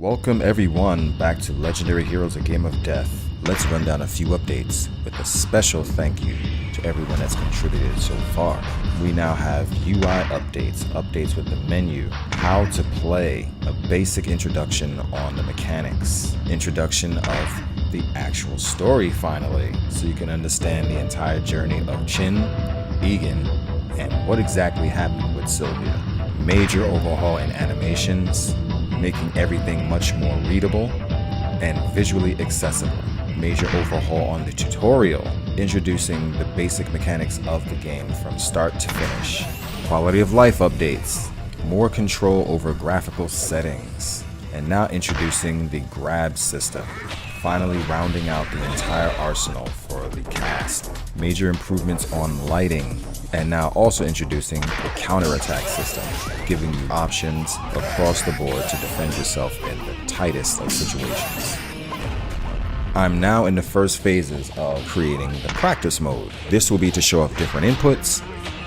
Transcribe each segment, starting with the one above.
Welcome everyone back to Legendary Heroes: A Game of Death. Let's run down a few updates with a special thank you to everyone that's contributed so far. We now have UI updates with the menu, how to play, a basic introduction on the mechanics, introduction of the actual story finally, so you can understand the entire journey of Chin, Egan, and what exactly happened with Sylvia. Major overhaul in animations, making everything much more readable and visually accessible. Major overhaul on the tutorial, introducing the basic mechanics of the game from start to finish. Quality of life updates, more control over graphical settings, and now introducing the grab system. Finally rounding out the entire arsenal for the cast. Major improvements on lighting, and now also introducing the counterattack system, giving you options across the board to defend yourself in the tightest of situations. I'm now in the first phases of creating the practice mode. This will be to show off different inputs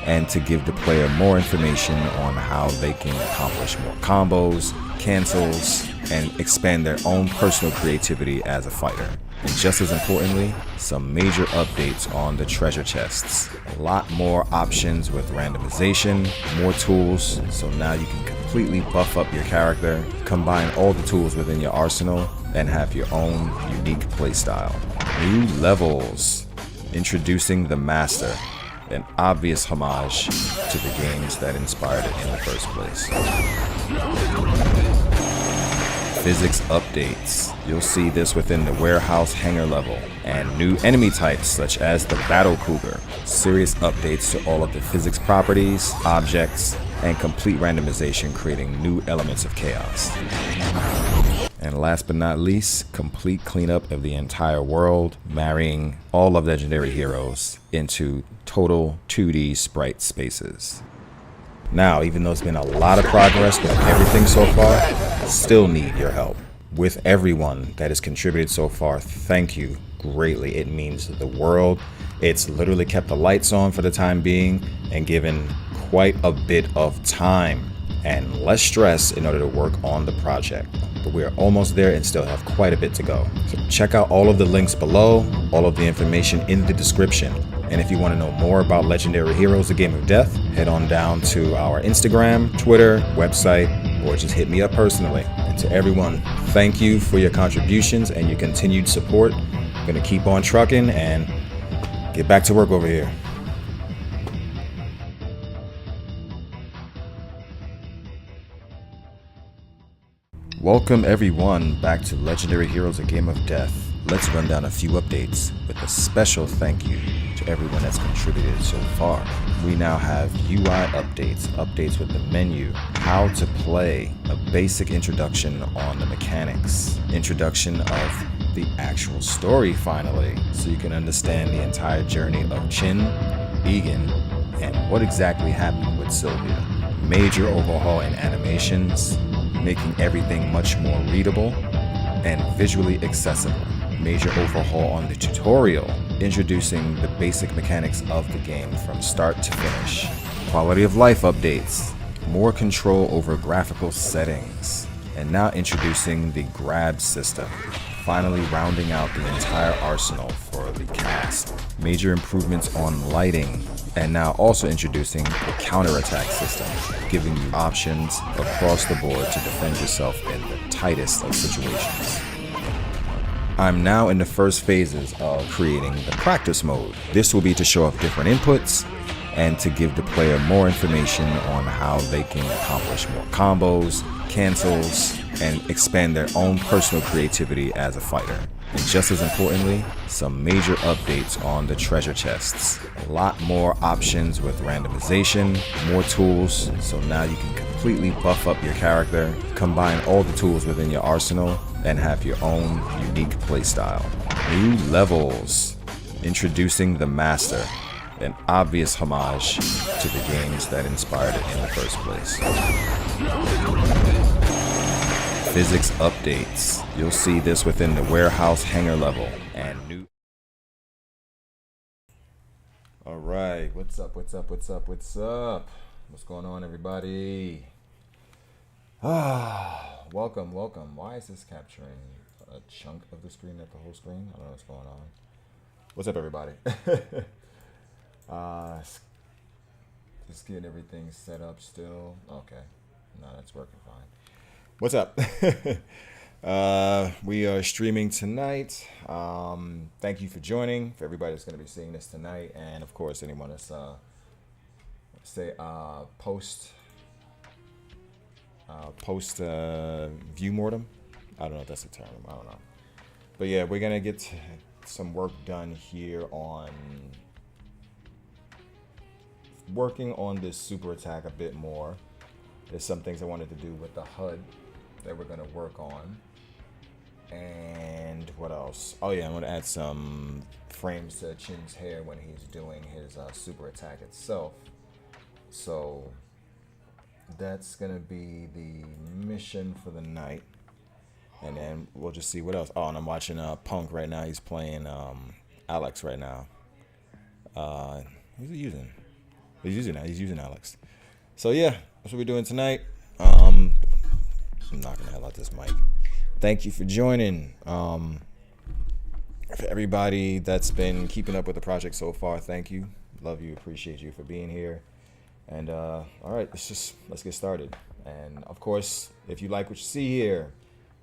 and to give the player more information on how they can accomplish more combos, cancels, and expand their own personal creativity as a fighter. And just as importantly, some major updates on the treasure chests. A lot more options with randomization, more tools, so now you can completely buff up your character, combine all the tools within your arsenal, and have your own unique playstyle. New levels, introducing the Master, an obvious homage to the games that inspired it in the first place. Physics updates. You'll see this within the warehouse hangar level, and new enemy types such as the Battle Cougar. Serious updates to all of the physics properties, objects, and complete randomization, creating new elements of chaos. And last but not least, complete cleanup of the entire world, marrying all of Legendary Heroes into total 2D sprite spaces. Now, even though it's been a lot of progress with everything so far, I still need your help. With everyone that has contributed so far, thank you greatly. It means the world. It's literally kept the lights on for the time being and given quite a bit of time and less stress in order to work on the project. But we are almost there and still have quite a bit to go. So check out all of the links below, all of the information in the description. And if you want to know more about Legendary Heroes: A Game of Death, head on down to our Instagram, Twitter, website, or just hit me up personally. And to everyone, thank you for your contributions and your continued support. I'm going to keep on trucking and get back to work over here. Welcome everyone back to Legendary Heroes: A Game of Death. Let's run down a few updates with a special thank you to everyone that's contributed so far. We now have UI updates with the menu, how to play, a basic introduction on the mechanics, introduction of the actual story finally, so you can understand the entire journey of Chin, Egan, and what exactly happened with Sylvia. Major overhaul in animations, making everything much more readable and visually accessible. Major overhaul on the tutorial, introducing the basic mechanics of the game from start to finish. Quality of life updates, more control over graphical settings, and now introducing the grab system. Finally rounding out the entire arsenal for the cast. Major improvements on lighting, and now also introducing the counterattack system, giving you options across the board to defend yourself in the tightest of situations. I'm now in the first phases of creating the practice mode. This will be to show off different inputs and to give the player more information on how they can accomplish more combos, cancels, and expand their own personal creativity as a fighter. And just as importantly, some major updates on the treasure chests. A lot more options with randomization, more tools, so now you can completely buff up your character, combine all the tools within your arsenal, and have your own unique playstyle. New levels, introducing the Master, an obvious homage to the games that inspired it in the first place. Physics updates. You'll see this within the warehouse hangar level and new. All right, what's up? What's going on, everybody? Welcome, welcome. Why is this capturing a chunk of the screen, not the whole screen? I don't know what's going on. What's up, everybody? uh, just getting everything set up still. Okay, no, that's working fine. What's up? We are streaming tonight. Thank you for joining. For everybody that's going to be seeing this tonight, and of course, anyone that's post view mortem. I don't know if that's a term. I don't know. But yeah, we're gonna get some work done here on working on this super attack a bit more. There's some things I wanted to do with the HUD that we're gonna work on. And what else? Oh yeah, I'm gonna add some frames to Chin's hair when he's doing his super attack itself. So that's gonna be the mission for the night, and then we'll just see what else. Oh, and I'm watching Punk right now. He's playing Alex right now. Who's he using? He's using Alex. So yeah, that's what we're doing tonight. I'm knocking the hell out this mic. Thank you for joining. For everybody that's been keeping up with the project so far, thank you. Love you, appreciate you for being here. And all right, let's get started. And of course, if you like what you see here,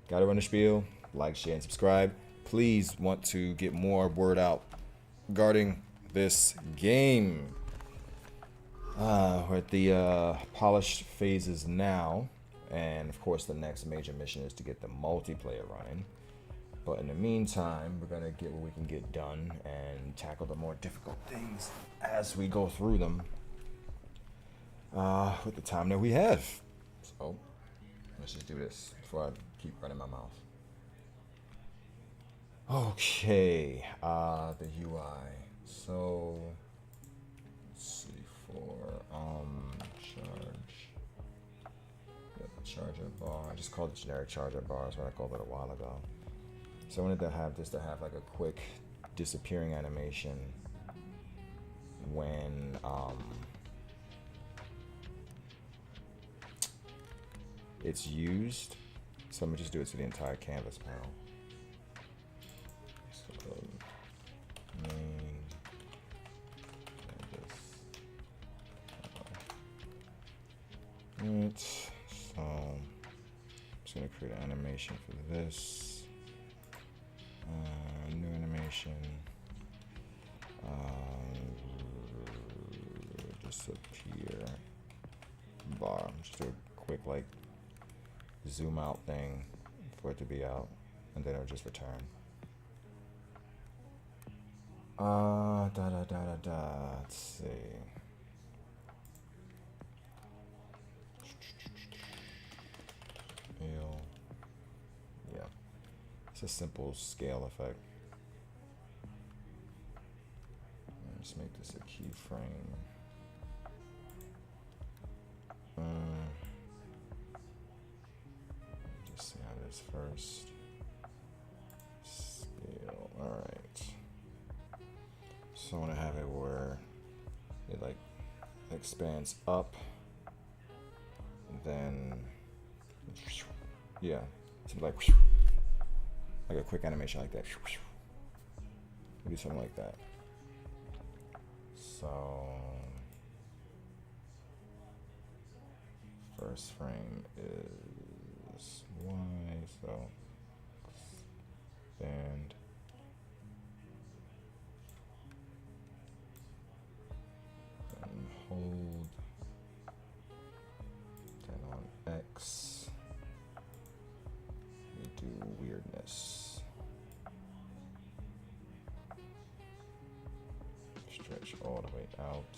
gotta run the spiel, like, share, and subscribe. Please want to get more word out regarding this game. We're at the polished phases now, and of course, the next major mission is to get the multiplayer running. But in the meantime, we're gonna get what we can get done and tackle the more difficult things as we go through them. With the time that we have. So, let's just do this before I keep running my mouth. Okay, the UI. So, let's see for, charger bar. I just called it generic charger bar, is what I called it a while ago. So I wanted to have this to have like a quick disappearing animation when, it's used. So I'm gonna just do it to the entire canvas panel. So main canvas. So I'm just gonna create an animation for this. New animation. Disappear bar. Just do a quick like zoom out thing for it to be out, and then it'll just return. Let's see. Scale. Yeah, it's a simple scale effect. Let's make this a keyframe. Just see how it is first. Scale. Alright. So I want to have it where it like expands up. Then, yeah. Something like a quick animation like that. Maybe something like that. So, first frame is Y, so expand. And hold. Then on X, we do weirdness. Stretch all the way out.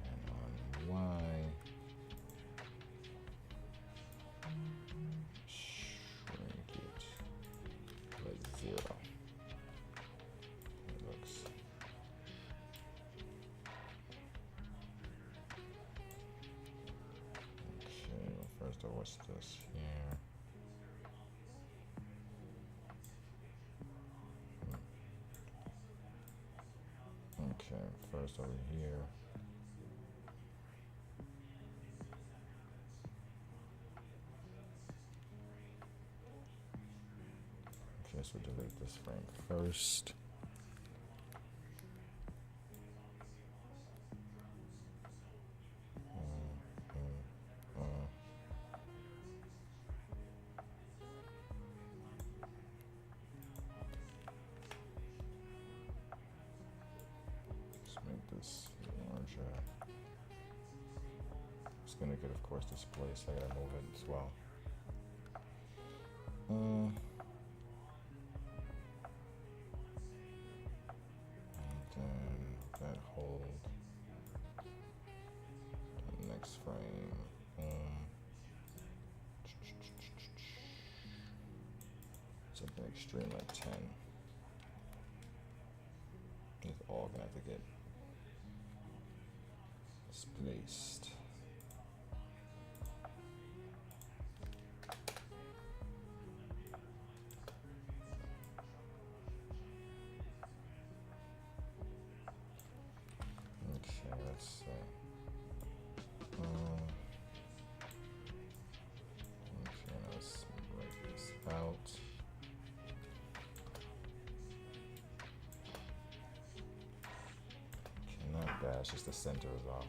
And on Y, shrink it like 0. It looks. Okay, well, first of all, what's this here? first over here. Okay, so delete this frame first. Let's make this larger. It's gonna get, of course, displaced. I gotta move it as well. And then that hold. Next frame. Something extreme like 10. It's all gonna have to get displaced. Okay, let's see. Okay, now let's write this out. Okay, not bad, it's just the center is off.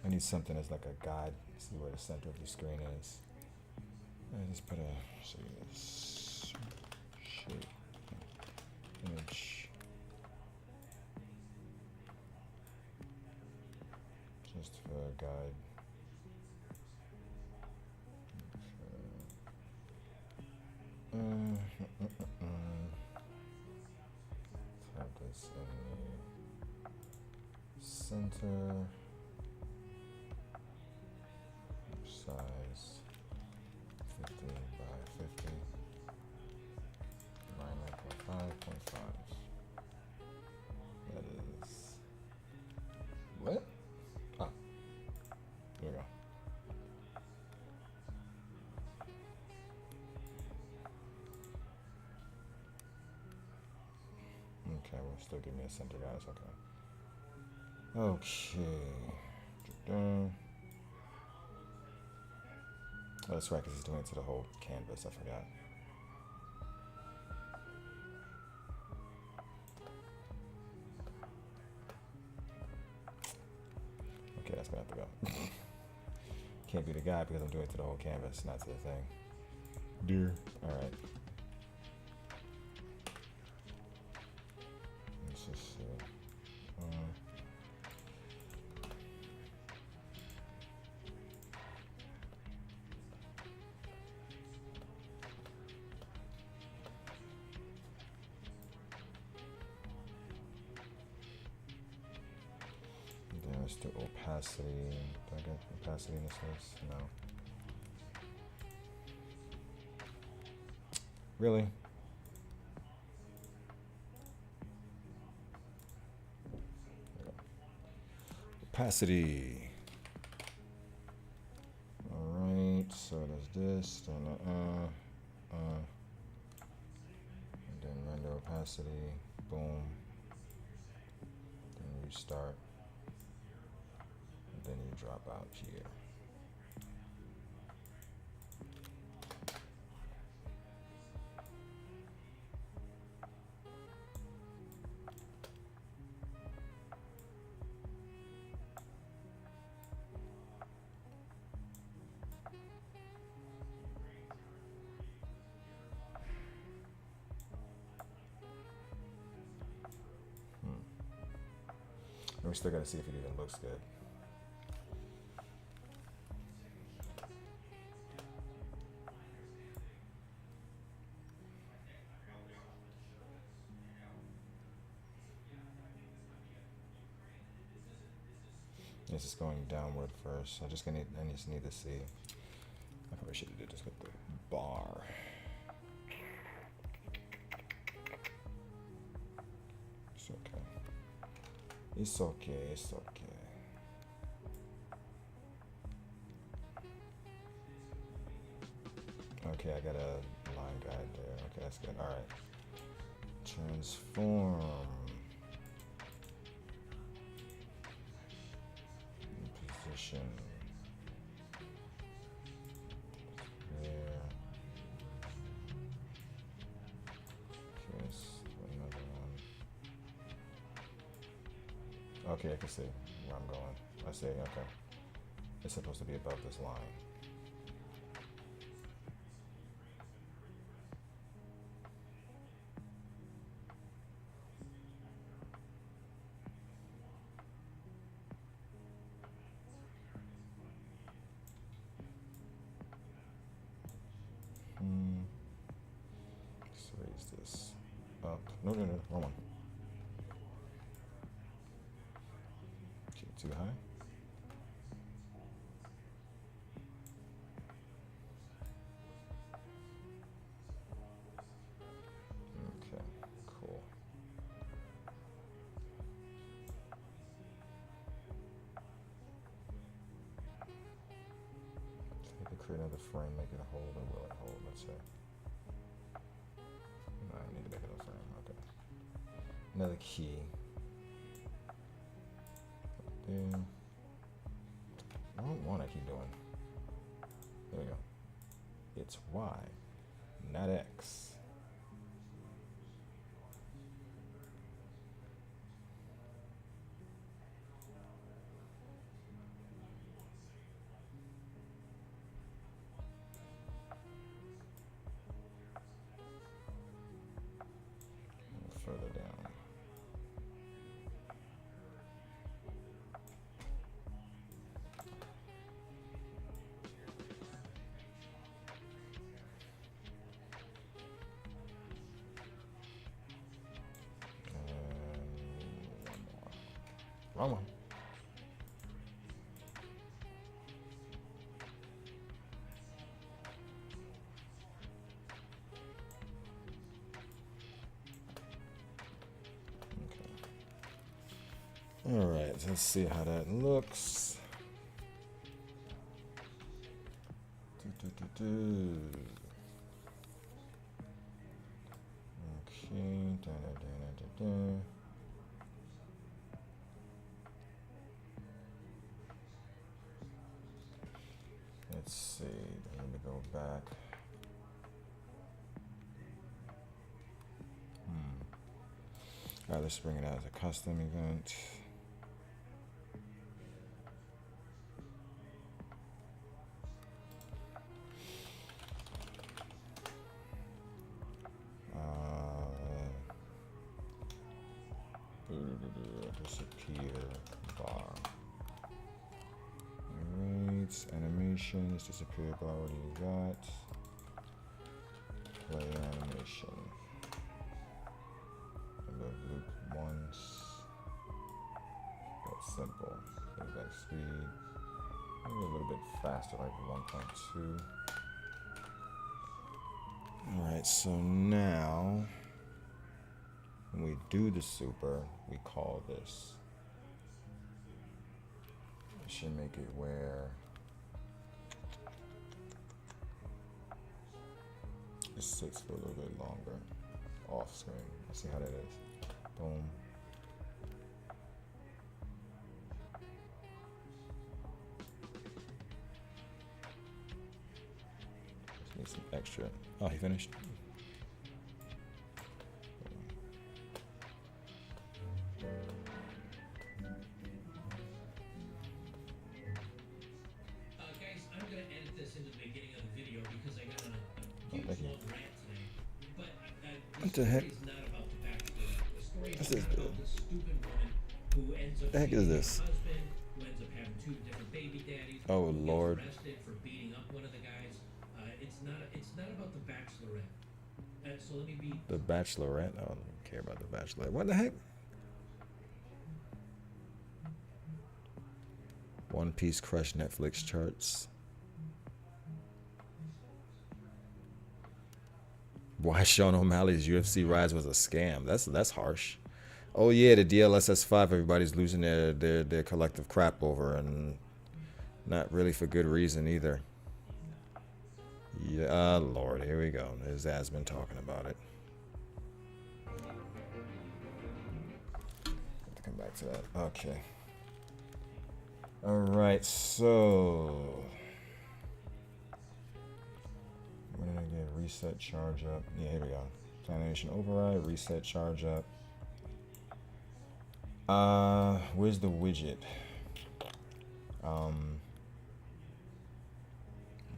I need something as like a guide, see where the center of the screen is. I just put a shape image, just for a guide. Let's have this in the center. Size 50 by 50, 9.5.5. That is what? Ah, there we go. Okay, we'll still give me a center, guys. Okay. Okay. Oh, that's right, because he's doing it to the whole canvas. I forgot. Okay, that's gonna have to go. Can't be the guy because I'm doing it to the whole canvas, not to the thing. Dear. All right. Let's just see. Let's do opacity. Do I get opacity in this list? No. Really? Opacity. Alright, so there's this, and then render opacity, boom. Then restart. Then you drop out here. And we still got to see if it even looks good. This is going downward first. I just need to see. I probably should have did this with the bar. It's okay. It's okay. It's okay. Okay, I got a line guide there. Okay, that's good. All right. Transform. Position. There. Okay, let's do another one. Okay, I can see where I'm going. I see, okay. It's supposed to be above this line. Let's raise this up. No, wrong one. Okay, too high. Okay, cool. So I could create another frame, make it hold, or will it hold? Let's see. No, I need to make another frame. Okay. Another key. There. Wrong one I keep doing. There we go. It's Y, not X. Further down. Wrong one. Okay. All right, let's see how that looks. Okay. Let's see. Let me go back. All right, let's bring it out as a custom event. Disappear bar. Alright, animations, disappear bar, what do you got? Play animation. Loop once. That's simple. Playback speed. Maybe a little bit faster, like 1.2. Alright, so now when we do the super, we call this. I should make it where it sits for a little bit longer off screen. Let's see how that is. Boom. Just need some extra. Oh, he finished? Guys, I'm going to edit this into the beginning of the video because I got a huge long rant today. But What the heck? The story is not about the backstory. The story is This not is about this stupid woman who ends up the heck is beating this? her husband, who ends up having 2 different baby daddies. Oh, who gets Lord. arrested for beating up one of the guys. It's not about the Bachelorette. So let me be. The Bachelorette? I don't care about the Bachelorette. What the heck? One Piece crushed Netflix charts. Why Sean O'Malley's UFC rise was a scam. That's harsh. Oh yeah, the DLSS5 everybody's losing their collective crap over, and not really for good reason either. Yeah, Lord, here we go. His ass been talking about it. Have to come back to that. Okay. All right, so where did I get? Reset charge up. Yeah, here we go. Animation override. Reset charge up. Where's the widget?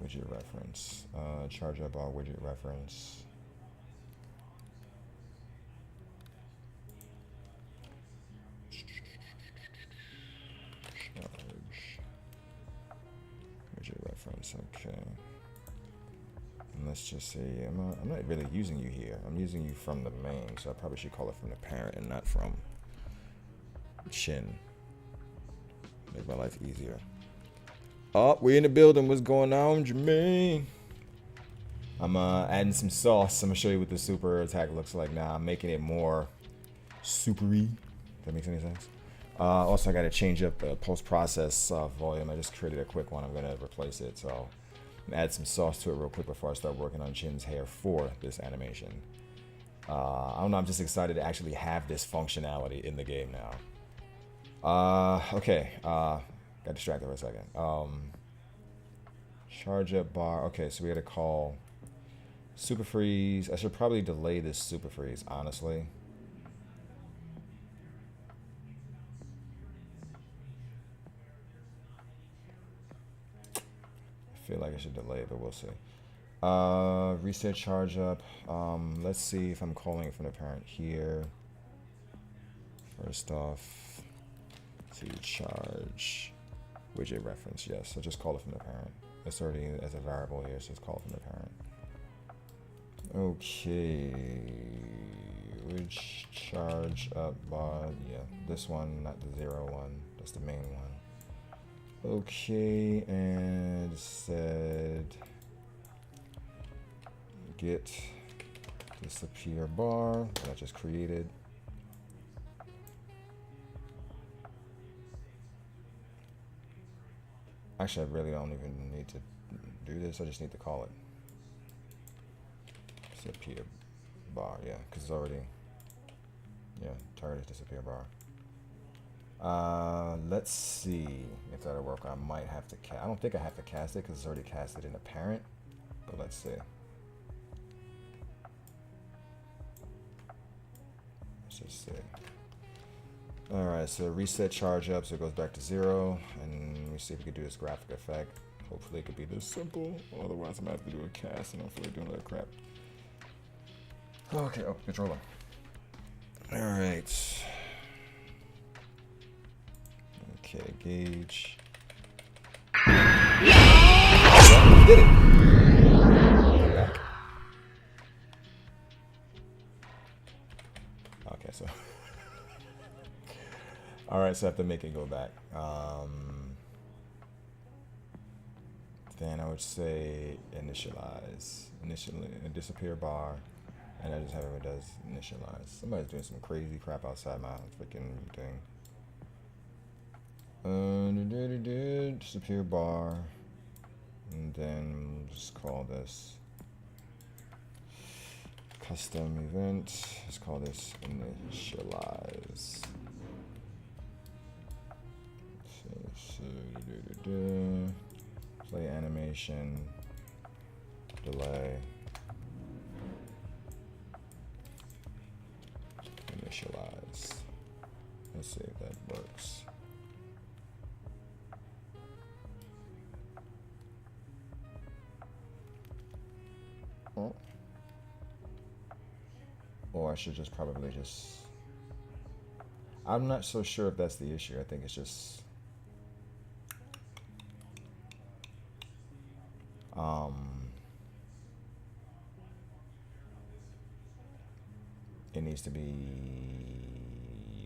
Widget reference. Charge up our widget reference. Charge. Widget reference, okay. And let's just say, I'm not really using you here. I'm using you from the main, so I probably should call it from the parent and not from Chin. Make my life easier. Oh, we in the building. What's going on, Jermaine? I'm adding some sauce. I'm gonna show you what the super attack looks like now. I'm making it more supery. If that makes any sense. Also, I got to change up the post-process volume. I just created a quick one. I'm gonna replace it. So I'm add some sauce to it real quick before I start working on Chin's hair for this animation. I don't know. I'm just excited to actually have this functionality in the game now. Okay. Got distracted for a second. Charge up bar. Okay, so we gotta call super freeze. I should probably delay this super freeze, honestly. I feel like I should delay it, but we'll see. Reset charge up. Let's see if I'm calling it from the parent here. First off, to charge widget reference. Yes, so just call it from the parent. It's already as a variable here, so just call it from the parent. Okay, which charge up bar? Yeah, this one, not the 0 one. That's the main one. Okay, and it said get disappear bar that I just created. Actually, I really don't even need to do this. I just need to call it disappear bar. Yeah, because it's already, yeah, target disappear bar. Let's see if that'll work. I might have to I don't think I have to cast it because it's already casted in a parent, but let's see. Let's just see. Alright, so reset charge up so it goes back to 0, and let me see if we can do this graphic effect. Hopefully it could be this simple, otherwise I'm gonna have to do a cast and hopefully doing that crap. Okay, oh, controller. Alright. Okay, gauge. Yeah, we did it! Come back. Okay, so alright, so I have to make it go back. Then I would say initialize. Initially, a disappear bar. And I just have it does initialize. Somebody's doing some crazy crap outside my freaking thing. Disappear bar. And then just call this custom event. Let's call this initialize. Play animation, delay, initialize. Let's see if that works. Oh. Or I should just probably just, I'm not so sure if that's the issue. I think it's just it needs to be,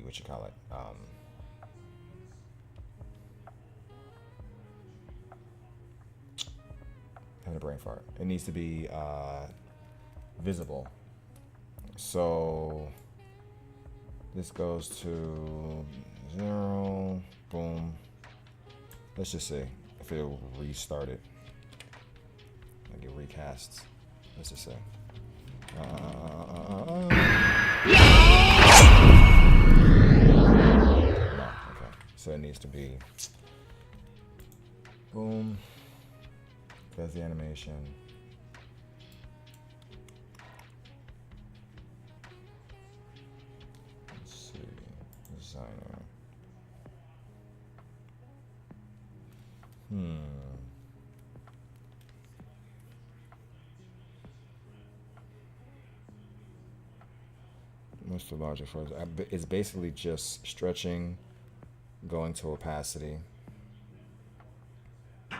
what you call it, having a brain fart. It needs to be visible. So this goes to 0, boom. Let's just see if it'll restart it. Like it recasts. Let's just say. No, okay. So it needs to be boom. That's the animation. Let's see. Designer. What's the logic for it? It's basically just stretching, going to opacity. I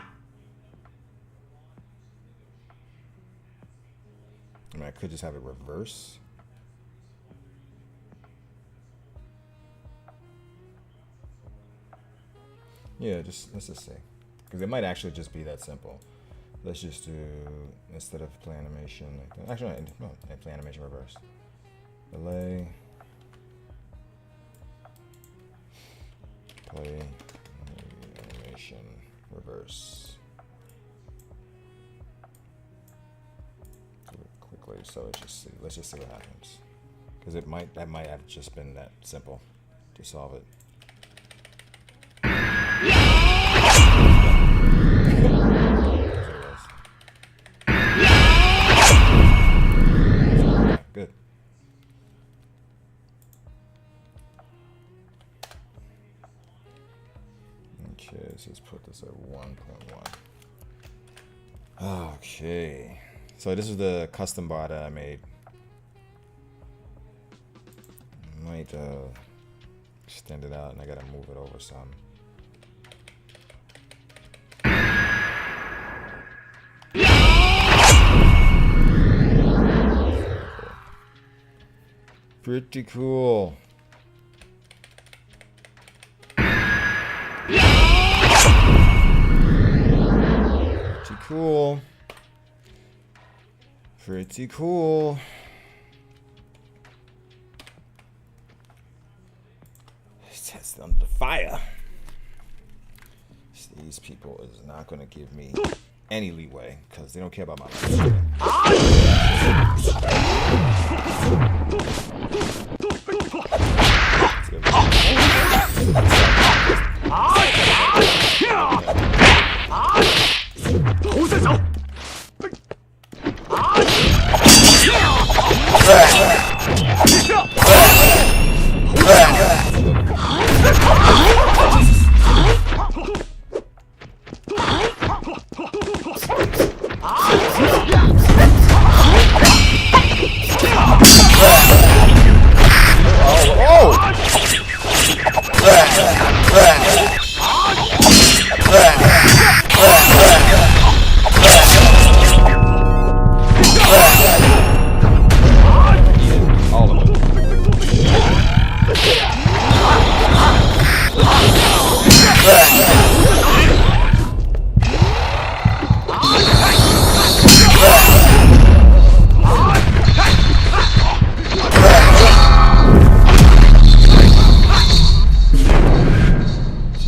mean, I could just have it reverse. Yeah, let's just say, because it might actually just be that simple. Let's just do, instead of play animation, like that. Actually, no, play animation reverse. Delay. Play animation reverse. Do it quickly, so let's just see what happens. Because that might have just been that simple to solve it. Good. Okay, so let's put this at 1.1. Okay, so this is the custom bar that I made. Might extend it out, and I gotta move it over some. Pretty cool. Pretty cool. Pretty cool. Test under fire. These people is not gonna give me any leeway because they don't care about my life.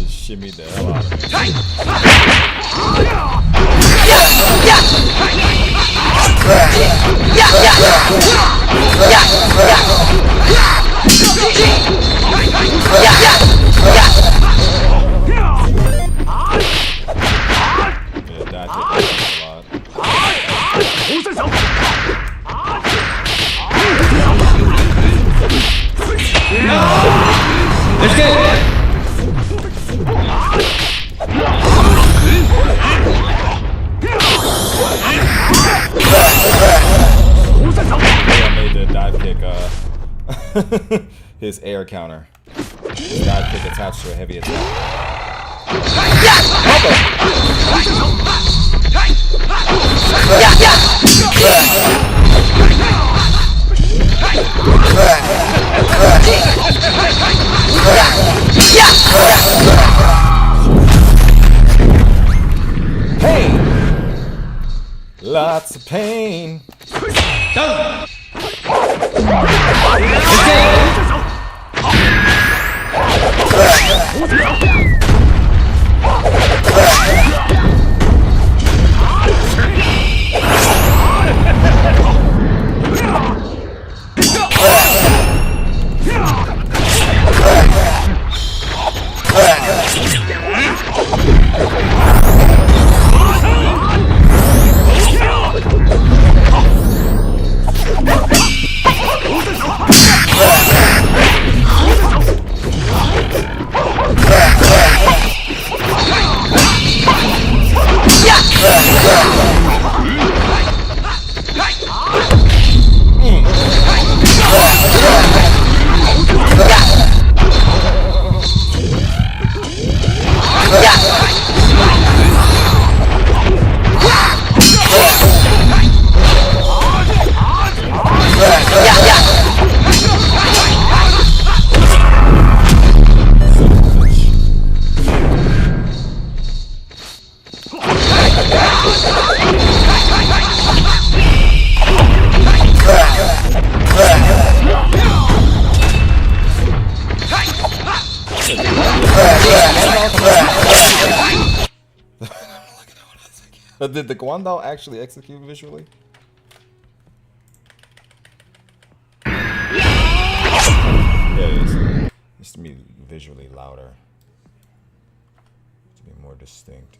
Shimmy the hell out of me. Let's get it! I made the dive kick his air counter. His dive kick attached to a heavy attack. Hey! Lots of pain. Done! Did the Guandao actually execute visually? Yeah, it is. It needs to be visually louder. To be more distinct.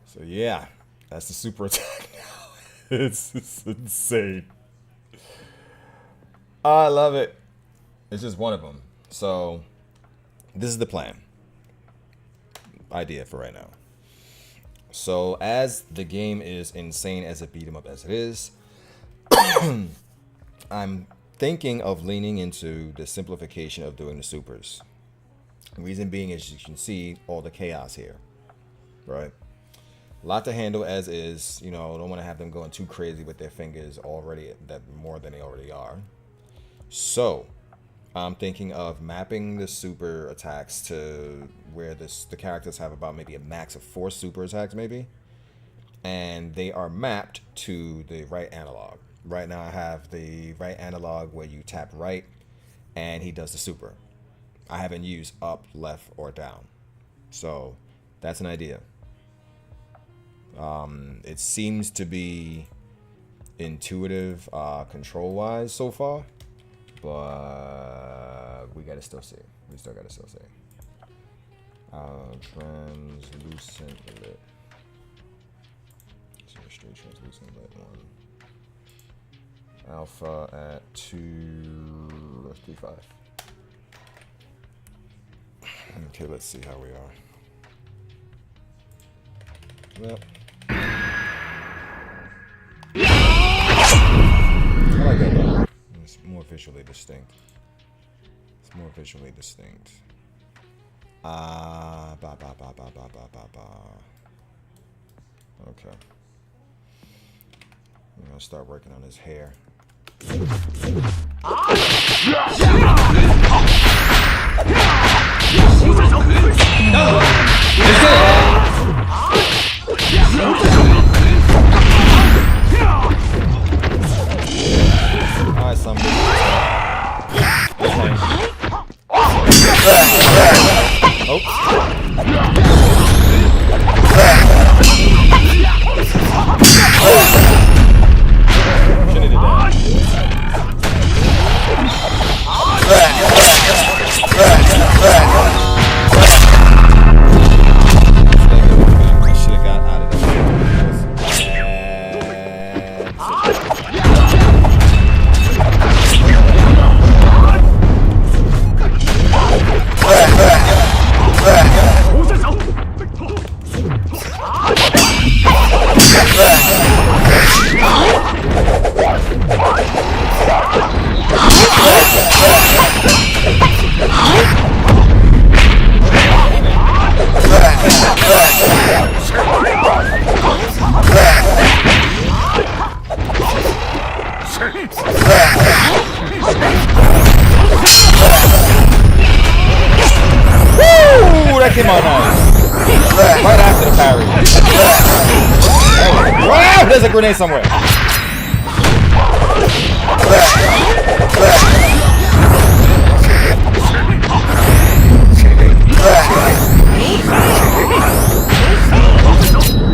So yeah, that's the super attack now. It's insane. I love it. It's just one of them. So this is the plan. Idea for right now. So as the game is insane as a beat 'em up as it is, I'm thinking of leaning into the simplification of doing the supers. The reason being is you can see all the chaos here, right? A lot to handle as is. You know, don't want to have them going too crazy with their fingers already, that more than they already are. So I'm thinking of mapping the super attacks to where the characters have about maybe a max of 4 super attacks maybe. And they are mapped to the right analog. Right now I have the right analog where you tap right and he does the super. I haven't used up, left, or down. So that's an idea. It seems to be intuitive control-wise so far. But we gotta still see. We still gotta still see. Translucent lit. So straight translucent lit 1. Alpha at 2.35. Okay, let's see how we are. Yep. I like that though. It's more visually distinct. It's more visually distinct. Okay. I'm gonna start working on his hair. Alright, some oh. Should've did that. Should've got out of there. Woo! That came out nice. Right after the parry. Wow, there's a grenade somewhere.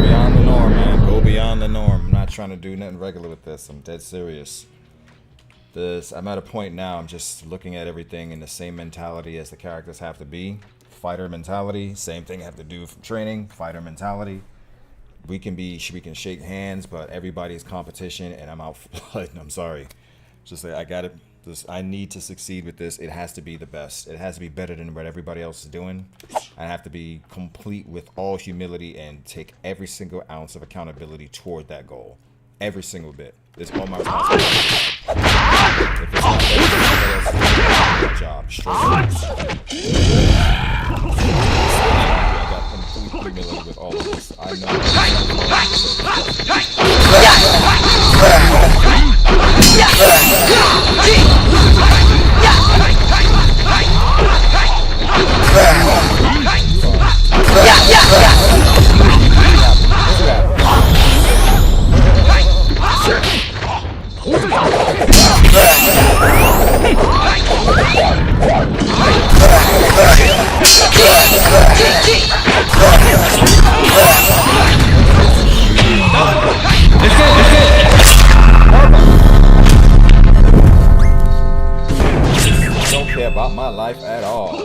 Beyond the norm, man. Go beyond the norm. I'm not trying to do nothing regular with this. I'm dead serious. I'm at a point now, I'm just looking at everything in the same mentality as the characters have to be. Fighter mentality, same thing I have to do from training. Fighter mentality. We can shake hands, but everybody's competition, and I'm out for blood. I'm sorry. Just like I need to succeed with this. It has to be the best. It has to be better than what everybody else is doing. I have to be complete with all humility and take every single ounce of accountability toward that goal. Every single bit. It's all my responsibility. If it's not that, my job. Straight up. I got complete humility with all of this. I know. Don't care about my life at all.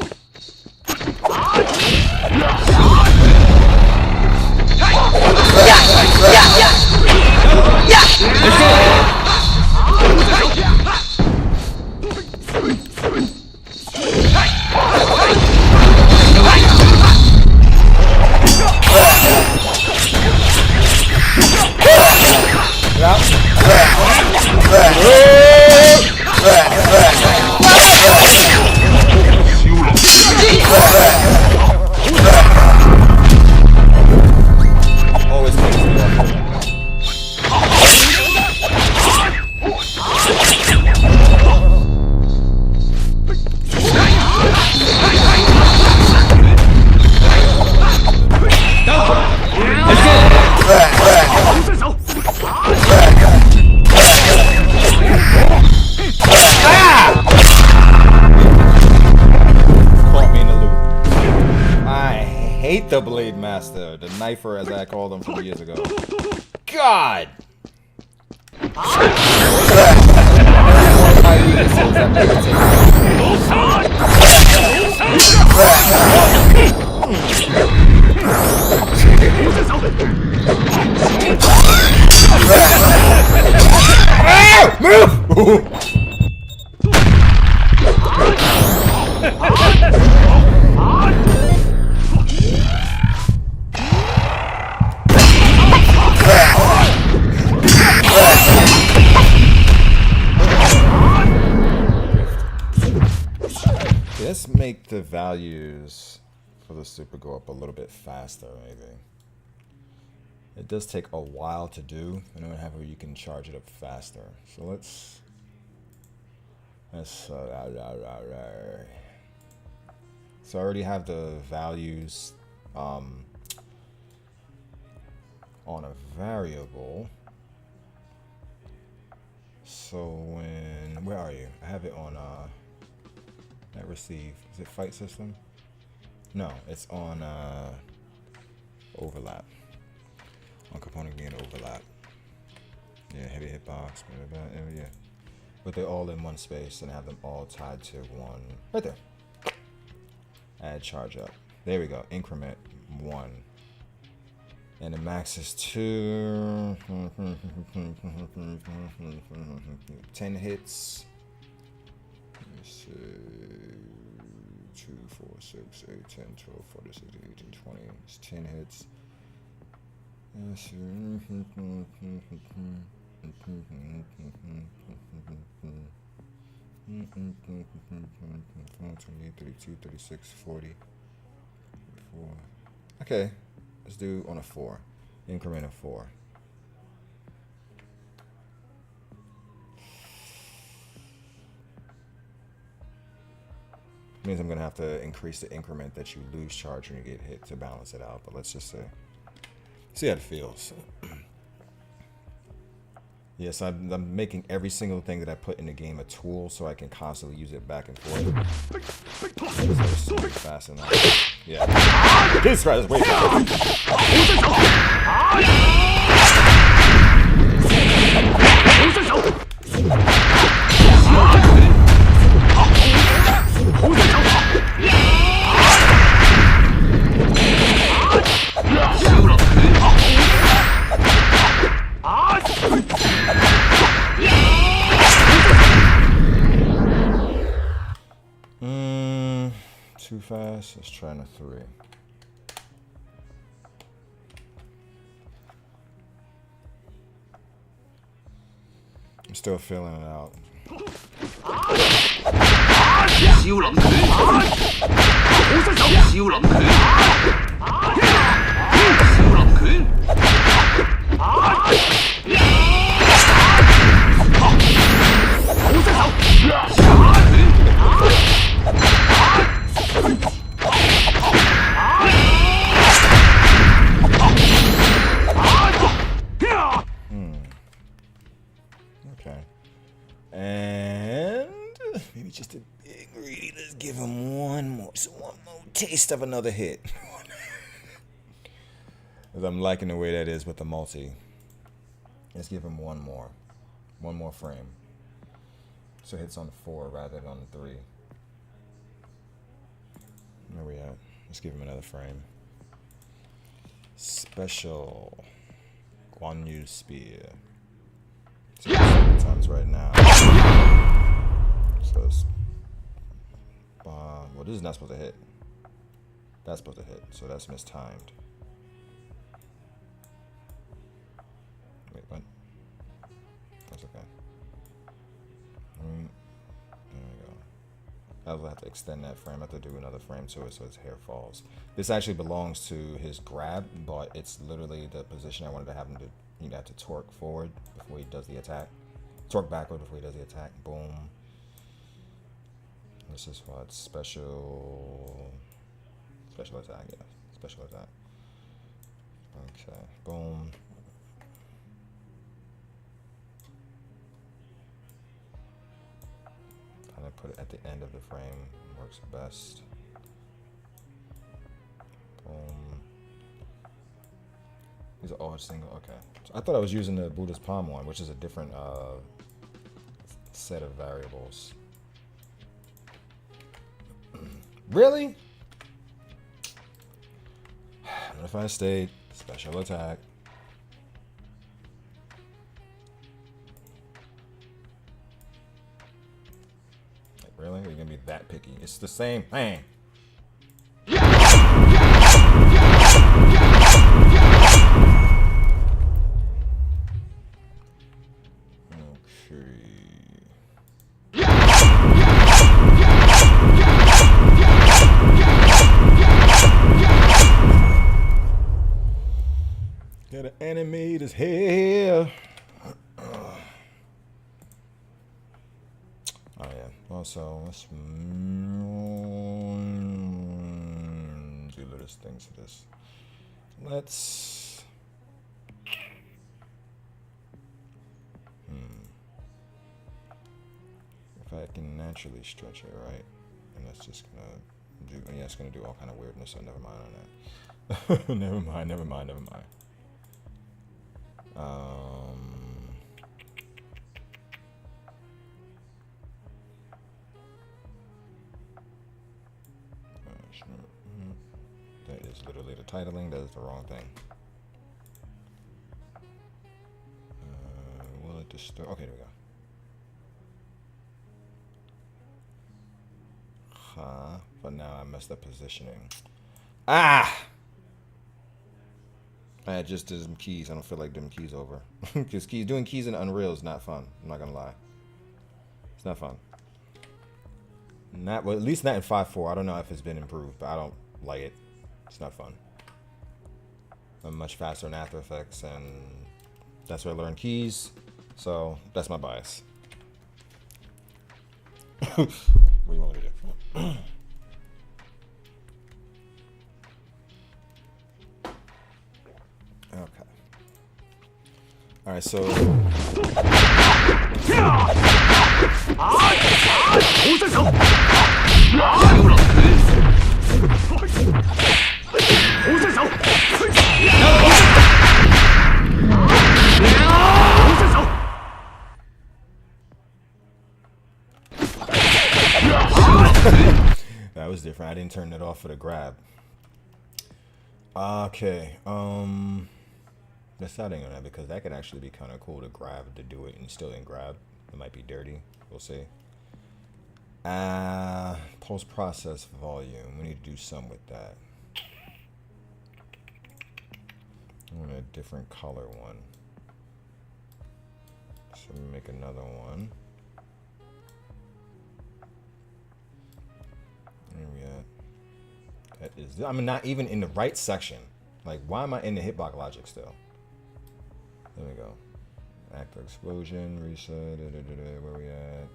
Always makes me laugh. Caught me in the loop. I hate the Blade Master, the knifer as I called him from years ago. God! Move! Let's make the values for the super go up a little bit faster, maybe. It does take a while to do, and then have where you can charge it up faster. So let's so I already have the values on a variable. So where are you? I have it on net receive. Is it fight system? No, it's on overlap. On component being overlap. Yeah, heavy hitbox, yeah. But they're all in one space and I have them all tied to one. Right there. Add charge up. There we go. Increment 1. And the max is 2. 10 hits. Let me see. 2, 4, 6, 8, 10, 12, 14, 16, 18, 20. It's 10 hits. Yes. 28, 32, 36, 40, 4. Okay, let's do on a 4. Increment of 4. Means I'm gonna have to increase the increment that you lose charge when you get hit to balance it out. But let's just see how it feels. Yes, I'm making every single thing that I put in the game a tool so I can constantly use it back and forth. So fast enough. Yeah. Jesus Christ, wait. Too fast. Let's try a 3. I'm still feeling it out. Okay. And maybe just a big greedy. Let's give him one more taste of another hit. Because I'm liking the way that is with the multi. Let's give him one more frame. So it hits on the 4 rather than on the 3. Where we at? Let's give him another frame. Special Guan Yu spear. So times right now. So it's, well, this is not supposed to hit. That's supposed to hit, so that's mistimed. Wait, what? That's okay. There we go. I will have to extend that frame. I have to do another frame to it so his hair falls. This actually belongs to his grab, but it's literally the position I wanted to have him to. He'd have to torque forward before he does the attack. Torque backward before he does the attack. Boom. This is what? Special attack, yeah. Special attack. Okay. Boom. And I put it at the end of the frame. Works best. Boom. These are all single. Okay. So I thought I was using the Buddha's Palm one, which is a different set of variables. Really? Modified state, special attack. Like, really? Are you gonna be that picky? It's the same thing. Gotta animate his hair. Oh yeah. Also, let's do little things to this. Let's. If I can naturally stretch it, right? And that's just gonna do. Yeah, it's gonna do all kind of weirdness. So never mind on that. Never mind. That is literally the titling. That is the wrong thing. Will it disturb? Okay, there we go. But now I messed up positioning. Ah! I just did some keys. I don't feel like doing keys over. Because doing keys in Unreal is not fun. I'm not gonna lie. It's not fun. Well, at least not in 5.4. I don't know if it's been improved, but I don't like it. It's not fun. I'm much faster in After Effects, and that's where I learned keys. So that's my bias. What do you want me to do? Okay. All Alright, so that was different. I didn't turn it off for the grab. Okay, deciding on that because that could actually be kind of cool to grab to do it and still didn't grab. It might be dirty. We'll see. Post-process volume. We need to do some with that. I want a different color one. So we make another one. Where we at? That is. I'm not even in the right section. Like, why am I in the hitbox logic still? There we go. Actor explosion, reset, where we at?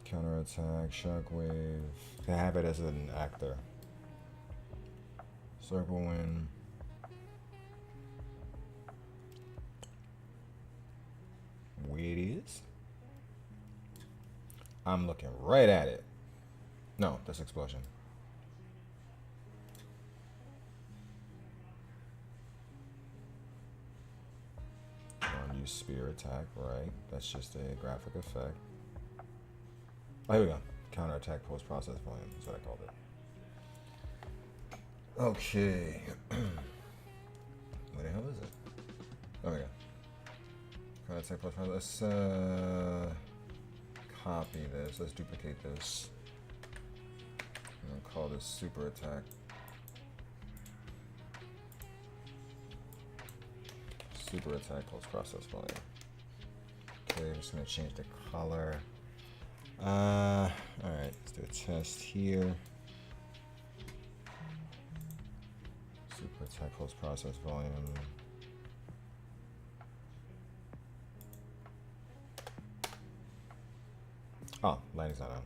Counterattack, shockwave. I have it as an actor. Circle wind. Where it is? I'm looking right at it. No, that's explosion. Use spear attack, right? That's just a graphic effect. Oh, here we go. Counterattack post-process volume. That's what I called it. Okay. Where the hell is it? Oh, yeah. Counterattack post-process. Let's copy this. Let's duplicate this. I'm gonna call this super attack. Super attack post-process volume. Okay, I'm just gonna change the color. All right, let's do a test here. Super attack post-process volume. Oh, lighting's not on.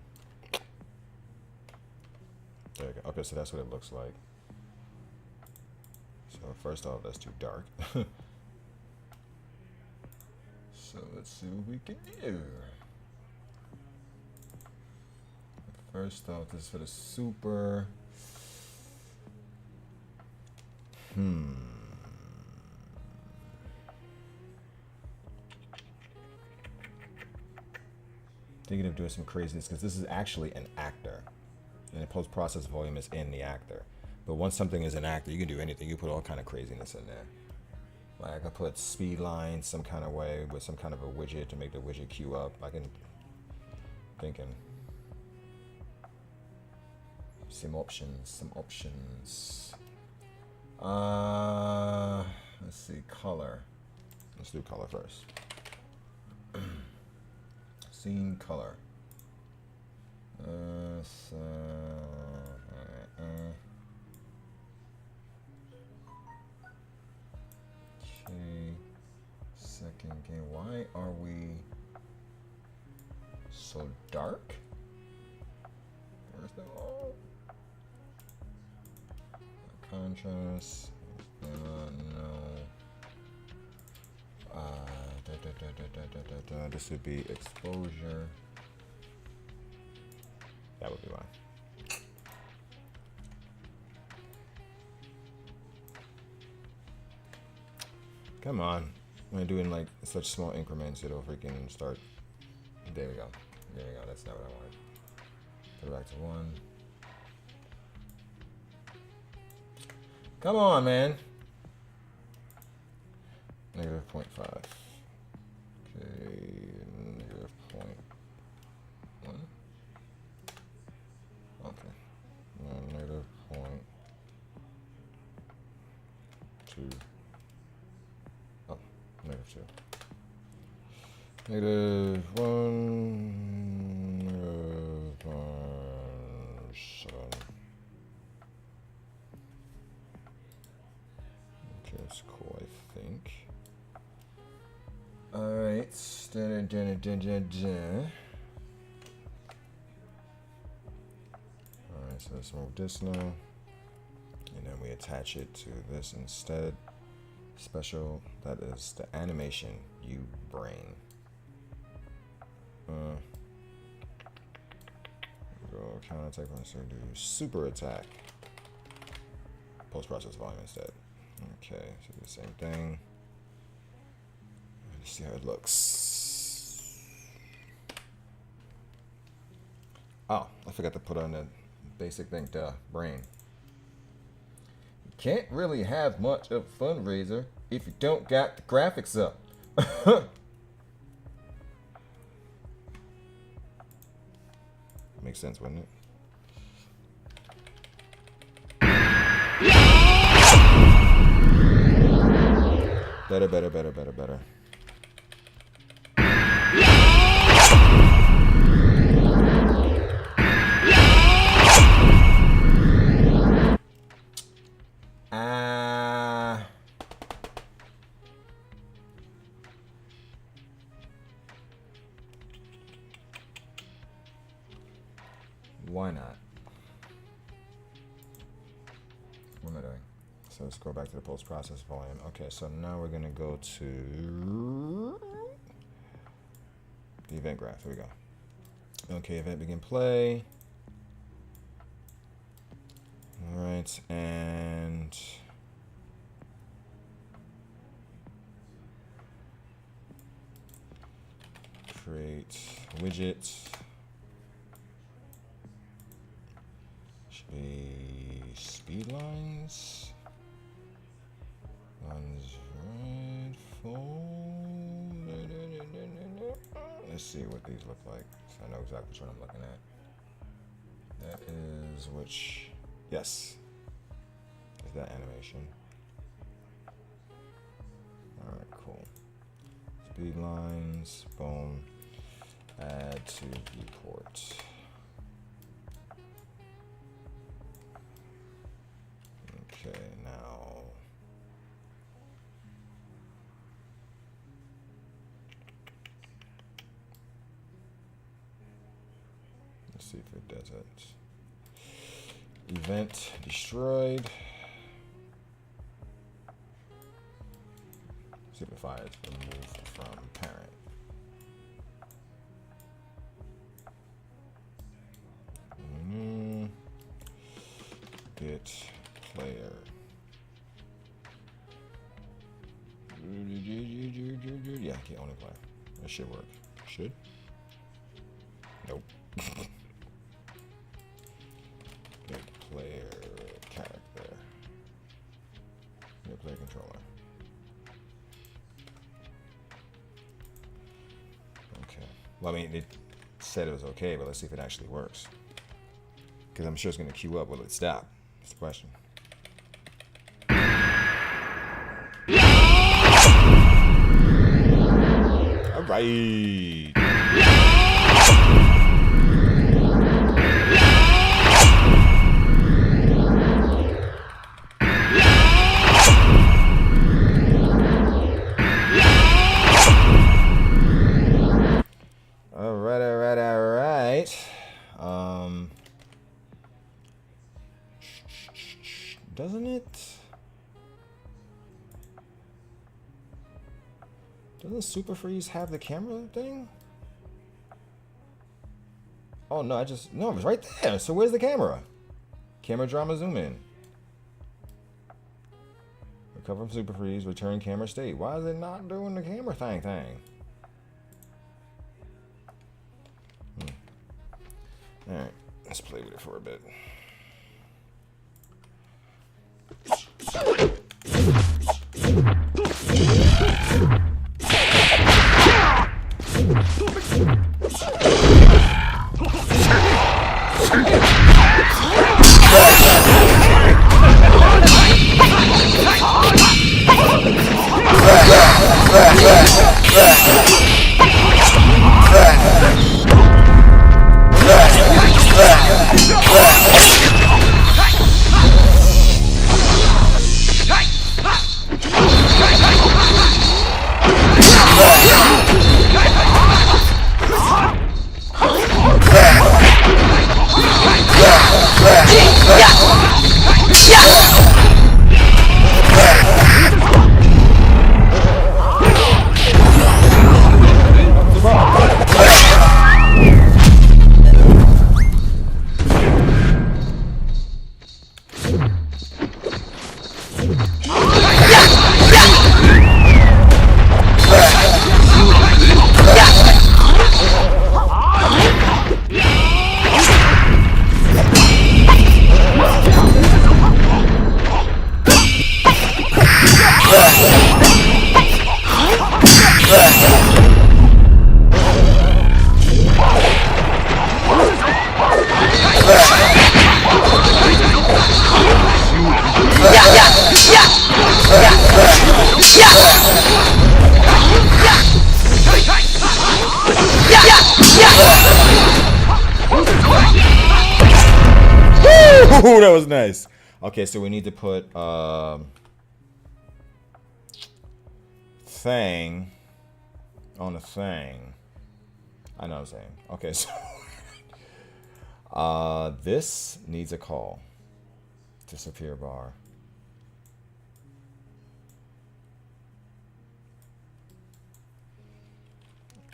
There we go. Okay, so that's what it looks like. So first off, that's too dark. So let's see what we can do. First off, this is for the super. Thinking of doing some craziness because this is actually an actor. And the post-process volume is in the actor. But once something is an actor, you can do anything. You put all kind of craziness in there. Like I could put speed lines some kind of way with some kind of a widget to make the widget queue up. I can thinking some options. Let's see, color. Let's do color first. Scene color. Okay, second game. Why are we so dark? Where's the contrast? No. This would be exposure. That would be mine. Come on. When I'm doing like such small increments, it'll freaking start. There we go. That's not what I wanted. Put it back to 1. Come on, man. Negative 0.5. Okay, negative 0.1. Okay. Negative 0.2. Oh, negative 2. Negative 1. Negative 7. Okay, that's cool, I think. Alright, alright, so let's move this now. And then we attach it to this instead. Special, that is the animation, you brain. Go counter attack on do super attack. Post process volume instead. Okay, so do the same thing. Let's see how it looks. Oh, I forgot to put on the basic thing, brain. You can't really have much of a fundraiser if you don't got the graphics up. Makes sense, wouldn't it? Better, better, better, better, better. Why not? What am I doing? So let's go back to the post-process volume. Okay, so now we're gonna go to the event graph. Here we go. Okay, event begin play. All right, and create widget. Should be speed lines. One's red, full. Let's see what these look like. So I know exactly which one I'm looking at. That is which, yes, is that animation. All right, cool. Speed lines, boom. Add to viewport. Okay, now let's see if it does it. Event destroyed. Simplify it. Remove from parent. Get player. Yeah, I can only play. That should work. Should? Nope. Get player character. Get player controller. Okay. Well, I mean, it said it was okay, but let's see if it actually works. Because I'm sure it's going to queue up. Will it stop? That's the question. All right. Doesn't it? Doesn't Super Freeze have the camera thing? Oh no, no, it was right there. So where's the camera? Camera drama zoom in. Recover from Super Freeze, return camera state. Why is it not doing the camera thing? Alright, let's play with it for a bit. Ooh, that was nice. Okay, so we need to put thing on a thing. I know what I'm saying. Okay, so this needs a call. Disappear bar.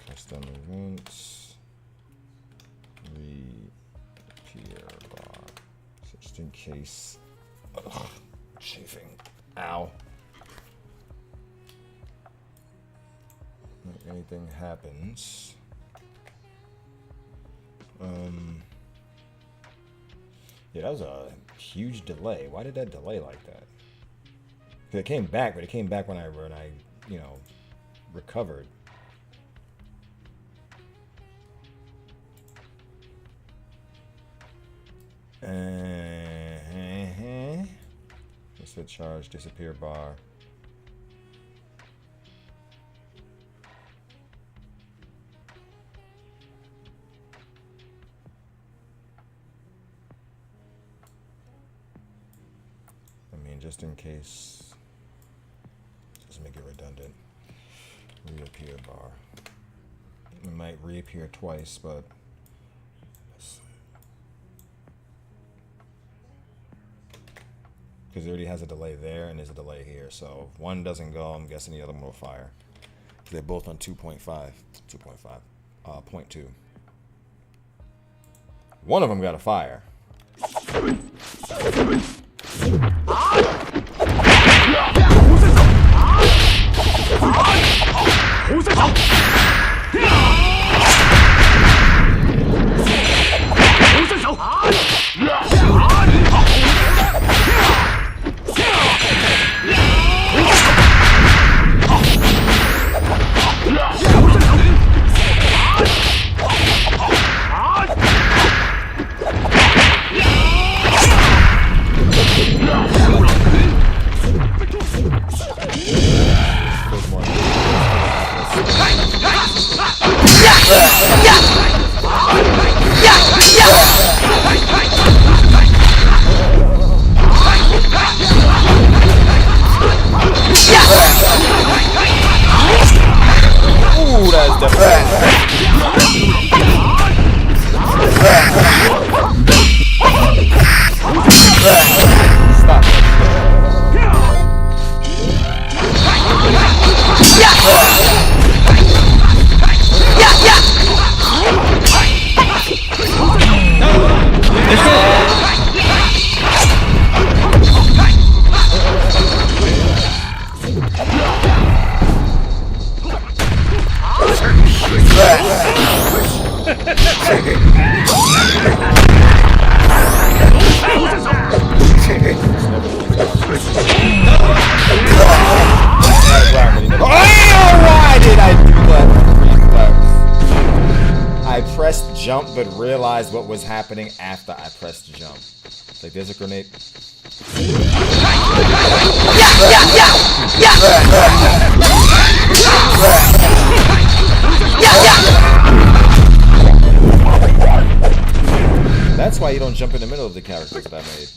Custom events. Reappear bar. Just in case. Ugh, chafing. Ow. If anything happens. Yeah, that was a huge delay. Why did that delay like that? Because it came back, but it came back when I you know, recovered. Reset charge, disappear bar. I mean, just in case, just make it redundant. Reappear bar. It might reappear twice, but because it already has a delay there and there's a delay here. So if one doesn't go, I'm guessing the other one will fire. They're both on 0.2. One of them got a fire. Ooh, that's definitely. Stop. Why did I do that? I pressed jump but realized what was happening after I pressed jump. It's like there's a grenade. That's why you don't jump in the middle of the characters that I made.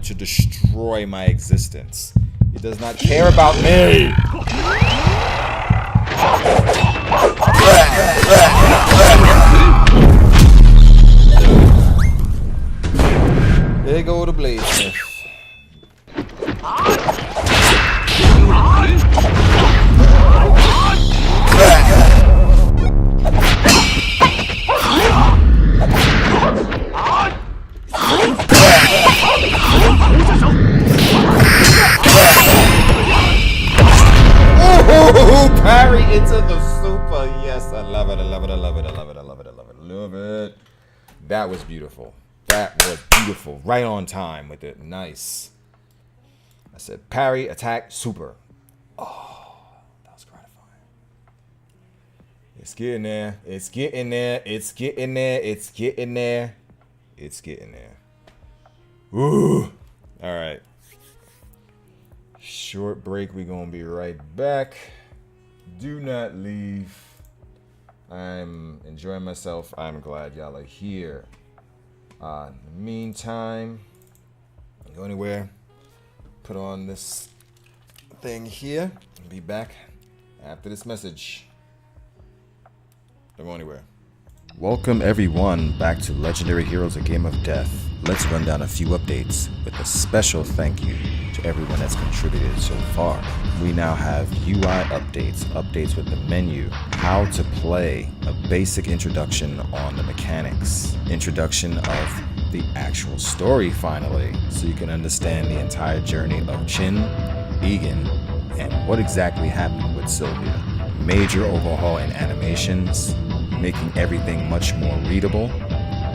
To destroy my existence. He does not care about me. There go the bladesmith. Parry into the super. Yes, I love it. I love it. I love it. I love it. I love it. I love it. I love it. That was beautiful. That was beautiful. Right on time with it. Nice. I said parry, attack, super. Oh, that was gratifying. It's getting there. It's getting there. It's getting there. It's getting there. It's getting there. Ooh. All right. Short break. We're going to be right back. Do not leave. I'm enjoying myself. I'm glad y'all are here. In the meantime, don't go anywhere. Put on this thing here. I'll be back after this message. Don't go anywhere. Welcome everyone back to Legendary Heroes: A Game of Death. Let's run down a few updates with a special thank you to everyone that's contributed so far. We now have UI updates with the menu, how to play, a basic introduction on the mechanics, introduction of the actual story finally, so you can understand the entire journey of Chin, Egan, and what exactly happened with Sylvia. Major overhaul in animations, making everything much more readable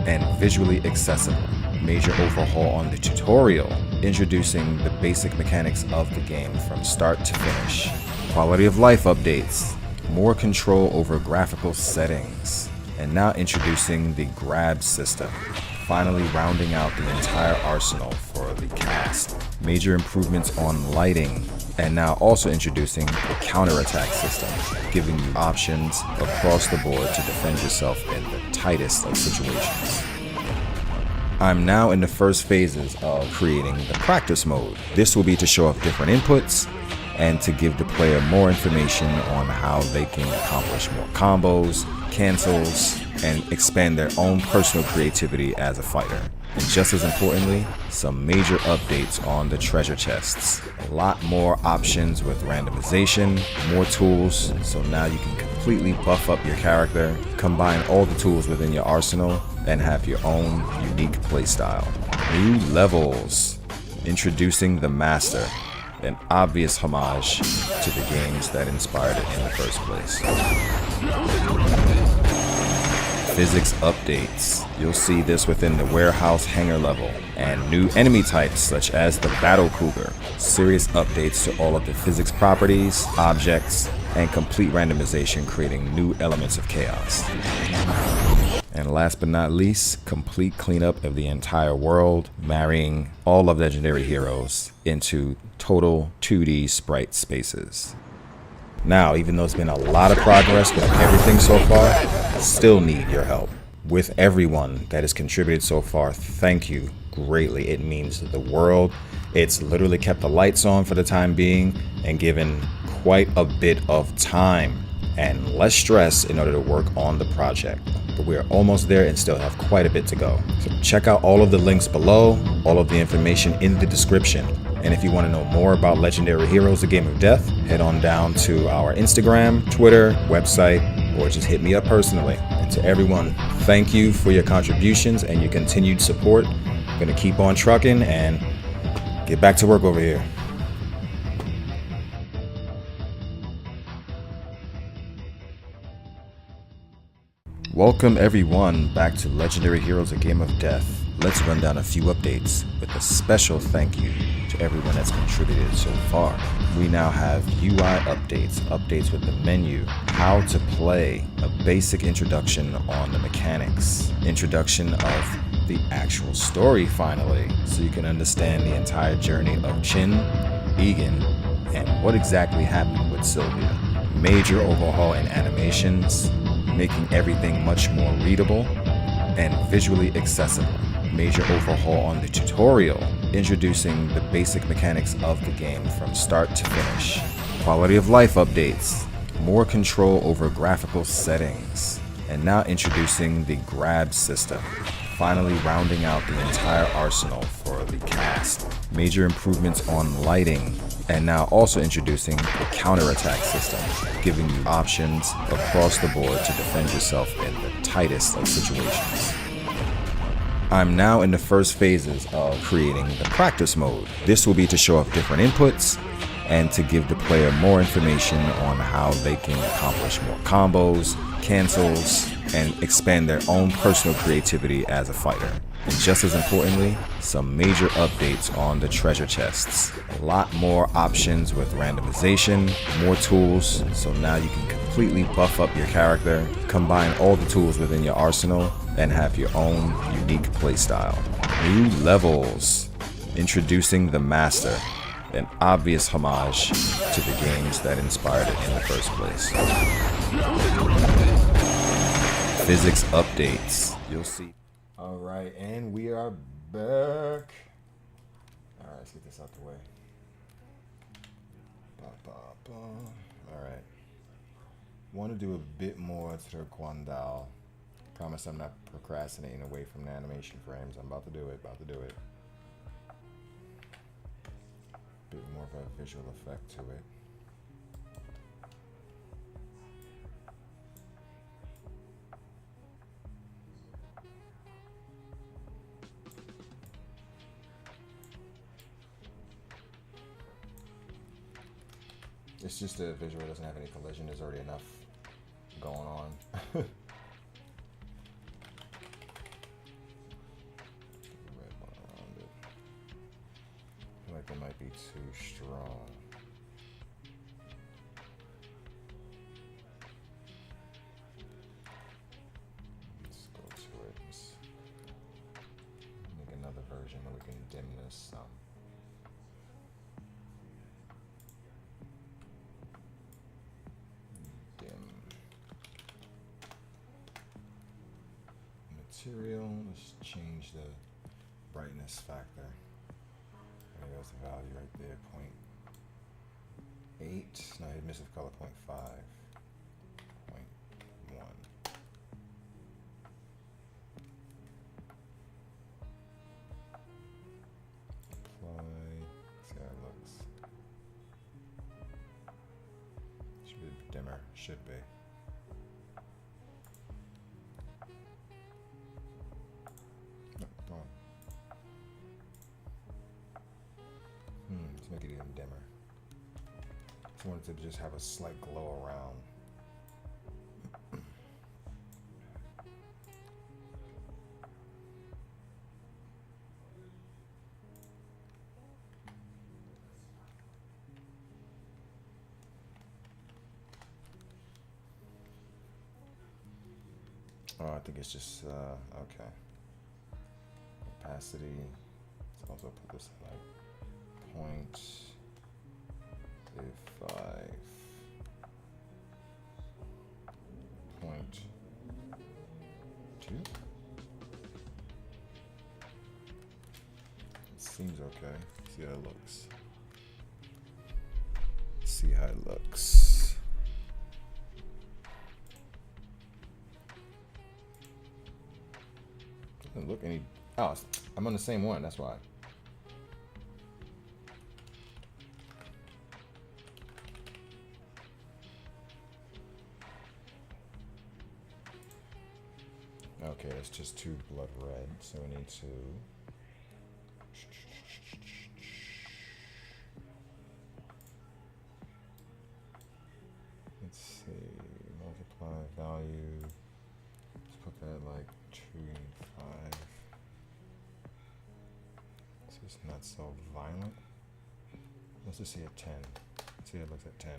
and visually accessible. Major overhaul on the tutorial, introducing the basic mechanics of the game from start to finish. Quality of life updates, more control over graphical settings, and now introducing the grab system. Finally rounding out the entire arsenal for the cast. Major improvements on lighting, and now also introducing the counterattack system, giving you options across the board to defend yourself in the tightest of situations. I'm now in the first phases of creating the practice mode. This will be to show off different inputs and to give the player more information on how they can accomplish more combos, cancels, and expand their own personal creativity as a fighter. And just as importantly, some major updates on the treasure chests. A lot more options with randomization, more tools, so now you can completely buff up your character, combine all the tools within your arsenal, and have your own unique playstyle. New levels, introducing the Master, an obvious homage to the games that inspired it in the first place. Physics updates. You'll see this within the warehouse hangar level, and new enemy types such as the Battle Cougar. Serious updates to all of the physics properties, objects, and complete randomization, creating new elements of chaos. And last but not least, complete cleanup of the entire world, marrying all of Legendary Heroes into total 2D sprite spaces. Now, even though it's been a lot of progress with everything so far, I still need your help. With everyone that has contributed so far, thank you greatly. It means the world. It's literally kept the lights on for the time being and given quite a bit of time and less stress in order to work on the project. But we're almost there and still have quite a bit to go. So check out all of the links below, all of the information in the description. And if you want to know more about Legendary Heroes: A Game of Death, head on down to our Instagram, Twitter, website, or just hit me up personally. And to everyone, thank you for your contributions and your continued support. I'm going to keep on trucking and get back to work over here. Welcome everyone back to Legendary Heroes: A Game of Death. Let's run down a few updates with a special thank you to everyone that's contributed so far. We now have UI updates with the menu, how to play, a basic introduction on the mechanics, introduction of the actual story finally, so you can understand the entire journey of Chin, Egan, and what exactly happened with Sylvia. Major overhaul in animations, making everything much more readable and visually accessible. Major overhaul on the tutorial, introducing the basic mechanics of the game from start to finish. Quality of life updates, more control over graphical settings, and now introducing the grab system. Finally rounding out the entire arsenal for the cast. Major improvements on lighting, and now also introducing the counterattack system, giving you options across the board to defend yourself in the tightest of situations. I'm now in the first phases of creating the practice mode. This will be to show off different inputs and to give the player more information on how they can accomplish more combos, cancels, and expand their own personal creativity as a fighter. And just as importantly, some major updates on the treasure chests. A lot more options with randomization, more tools, so now you can completely buff up your character, combine all the tools within your arsenal, and have your own unique playstyle. New levels. Introducing the Master, an obvious homage to the games that inspired it in the first place. Physics updates. You'll see. Alright, and we are back. Alright, let's get this out the way. Alright. Want to do a bit more to Guandao. Promise I'm not procrastinating away from the animation frames. I'm about to do it, Bit more of a visual effect to it. It's just a visual, it doesn't have any collision, there's already enough going on. I feel like they might be too strong. Let's go to it. Let's make another version where we can dim this some. Material, let's change the brightness factor. There goes the value right there, 0.8. Now emissive color 0.5, 0.1. Apply, see how it looks. Should be dimmer, should be. Let's make it even dimmer. Just wanted to just have a slight glow around. Oh, I think it's just, okay. Opacity. Let's also put this like 0.5, 0.2. It seems okay. See how it looks. See how it looks. Doesn't look any. Oh, I'm on the same one. That's why. Okay, it's just too blood red, so we need to let's see, multiply value. Let's put that like 2.5. So it's not so violent. Let's just see a 10. See, it looks at 10.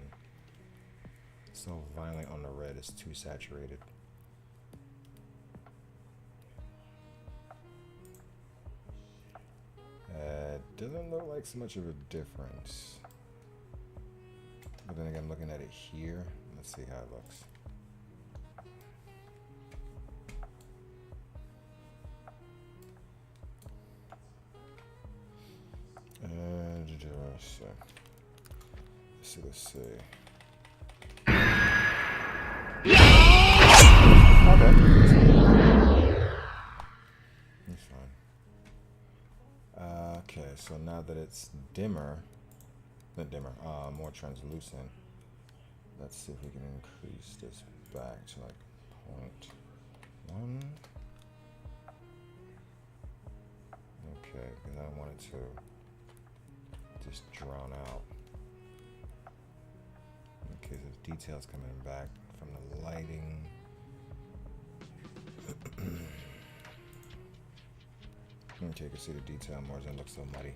So violent on the red is too saturated. Doesn't look like so much of a difference. But then again, I'm looking at it here. Let's see how it looks. Let's see. Okay. That's fine. Okay, so now that it's dimmer, more translucent, let's see if we can increase this back to like 0.1. Okay, because I don't want it to just drown out. because the details coming back from the lighting. Okay, you can see the detail more, doesn't look so muddy.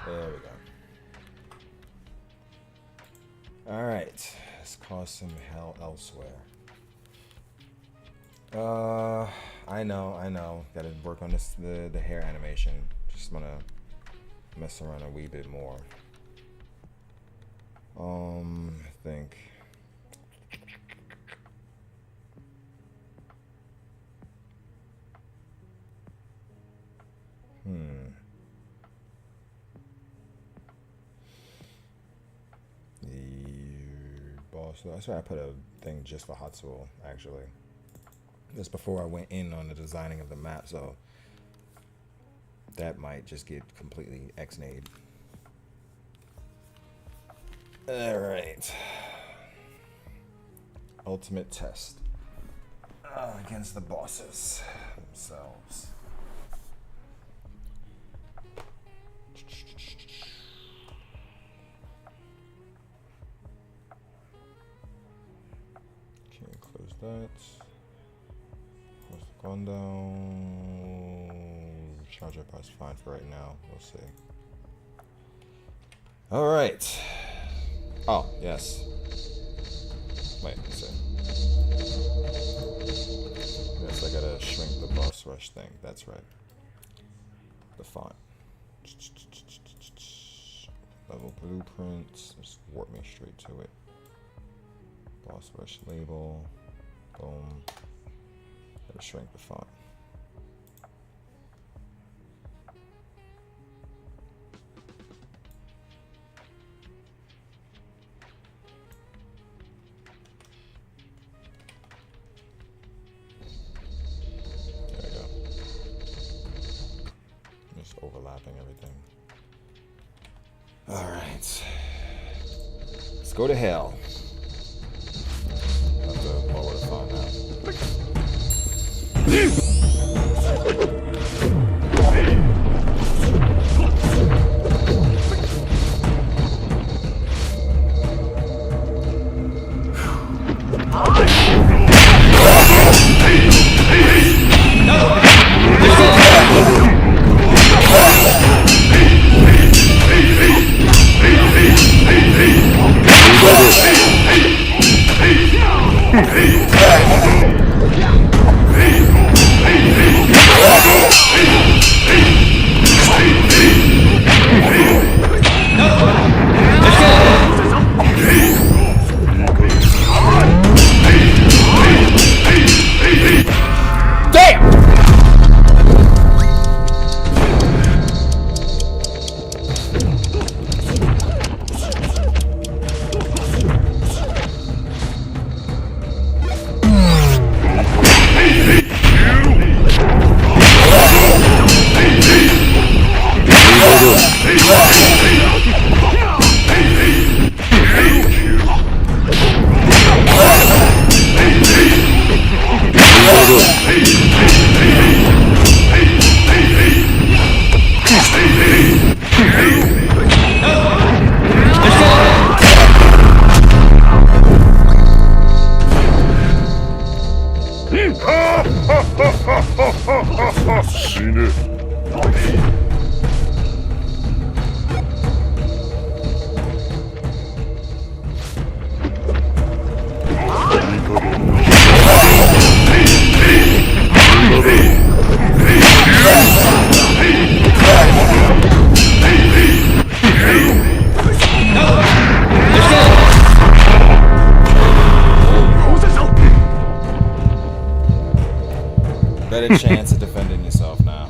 There we go. Alright, let's cause some hell elsewhere. I know. Gotta work on this the hair animation. Just wanna mess around a wee bit more. I think. The boss. That's why I put a thing just for Hatsuo, actually. This before I went in on the designing of the map, so that might just get completely X-nayed. Alright. Ultimate test. Against the bosses themselves. Okay, close that. Gone down. Charger price fine for right now. We'll see. All right. Oh yes. Wait. Let's see. Yes, I gotta shrink the boss rush thing. That's right. The font. Level blueprints. Just warp me straight to it. Boss rush label. Boom. Gotta shrink the font. There we go. Just overlapping everything. Alright. Let's go to hell. Have to lower the font now. Better chance of defending yourself now.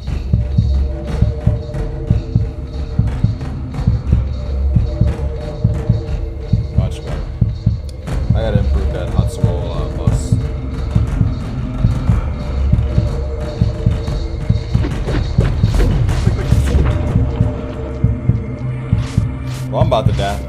Much better. I gotta improve that Hatsuo bus. Well, I'm about to die.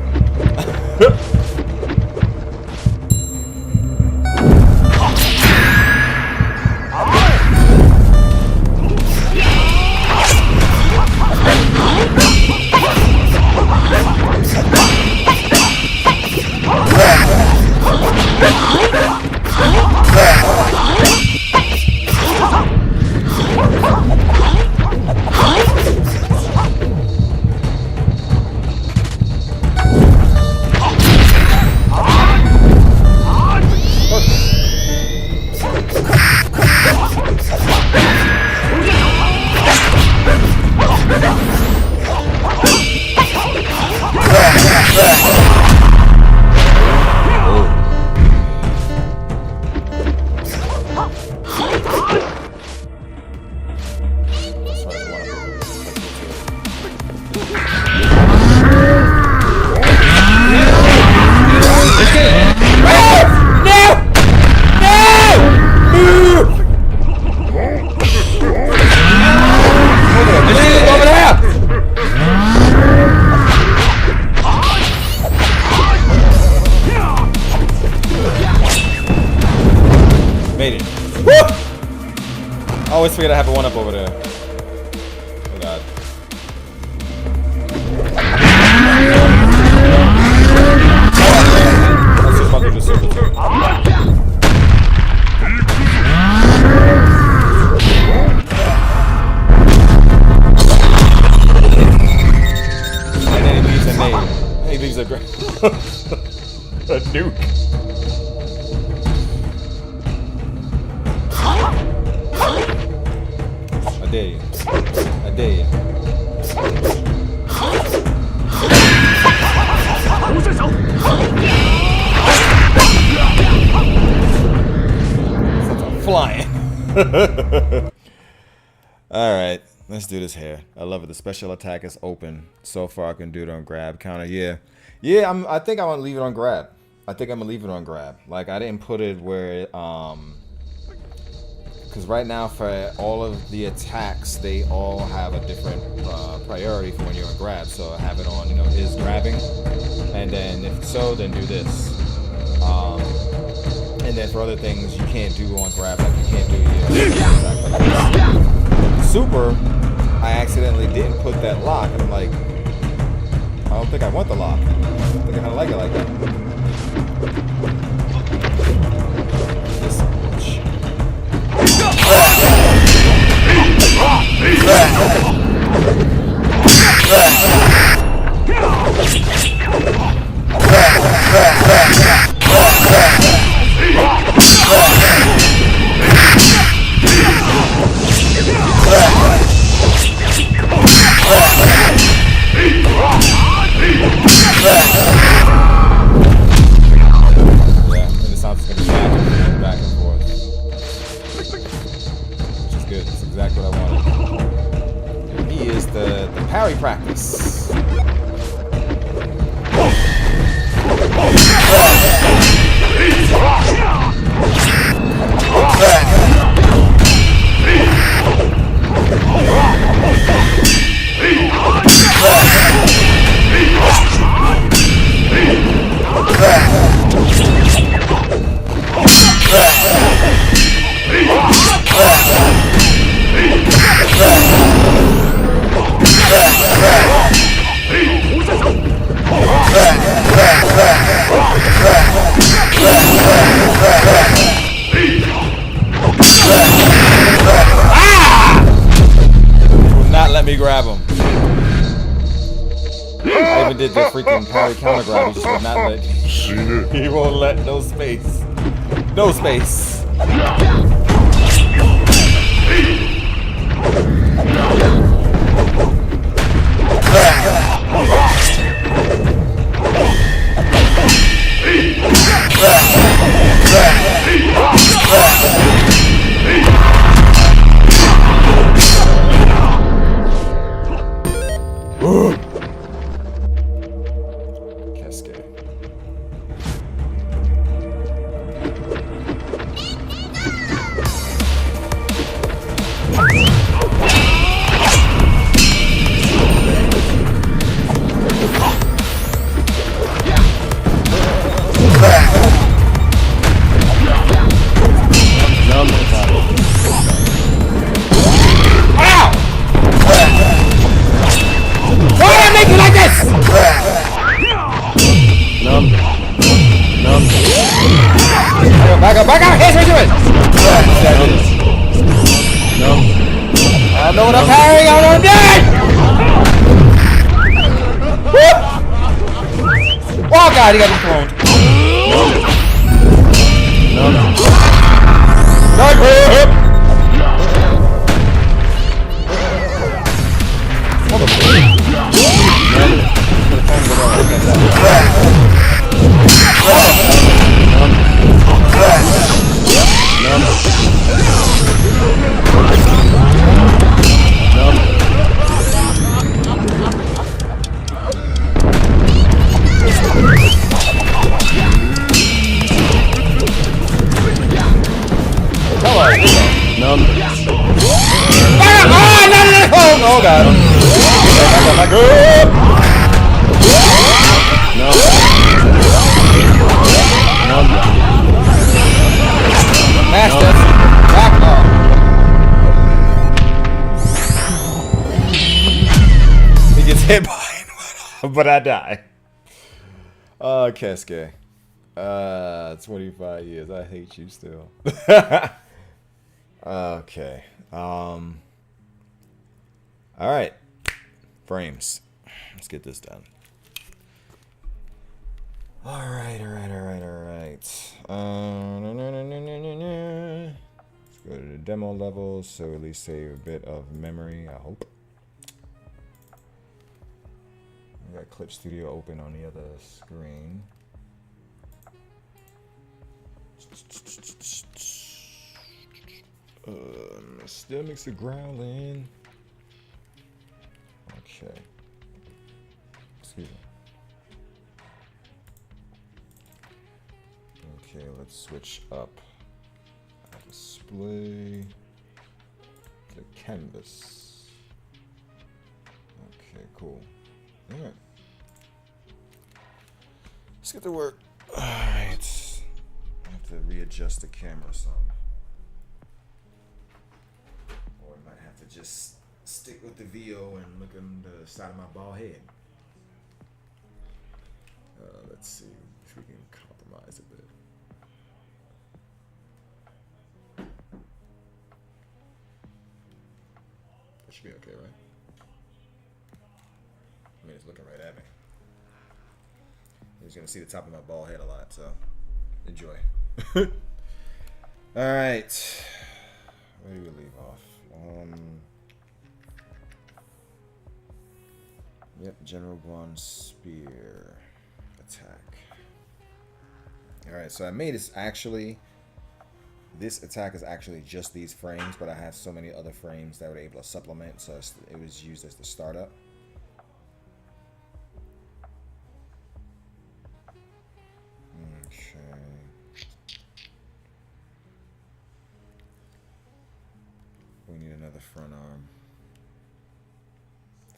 Made it. Woo! I always forget I have a 1-up over there. Oh god. That's just about to just super too. And then he leaves a nade. He leaves a a nuke. I dare you. I dare you. Flying. Alright, let's do this here. I love it. The special attack is open. So far I can do it on grab counter. Yeah. Yeah, I think I'm gonna leave it on grab. I think I'm gonna leave it on grab. Like I didn't put it where because right now for all of the attacks, they all have a different priority for when you're on grab. So I have it on, you know, is grabbing, and then if so, then do this. And then for other things, you can't do on grab, like you can't do super. I accidentally didn't put that lock, and I'm like, I don't think I want the lock. I think I kind of like it like that. This much. Parry practice. Let me grab him. I even did the freaking parry counter grab. He just would not let. He won't let no space. No space. Back up! Here's what you're doing! No. I don't know what I'm carrying! I don't know what I'm doing! Oh god, he got dethroned. No. Oh god. Master. Back off. He gets hit by it, but I die. Oh, Keske. 25 years. I hate you still. Okay. All right. Frames. Let's get this done. All right. Let's go to the demo level, so at least save a bit of memory, I hope. We got Clip Studio open on the other screen. Stomach's a growling. Okay. Excuse me. Okay, let's switch up. Display to canvas. Okay, cool. Alright. Let's get to work. Alright. I have to readjust the camera some. Or I might have to just stick with the VO and look on the side of my bald head. Let's see if we can compromise a bit. That should be okay, right? I mean, it's looking right at me. He's gonna see the top of my bald head a lot, so enjoy. All right, where do we leave off? Yep, General Guan's spear attack. All right, so I made this actually. This attack is actually just these frames, but I have so many other frames that were able to supplement, so it was used as the startup. Okay. We need another front arm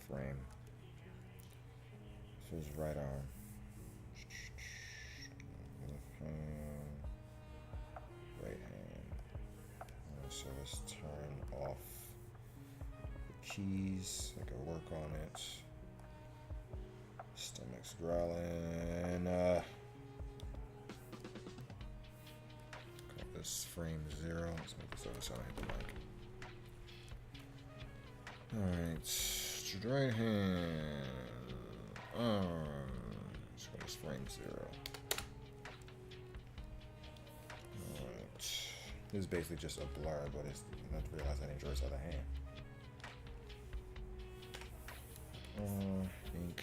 frame. So his right arm. Right hand. So let's turn off the keys. I can work on it. Stomach's growling. Call this frame 0. Let's make this other side hit the mic. Alright. Right hand. So this frame 0. Alright. This is basically just a blur, but it's not to realize I didn't draw his other hand. Ink.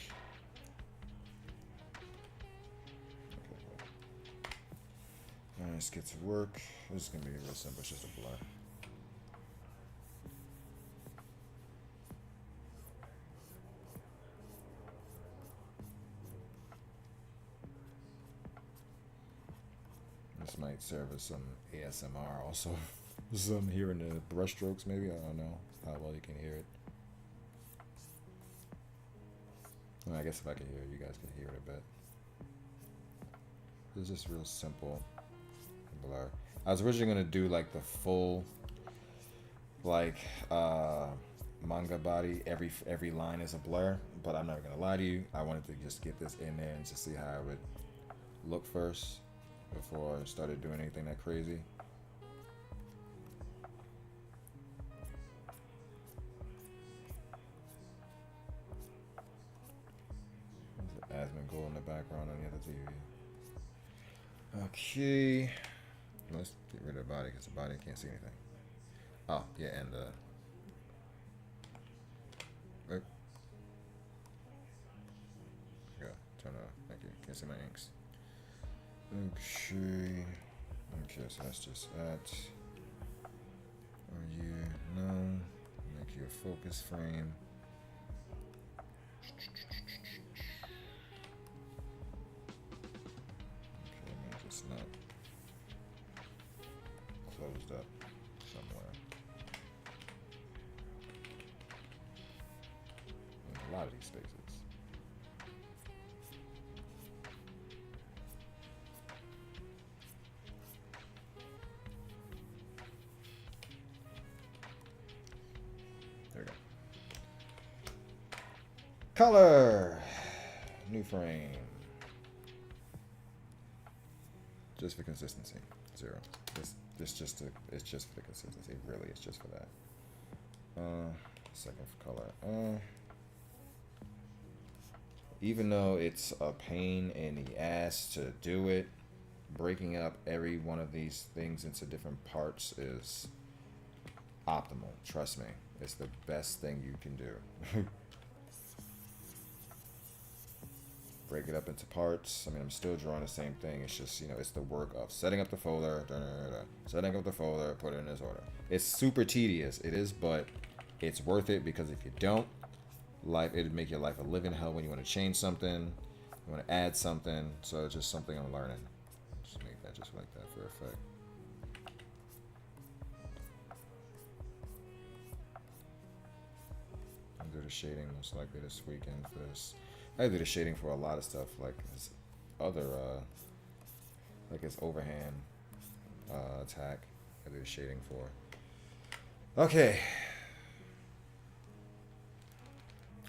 Alright, let's get to work. This is gonna be real simple, it's just a blur. This might serve as some ASMR also. Some hearing the brush strokes maybe, I don't know how well you can hear it. Well, I guess if I can hear it, you guys can hear it a bit. It's just real simple blur. I was originally gonna do like the full like manga body, every line is a blur, but I'm not gonna lie to you, I wanted to just get this in there and just see how it would look first. before I started doing anything that crazy. There's an Asmongold in the background on the other TV. Okay. Let's get rid of the body because the body can't see anything. Oh, yeah, and the... Go. Turn off. Thank you. Can't see my inks. Okay. Okay, so that's just that. Are you? No. Make you a focus frame. Okay, let me just not closed up somewhere. There's a lot of these spaces. There we go. Color. New frame. Just for consistency. 0. It's just for the consistency. Really, it's just for that. Second for color. Even though it's a pain in the ass to do it, breaking up every one of these things into different parts is optimal. Trust me, it's the best thing you can do. Break it up into parts. I mean, I'm still drawing the same thing. It's just, you know, it's the work of setting up the folder, setting up the folder, put it in this order. It's super tedious. It is, but it's worth it because if you don't, it'd make your life a living hell when you want to change something, you want to add something. So it's just something I'm learning. Just make that just like that for effect. I'll do the shading most likely this weekend for this. I do the shading for a lot of stuff, like his other, like his overhand attack. I do the shading for. Okay.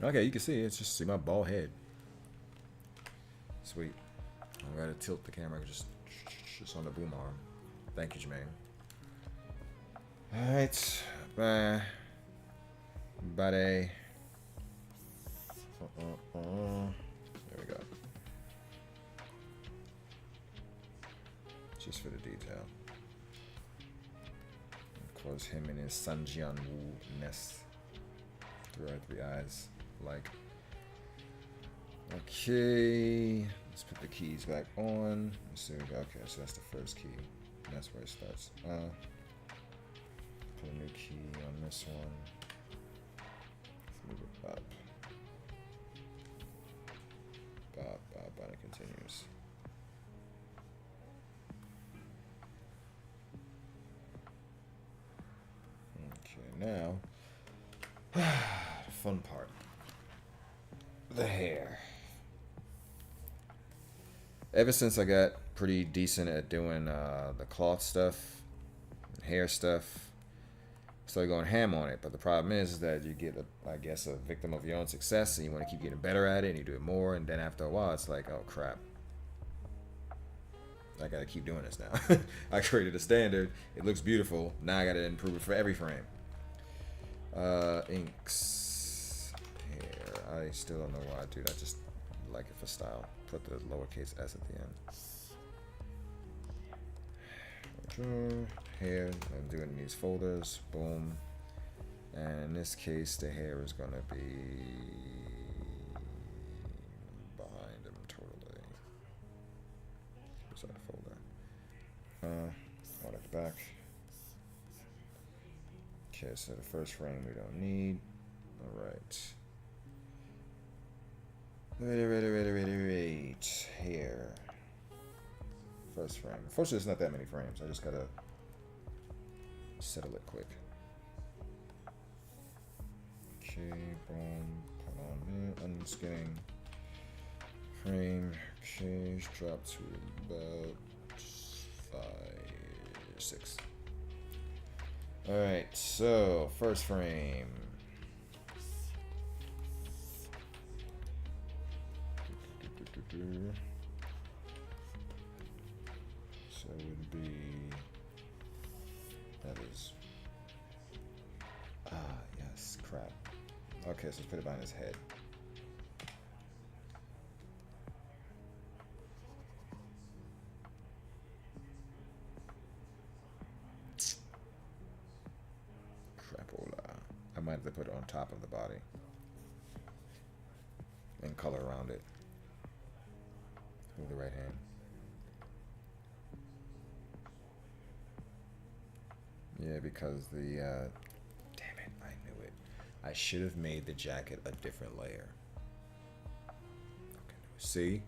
Okay, you can see it's just see my bald head. Sweet. I gotta tilt the camera just on the boom arm. Thank you, Jermaine. All right, bye, buddy. There we go. Just for the detail. Of course, him and his Sanjian Wu-ness throughout the eyes. Like, okay, let's put the keys back on. Let's see. Okay, so that's the first key. That's where it starts. Put a new key on this one. Let's move it up. But it continues. Okay, now fun part. The hair. Ever since I got pretty decent at doing the cloth stuff, hair stuff, started going ham on it. But the problem is that you get, I guess, a victim of your own success, and you want to keep getting better at it, and you do it more, and then after a while, it's like, oh crap, I gotta keep doing this now. I created a standard. It looks beautiful. Now I gotta improve it for every frame. Inks. Hair. I still don't know why I do that. Just like it for style. Put the lowercase s at the end. Hair. I'm doing these folders. Boom. And in this case, the hair is gonna be behind him totally. Where's that folder? One at the back. Okay, so the first frame we don't need. All right. Right. Here. First frame. Unfortunately, there's not that many frames. I just gotta settle it quick. Okay, boom. Put on there. Unskinning. Frame. Okay, drop to about 5, 6. Alright, so first frame. Okay, so let's put it behind his head. Crapola. I might have to put it on top of the body. And color around it. With the right hand. Yeah, because the, damn it, I knew it. I should have made the jacket a different layer. Okay, see?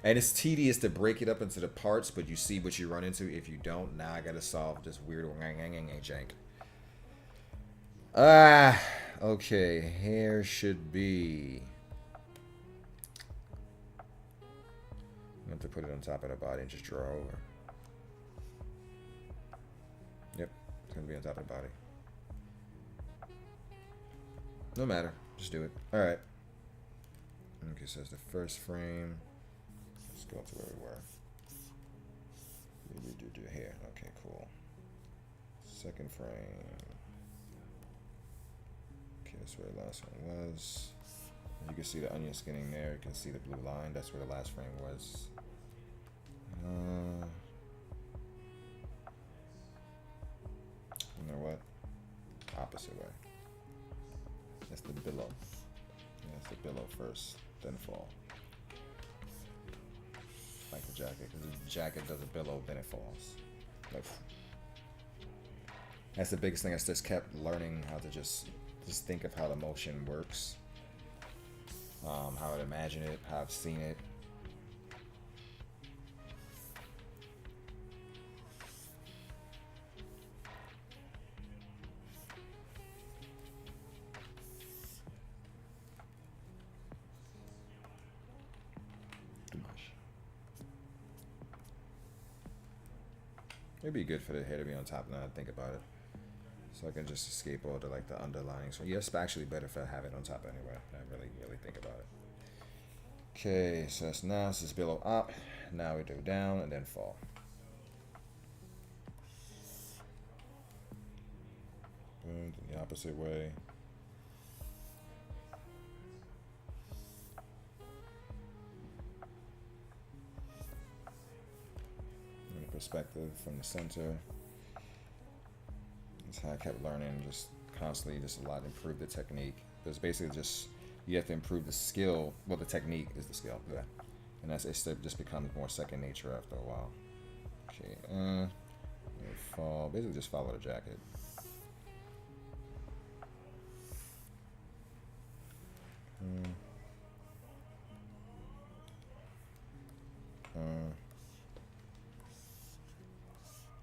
And it's tedious to break it up into the parts, but you see what you run into. If you don't, now I gotta solve this weird jank. Ah, okay, hair should be... I'm going to put it on top of the body and just draw over. Yep, it's going to be on top of the body. No matter, just do it. Alright. Okay, so that's the first frame. Let's go to where we were. Do here. Okay, cool. Second frame. Okay, that's where the last one was. You can see the onion skinning there. You can see the blue line. That's where the last frame was. You know what? Opposite way. That's the billow. Yeah, that's the billow first, then fall. Like the jacket, because the jacket does a billow, then it falls. Like, that's the biggest thing. I just kept learning how to just think of how the motion works. How I'd imagine it, how I've seen it. Too much. It'd be good for the hair to be on top now that I think about it. So I can just escape all the like the underlining. So yes, it's actually better if I have it on top anyway. I really think about it. Okay, so that's now this is below up. Now we do down and then fall. Boom, the opposite way. And the perspective from the center. That's how I kept learning, just constantly, just a lot, improve the technique. There's basically just, you have to improve the skill. Well, the technique is the skill, yeah. And that's, it just becomes more second nature after a while. Okay, fall, basically just follow the jacket.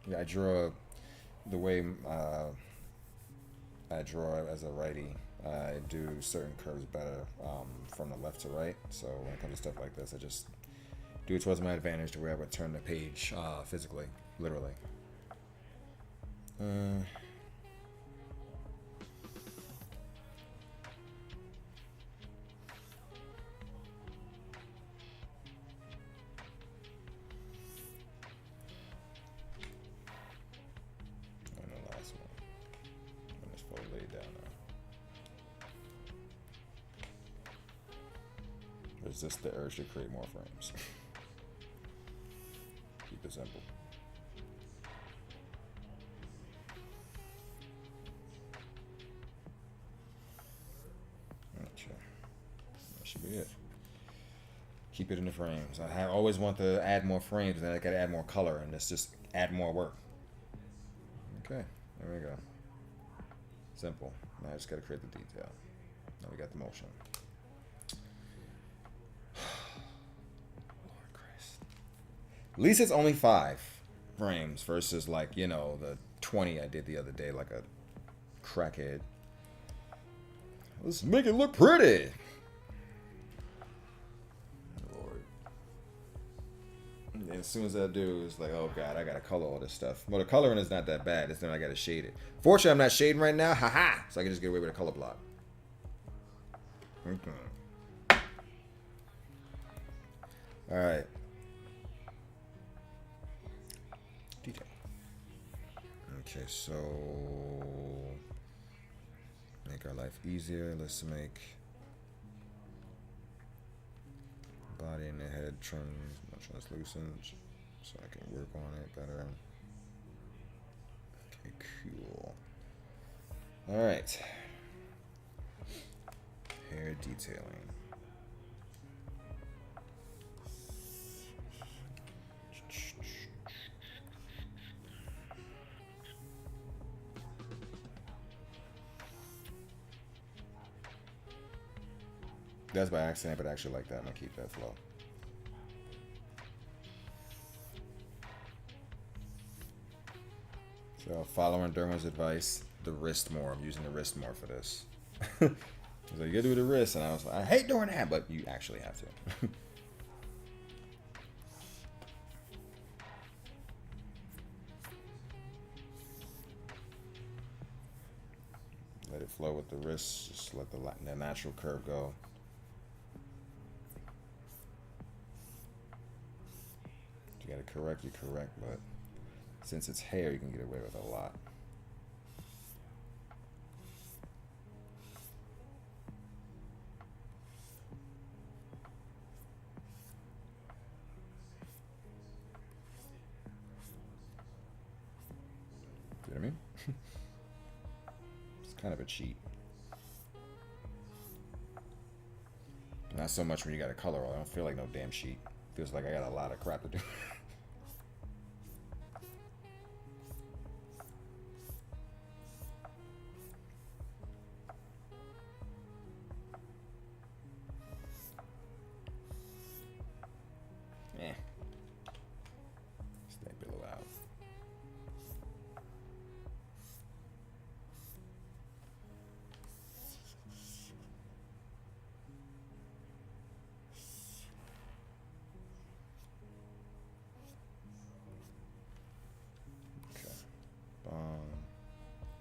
Yeah, I draw the way I draw as a righty. I do certain curves better from the left to right. So when it comes to stuff like this, I just do it towards my advantage to where I would turn the page physically, literally. Resist the urge to create more frames. Keep it simple. Okay, that should be it. Keep it in the frames. I always want to add more frames, and then I gotta add more color, and let's just add more work. Okay, there we go. Simple. Now I just gotta create the detail. Now we got the motion. At least it's only 5 frames versus like, you know, the 20 I did the other day like a crackhead. Let's make it look pretty. Lord. And as soon as I do, it's like, oh God, I gotta color all this stuff. Well, the coloring is not that bad. It's then I gotta shade it. Fortunately, I'm not shading right now. Haha. So I can just get away with a color block. Okay. All right. Detail. Okay, so make make our life easier. Let's make body and the head translucent so I can work on it better. Okay, cool. All right. Hair detailing. That's by accident, but I actually like that. I'm gonna keep that flow. So following Derma's advice, the wrist more. I'm using the wrist more for this. He's like, you gotta do the wrist, and I was like, I hate doing that, but you actually have to. Let it flow with the wrist. Just let the natural curve go. If you got to correct, you correct, but since it's hair, you can get away with a lot. You know what I mean? It's kind of a cheat. Not so much when you got a color roll. I don't feel like no damn cheat. Feels like I got a lot of crap to do. Stay below out.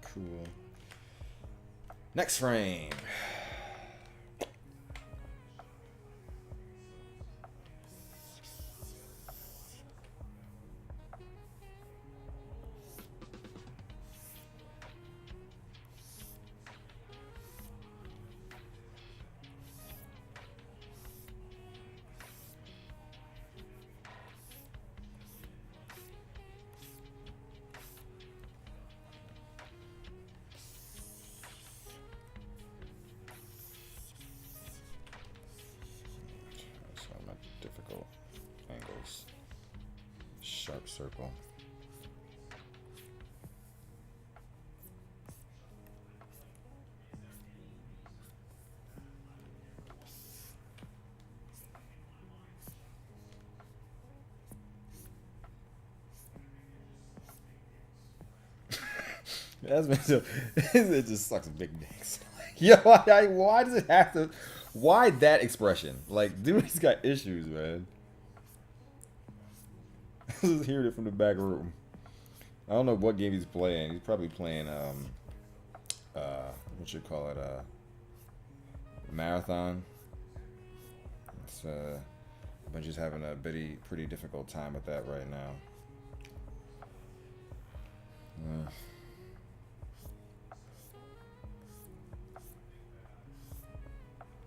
Cool. Next frame. Difficult angles. Sharp circle. That's been so. It just sucks big dicks. Yo, why does it have to? Why that expression? Like, dude, he's got issues, man. Just hearing it from the back room. I don't know what game he's playing. He's probably playing what you call it, marathon. It's but just having a pretty difficult time with that right now.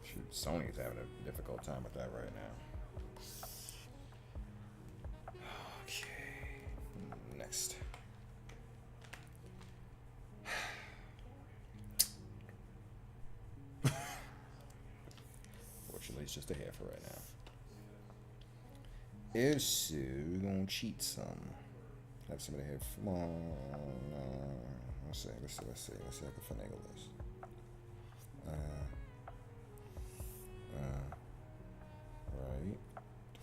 Shoot, Sony's having a difficult time with that right now. Okay, next. Fortunately, it's just a hair for right now. So we're gonna cheat some. Have somebody have. Let's see. Let's see. I can finagle this. Right.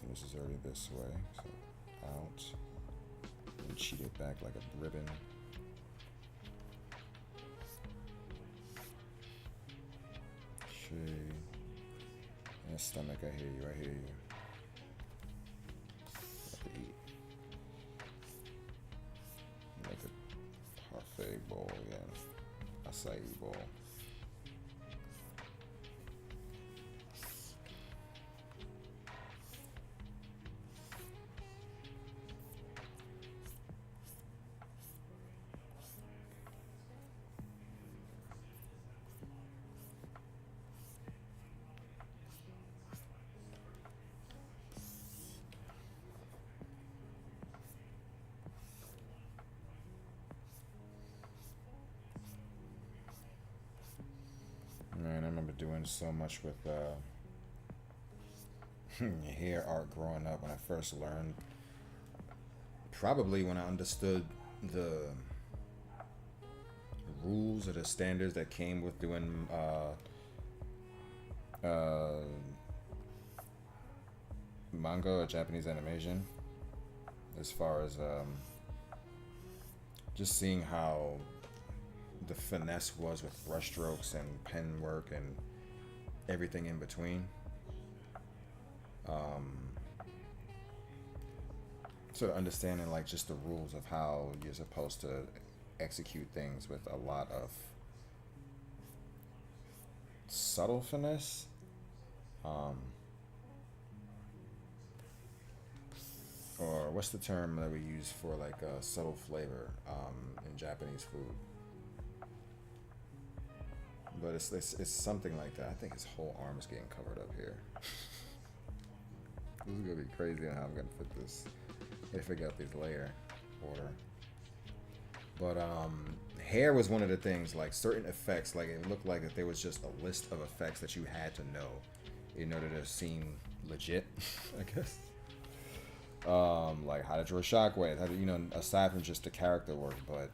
This is already this way. So out. And cheat it back like a ribbon. Shade. And stomach, I hear you. Have to eat. Make a parfait bowl again. Acai bowl. learned so much with hair art growing up when I first learned. Probably when I understood the rules or the standards that came with doing manga or Japanese animation, as far as just seeing how the finesse was with brushstrokes and pen work and everything in between. Sort of understanding like just the rules of how you're supposed to execute things with a lot of subtle finesse. Or what's the term that we use for like a subtle flavor in Japanese food? But it's something like that. I think his whole arm is getting covered up here. This is gonna be crazy on how I'm gonna fit this. I gotta figure out this layer order. But hair was one of the things, like certain effects, like it looked like that there was just a list of effects that you had to know in order to seem legit, I guess. Like how to draw shockwaves, how to, you know, aside from just the character work, but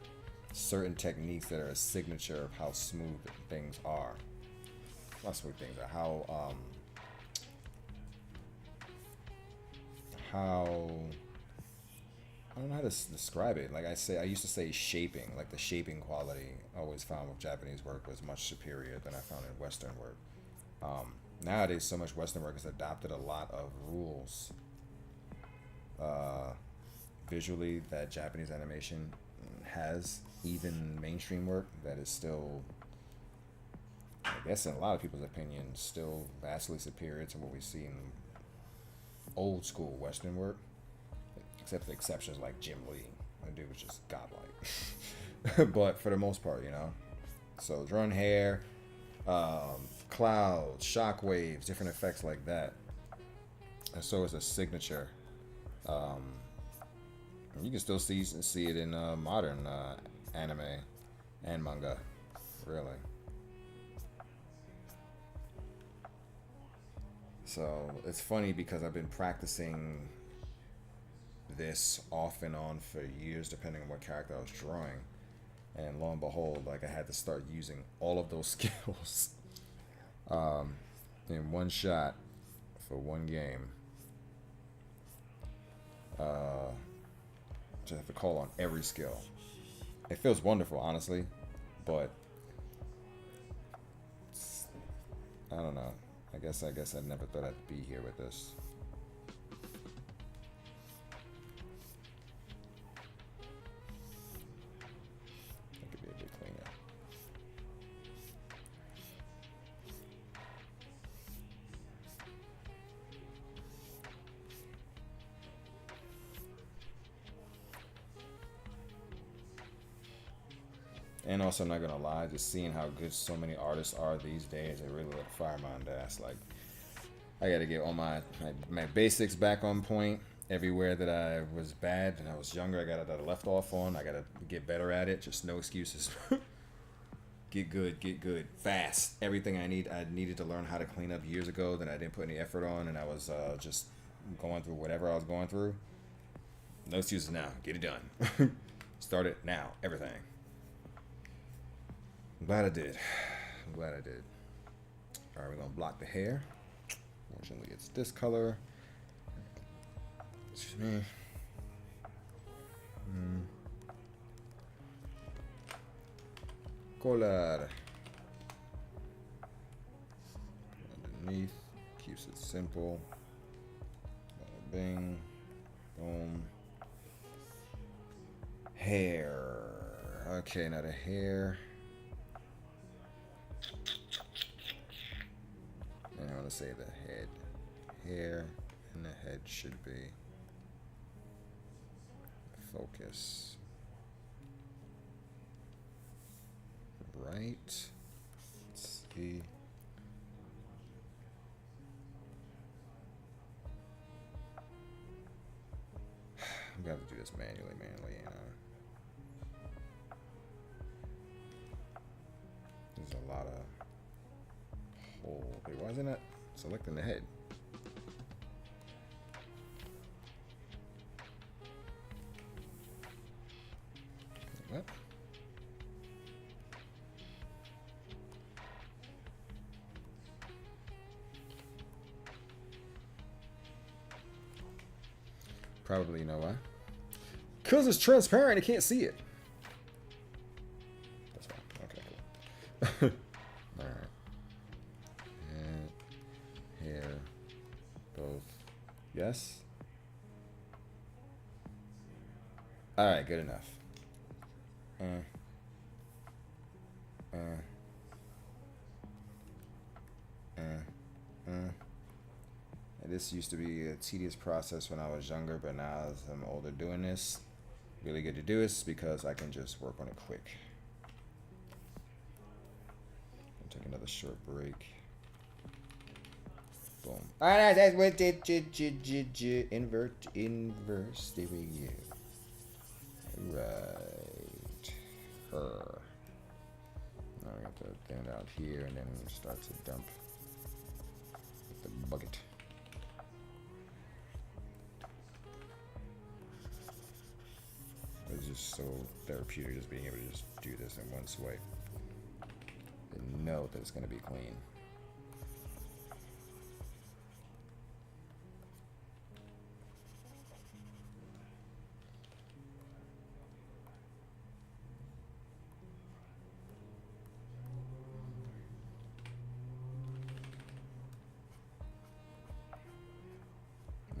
certain techniques that are a signature of how smooth things are. Not smooth things are, how I don't know how to describe it. Like I used to say shaping, like the shaping quality I always found with Japanese work was much superior than I found in Western work. Nowadays, so much Western work has adopted a lot of rules visually that Japanese animation has, even mainstream work that is still, I guess in a lot of people's opinion, still vastly superior to what we see in old school Western work. Except the exceptions like Jim Lee. That dude was just godlike. But for the most part, you know. So drawn hair, clouds, shock waves, different effects like that. And so it's a signature. You can still see it in modern anime and manga, really. So it's funny because I've been practicing this off and on for years, depending on what character I was drawing, and lo and behold, like I had to start using all of those skills in one shot for one game. To have to call on every skill. It feels wonderful, honestly, but I don't know. I guess I never thought I'd be here with this. That could be a bit cleaner. And also, I'm not gonna lie, just seeing how good so many artists are these days, it really lit a fire in my ass. Like, I gotta get all my basics back on point. Everywhere that I was bad when I was younger, that I left off on, I gotta get better at it. Just no excuses. Get good, fast. Everything I needed to learn how to clean up years ago that I didn't put any effort on, and I was just going through whatever I was going through. No excuses now. Get it done. Start it now. Everything. I'm glad I did. Alright, we're gonna block the hair. Fortunately, it's this color. Excuse me. Color. Underneath. Keeps it simple. Bada bing. Boom. Hair. Okay, now the hair. And I want to say the head. Hair and the head should be focus. Right. Let's see. I'm gonna have to do this manually, you know. There's a lot of holes Wait, why is it not selecting the head? What? Probably, you know why? Because it's transparent, you can't see it. That's fine. Okay, cool. Alright. And hair. Both. Yes? Alright, good enough. This used to be a tedious process when I was younger, but now as I'm older doing this, really good to do this because I can just work on it quick. I'll take another short break. Boom. Alright, that's what inverse. There we go. Right. Her. Now we got to thin it out here and then start to dump with the bucket. It's just so therapeutic just being able to just do this in one swipe and know that it's going to be clean.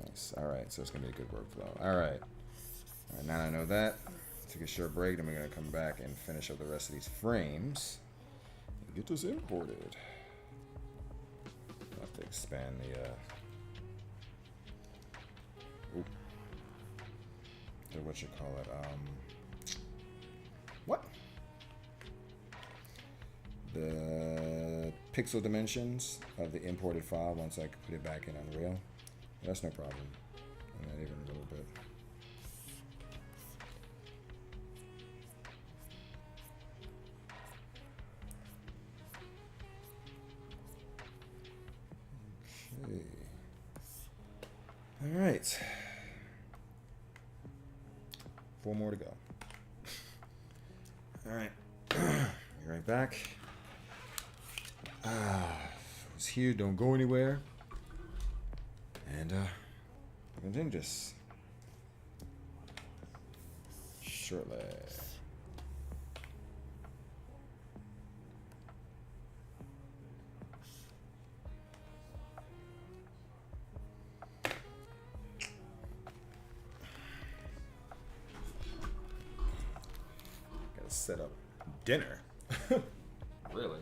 Nice. All right, so it's going to be a good workflow. All right. Now I know that. Take a short break, then we're going to come back and finish up the rest of these frames and get this imported. I'll have to expand the what you call it, what? The pixel dimensions of the imported file once I put it back in Unreal. That's no problem. Not even a little bit. All right. 4 more to go. All right. Be right back. I was here, don't go anywhere. And continue this shortly. Set up dinner. Really?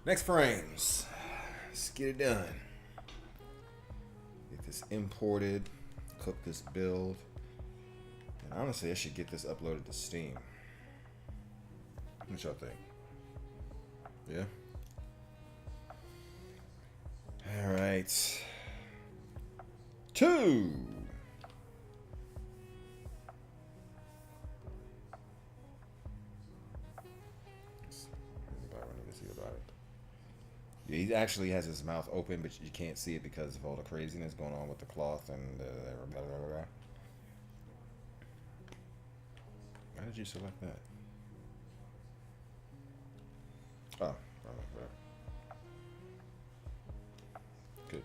Next frames. Let's get it done. Get this imported. Cook this build. And honestly, I should get this uploaded to Steam. What y'all think? Yeah? Alright. 2. Yeah, he actually has his mouth open, but you can't see it because of all the craziness going on with the cloth and blah, blah, blah. Why did you select that? Oh, whatever. Good.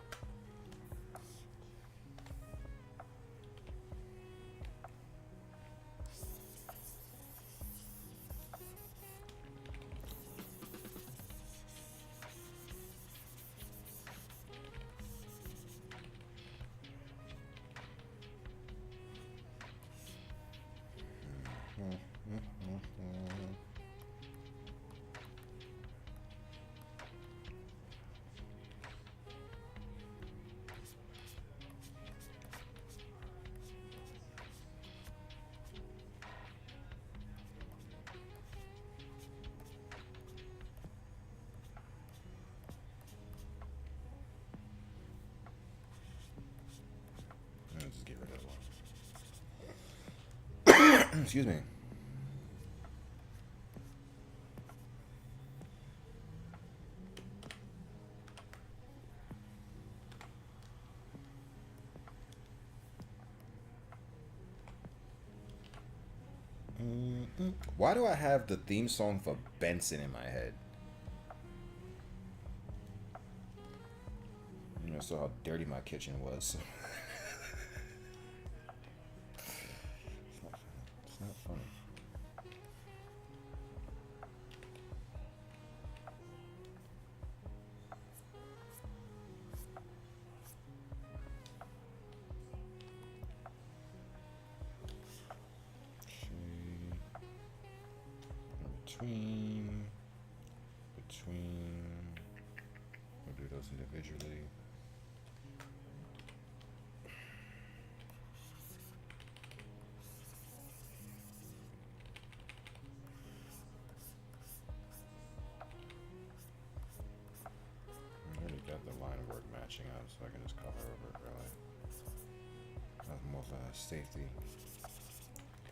Just get rid of that one. Excuse me. Why do I have the theme song for Benson in my head? You know, saw how dirty my kitchen was. It's not funny. Between, we'll do those individually. I already got the line work matching up, so I can just cover over it really. That's more of a safety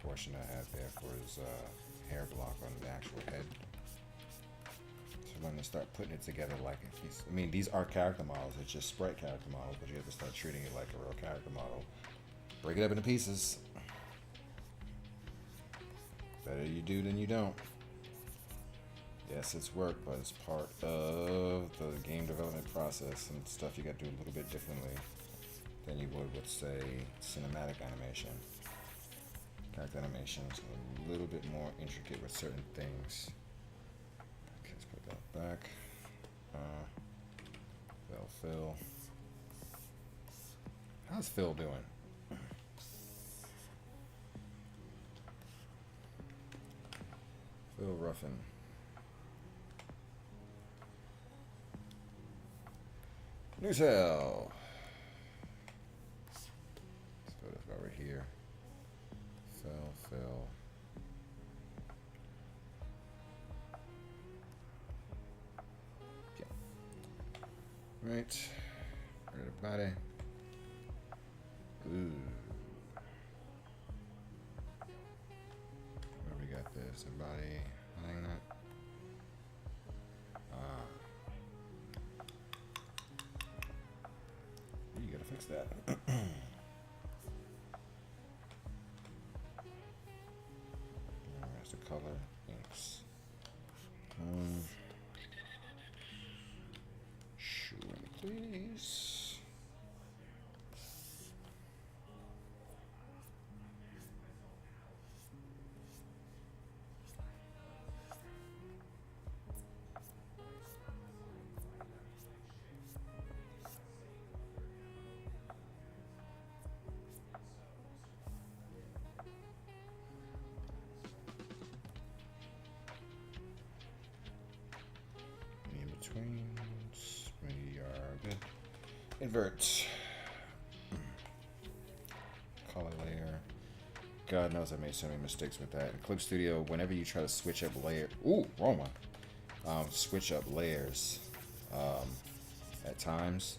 portion I had there for his hair block on the actual head. So when they start putting it together like these, I mean, these are character models. It's just sprite character models, but you have to start treating it like a real character model. Break it up into pieces. Better you do than you don't. Yes, it's work, but it's part of the game development process and stuff you got to do a little bit differently than you would with, say, cinematic animation. Character animation is a little bit more intricate with certain things. Okay, let's put that back. Phil. How's Phil doing? Phil Ruffin. Newsell. Let's put it over here. Phil. Yeah. Right. Rid of body. Ooh. Where we got this? A body. Hang that. You gotta fix that. Where's the color? Inks. Sure, please. betweens. We are good. Invert. Color layer. God knows I made so many mistakes with that. In Clip Studio, whenever you try to switch up layer, ooh, wrong one. Switch up layers. At times,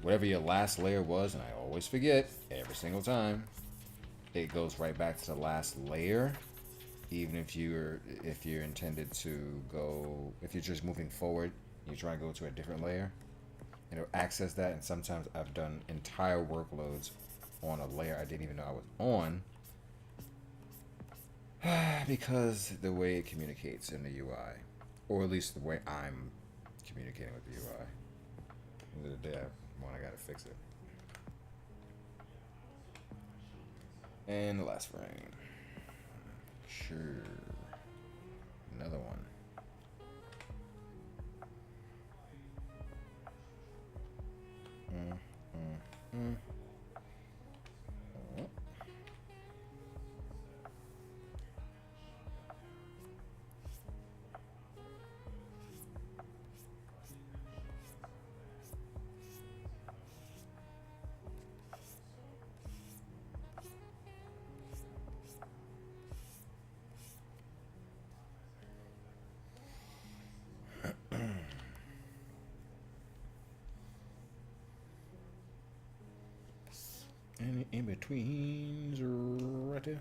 whatever your last layer was, and I always forget every single time, it goes right back to the last layer. Even if you're intended to go, if you're just moving forward, you try to go to a different layer, it'll access that. And sometimes I've done entire workloads on a layer I didn't even know I was on because the way it communicates in the UI, or at least the way I'm communicating with the UI. At the end of the day, I gotta fix it. And the last frame. Sure. Another one. Oh. Any in-betweens right there?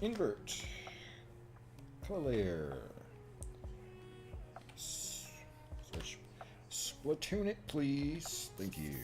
Invert. Color layer. Switch. Splatoon it, please. Thank you.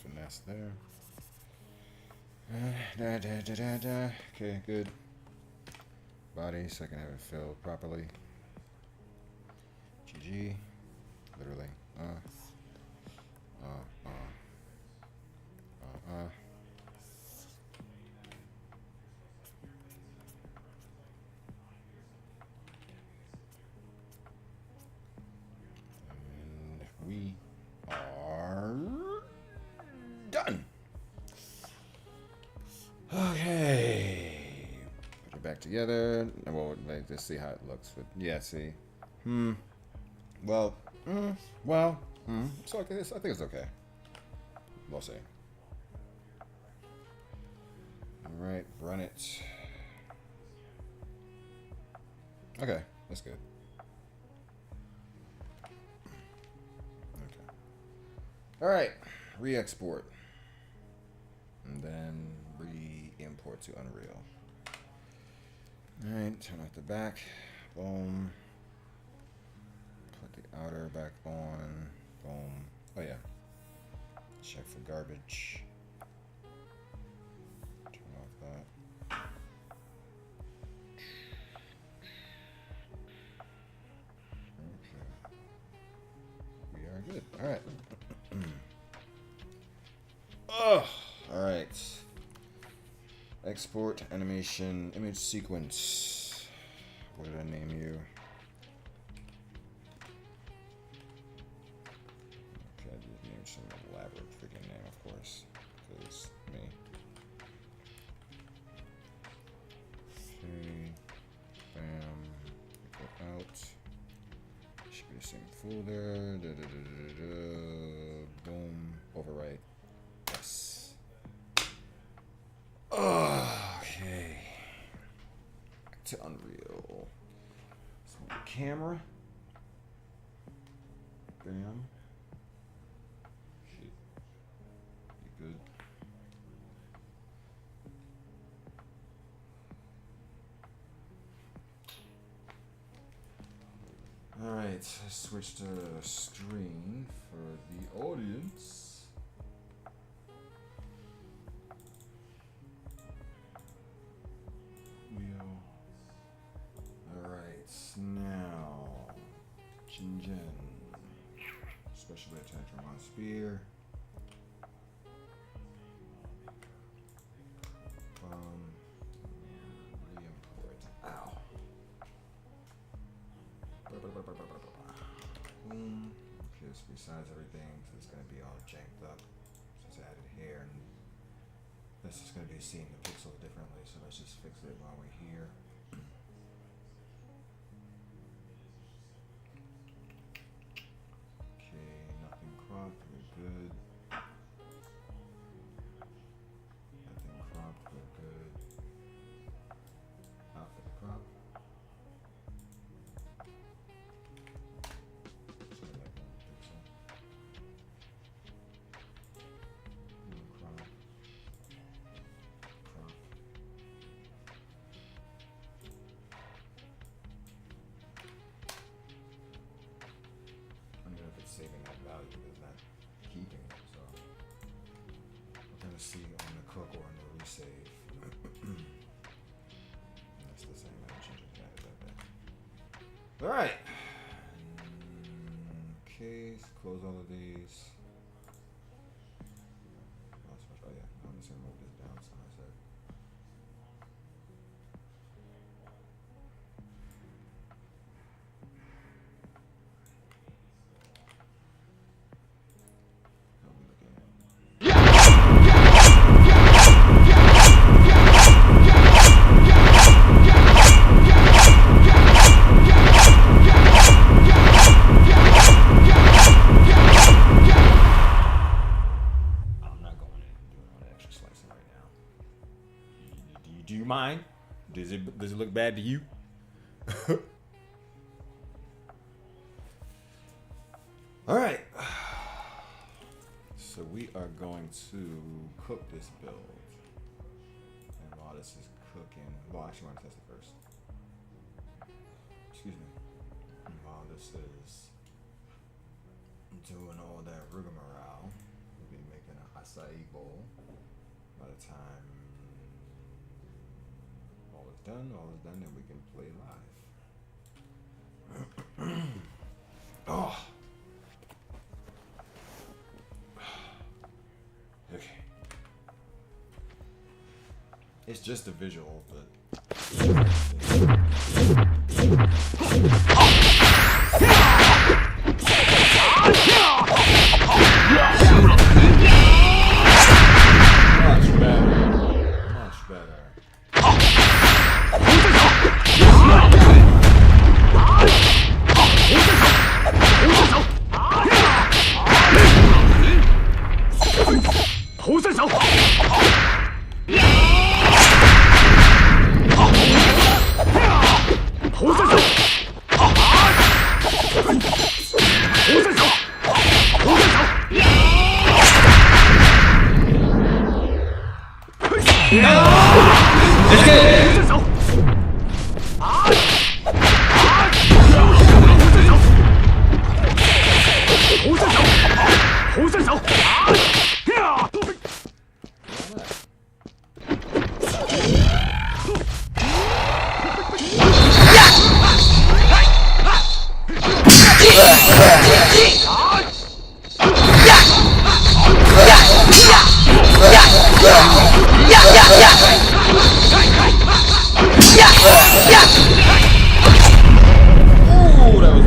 Finesse there. Okay, good. Body, so I can have it filled properly. GG. Literally. And we are done. Okay. Put it back together. Well, let's see how it looks. But yeah, see. Well. So I think it's okay. We'll see. All right, run it. Okay, that's good. Okay. All right, re-export. And then re-import to Unreal. All right, turn off the back. Boom. Put the outer back on. Boom. Oh yeah. Check for garbage. Turn off that. Okay. We are good. All right. Oh. All right. Export animation image sequence. What did I name you? Okay, I just named some elaborate freaking name, of course, because me. Okay. Bam. Go out. Should be the same folder. Boom. Overwrite. Yes. Okay. Back to Unreal. So the camera. Bam. Shit. You good? Alright, let's switch to screen for the audience. We'll special attack from on spear. Re-import. Ow. Boom. Just resize everything, so it's gonna be all janked up. Just added here, and this is gonna be seeing the pixels differently. So let's just fix it while we're here. Okay, nothing cropped. We're good. Nothing cropped. We're good. Outfit crop. Sorry, that one pixel. No crop. Crop. I don't know if it's saving that value, but it's not keeping it, so we're gonna see on the cook or on the resave. That's the same. I change it that bit. All right. Okay, let's close all of these. Oh yeah, I'm just gonna move this down some. I said. What are we looking at? I'm not going in and doing all that extra slicing right now. Do you mind? Does it look bad to you? All right. So we are going to cook this build. And while this is cooking, well, I actually want to test it first. Excuse me. And while this is doing all that rigmarole, we'll be making an acai bowl. By the time all is done, then we can play live. Oh. Okay. It's just a visual, but. Much better. Much better. Ooh, that was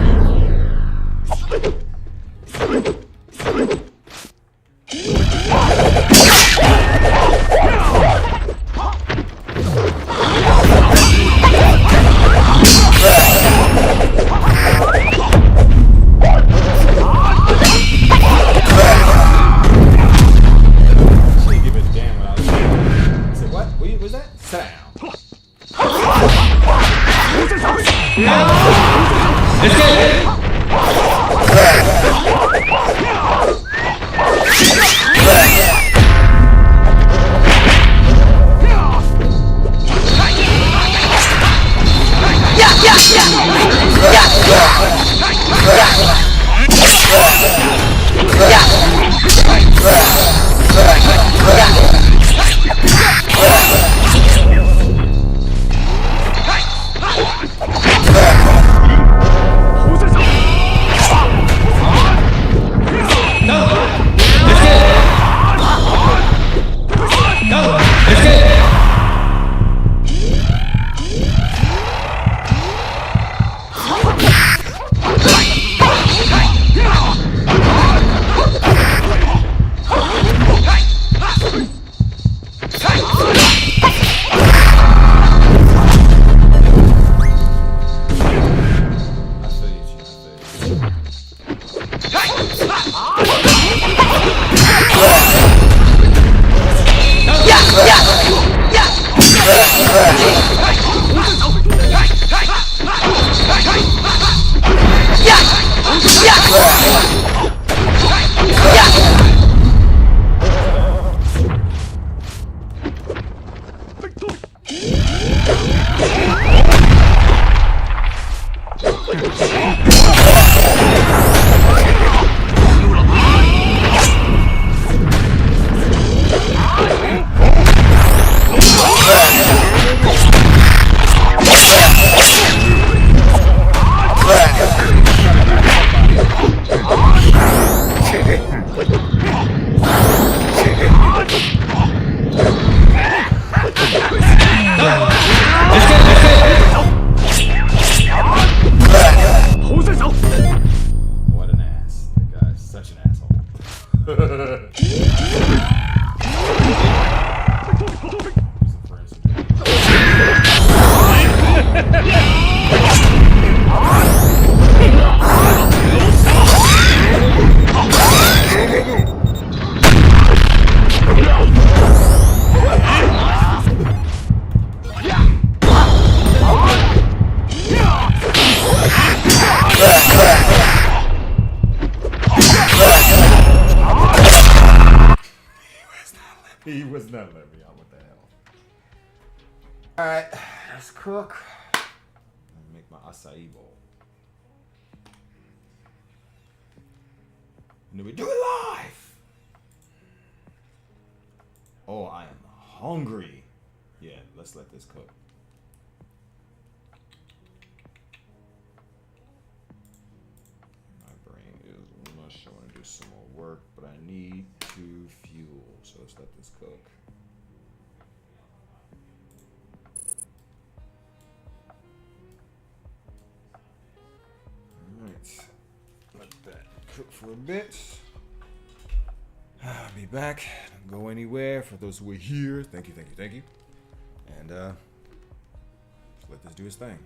It's not letting me out. What the hell? All right, let's cook. Make my acai bowl. And then we do it live. Oh, I am hungry. Yeah, let's let this cook. My brain is mush. I want to do some more work, but I need to fuel. So let's let this cook. Alright. Let that cook for a bit. I'll be back. Don't go anywhere. For those who are here, thank you, thank you, thank you. And just let this do its thing.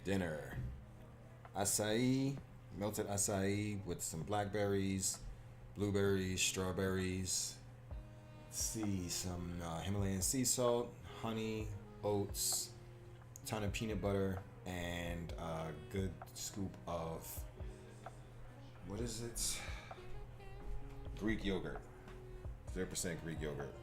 Dinner. Acai, melted acai with some blackberries, blueberries, strawberries. Let's see, some Himalayan sea salt, honey, oats, ton of peanut butter, and a good scoop of, what is it? Greek yogurt. 0% Greek yogurt.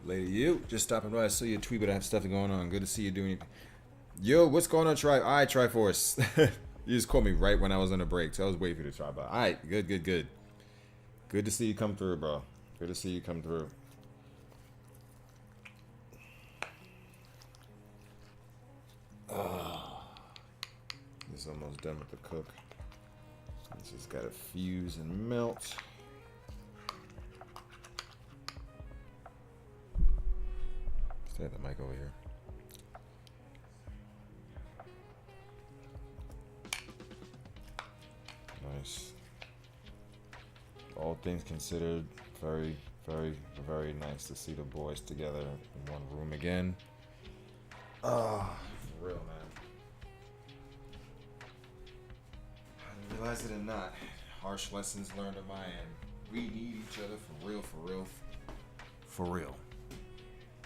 Lady, you just stopping by. I saw your tweet, but I have stuff going on. Good to see you doing. Yo, what's going on, All right, Triforce. You just called me right when I was on a break, so I was waiting for you to try by. All right, good. Good to see you come through, bro. Good to see you come through. This is almost done with the cook. This just gotta fuse and melt. Stay at the mic over here. Nice. All things considered, very nice to see the boys together in one room again. For real, man. Realize it or not, harsh lessons learned on my end. We need each other for real.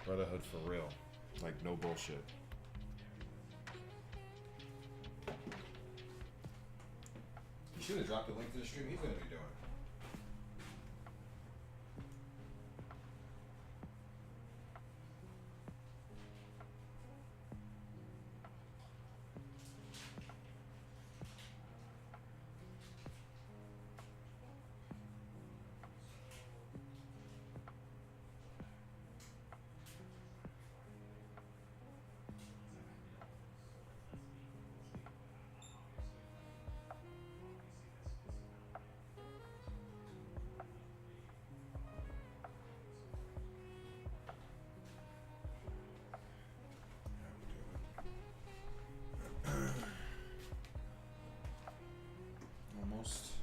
Brotherhood for real. Like, no bullshit. You should have dropped the link to the stream he's gonna be doing. Almost.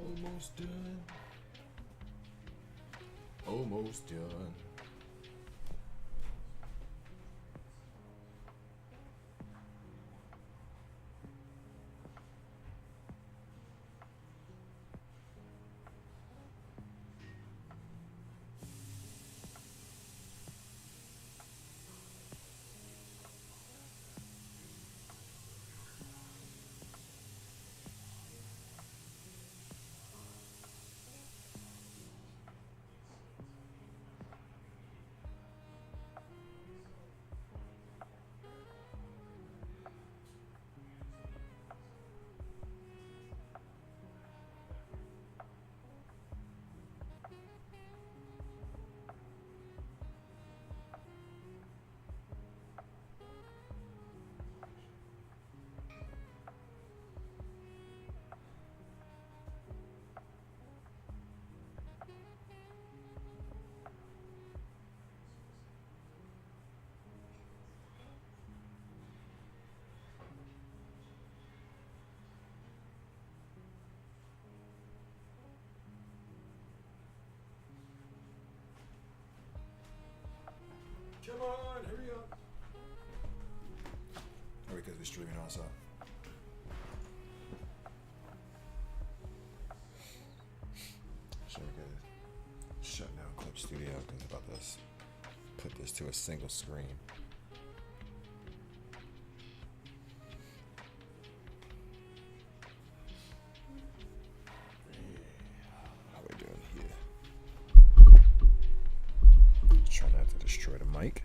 Almost done. Almost done. Come on, hurry up. Oh, because we're streaming also. just put this to a single screen. How we doing here? Try not to destroy the mic.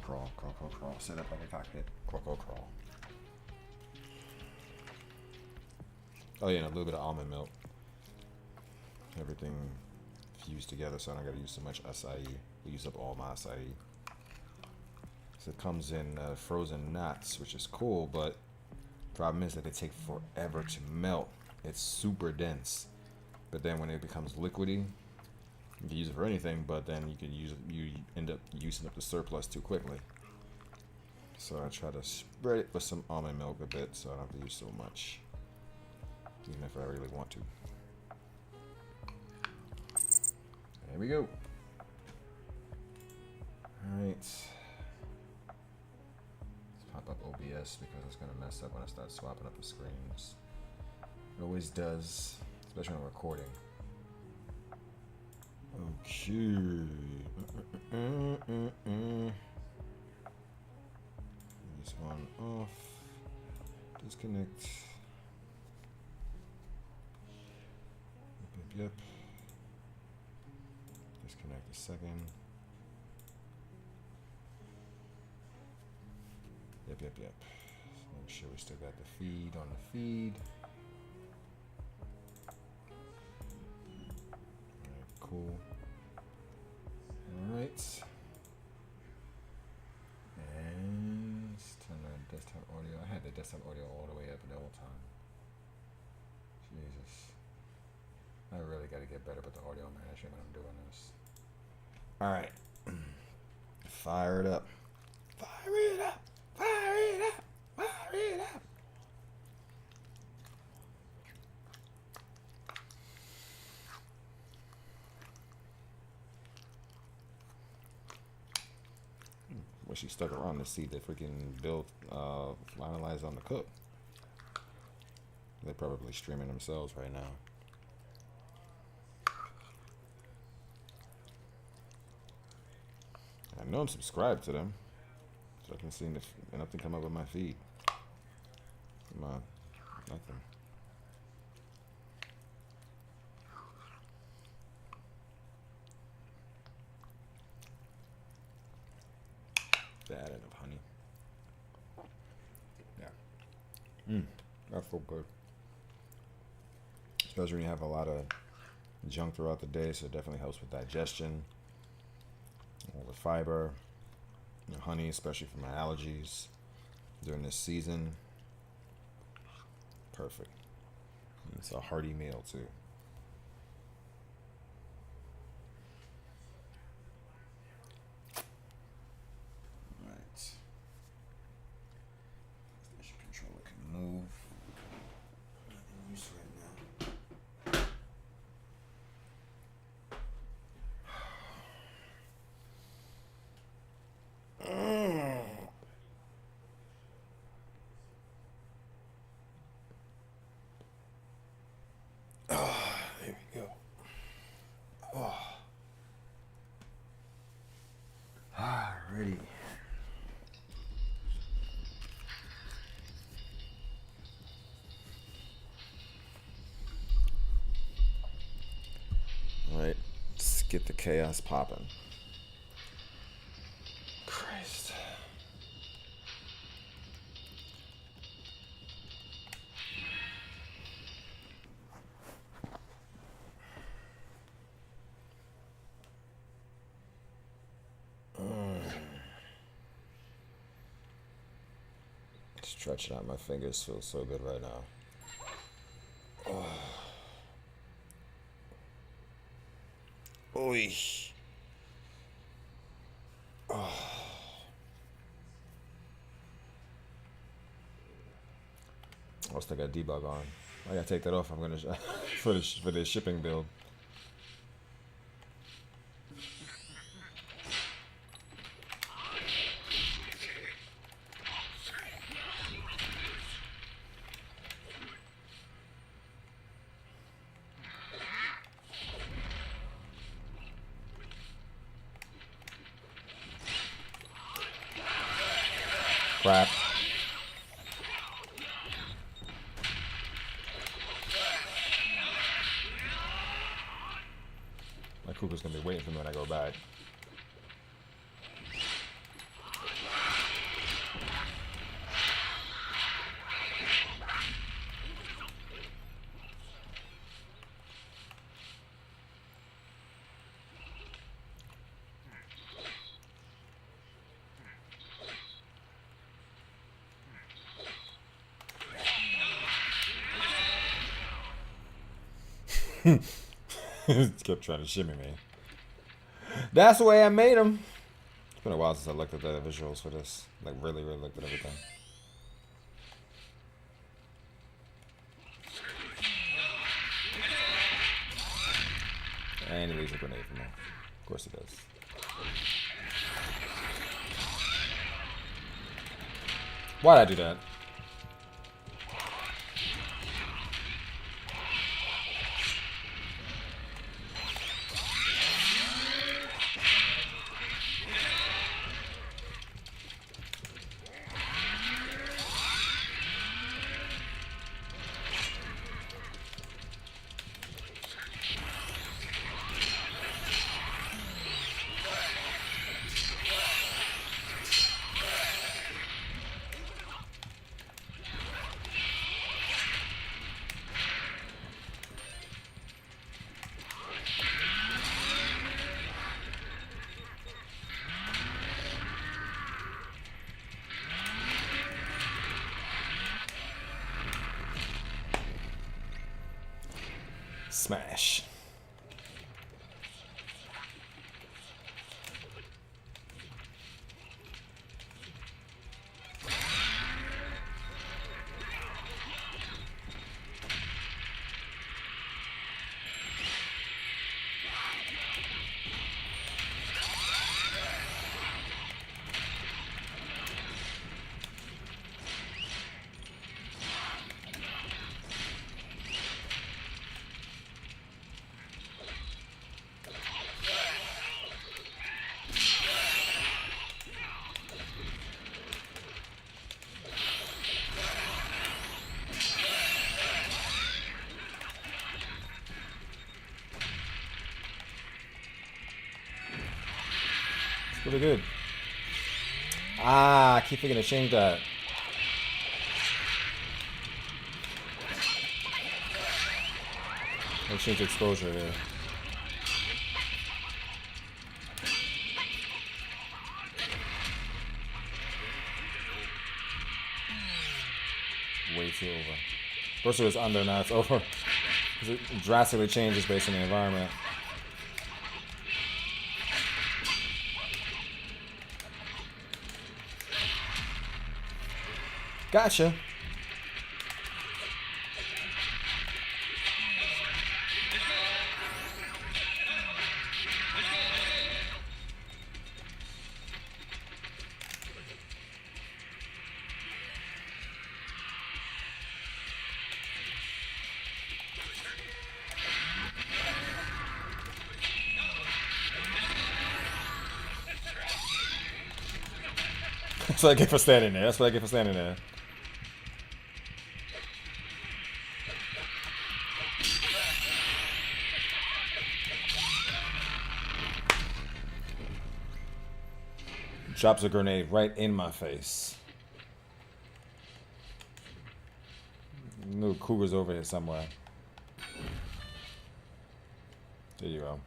Crawl, crawl. Set up like a cockpit. Crawl. Oh yeah, and a little bit of almond milk. Everything fused together, so I don't gotta use so much acai. We use up all my acai. So it comes in frozen knots, which is cool, but problem is that they take forever to melt. It's super dense, but then when it becomes liquidy, you can use it for anything, but then you end up using up the surplus too quickly. So I try to spread it with some almond milk a bit, so I don't have to use so much, even if I really want to. There we go. All right. Let's pop up OBS because it's gonna mess up when I start swapping up the screens. It always does, especially when I'm recording. Okay. This on off. Disconnect. Yep. Disconnect a second. Yep. Make sure we still got the feed on the feed. Alright, cool. Alright. And let's turn the desktop audio. I had the desktop audio all the way up the whole time. Jesus. I really got to get better with the audio management when I'm doing this. Alright. Fire it up. Fire it up. Fire it up. Fire it up. Wish he stuck around to see the freaking build finalize on the cook. They're probably streaming themselves right now. I know I'm subscribed to them, so I can see nothing come up with my feed. Come on, nothing. Bad enough honey. Yeah. That's so good. Especially when you have a lot of junk throughout the day, so it definitely helps with digestion. All the fiber, honey, especially for my allergies during this season. Perfect. And it's a hearty meal too. Right. Station controller can move. Not in use right now. There we go. Alrighty. Alright, let's get the chaos popping. Christ. Stretching out my fingers feels so good right now. Oy. I still got debug on. I gotta take that off. I'm gonna for the shipping build. crap. My Cougar's gonna be waiting for me when I go back. Kept trying to shimmy me. That's the way I made him. It's been a while since I looked at the visuals for this. Like, really looked at everything. And he leaves a grenade for me. Of course he does. Why'd I do that? Smash. Pretty good. Ah, I keep thinking to change that. I'll change exposure here. Way too over. First it was under, now it's over. It drastically changes based on the environment. Gotcha. That's what I get for standing there. That's what I get for standing there. Drops a grenade right in my face. Little Cougar's over here somewhere. There you go.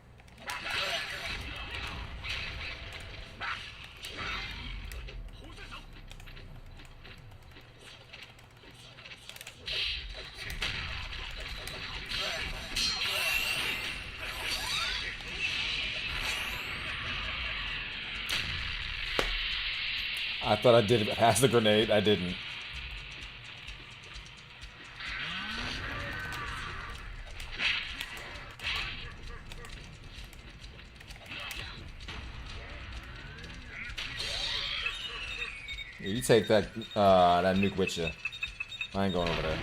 I thought I did pass the grenade. I didn't. Yeah, you take that that nuke with you. I ain't going over there.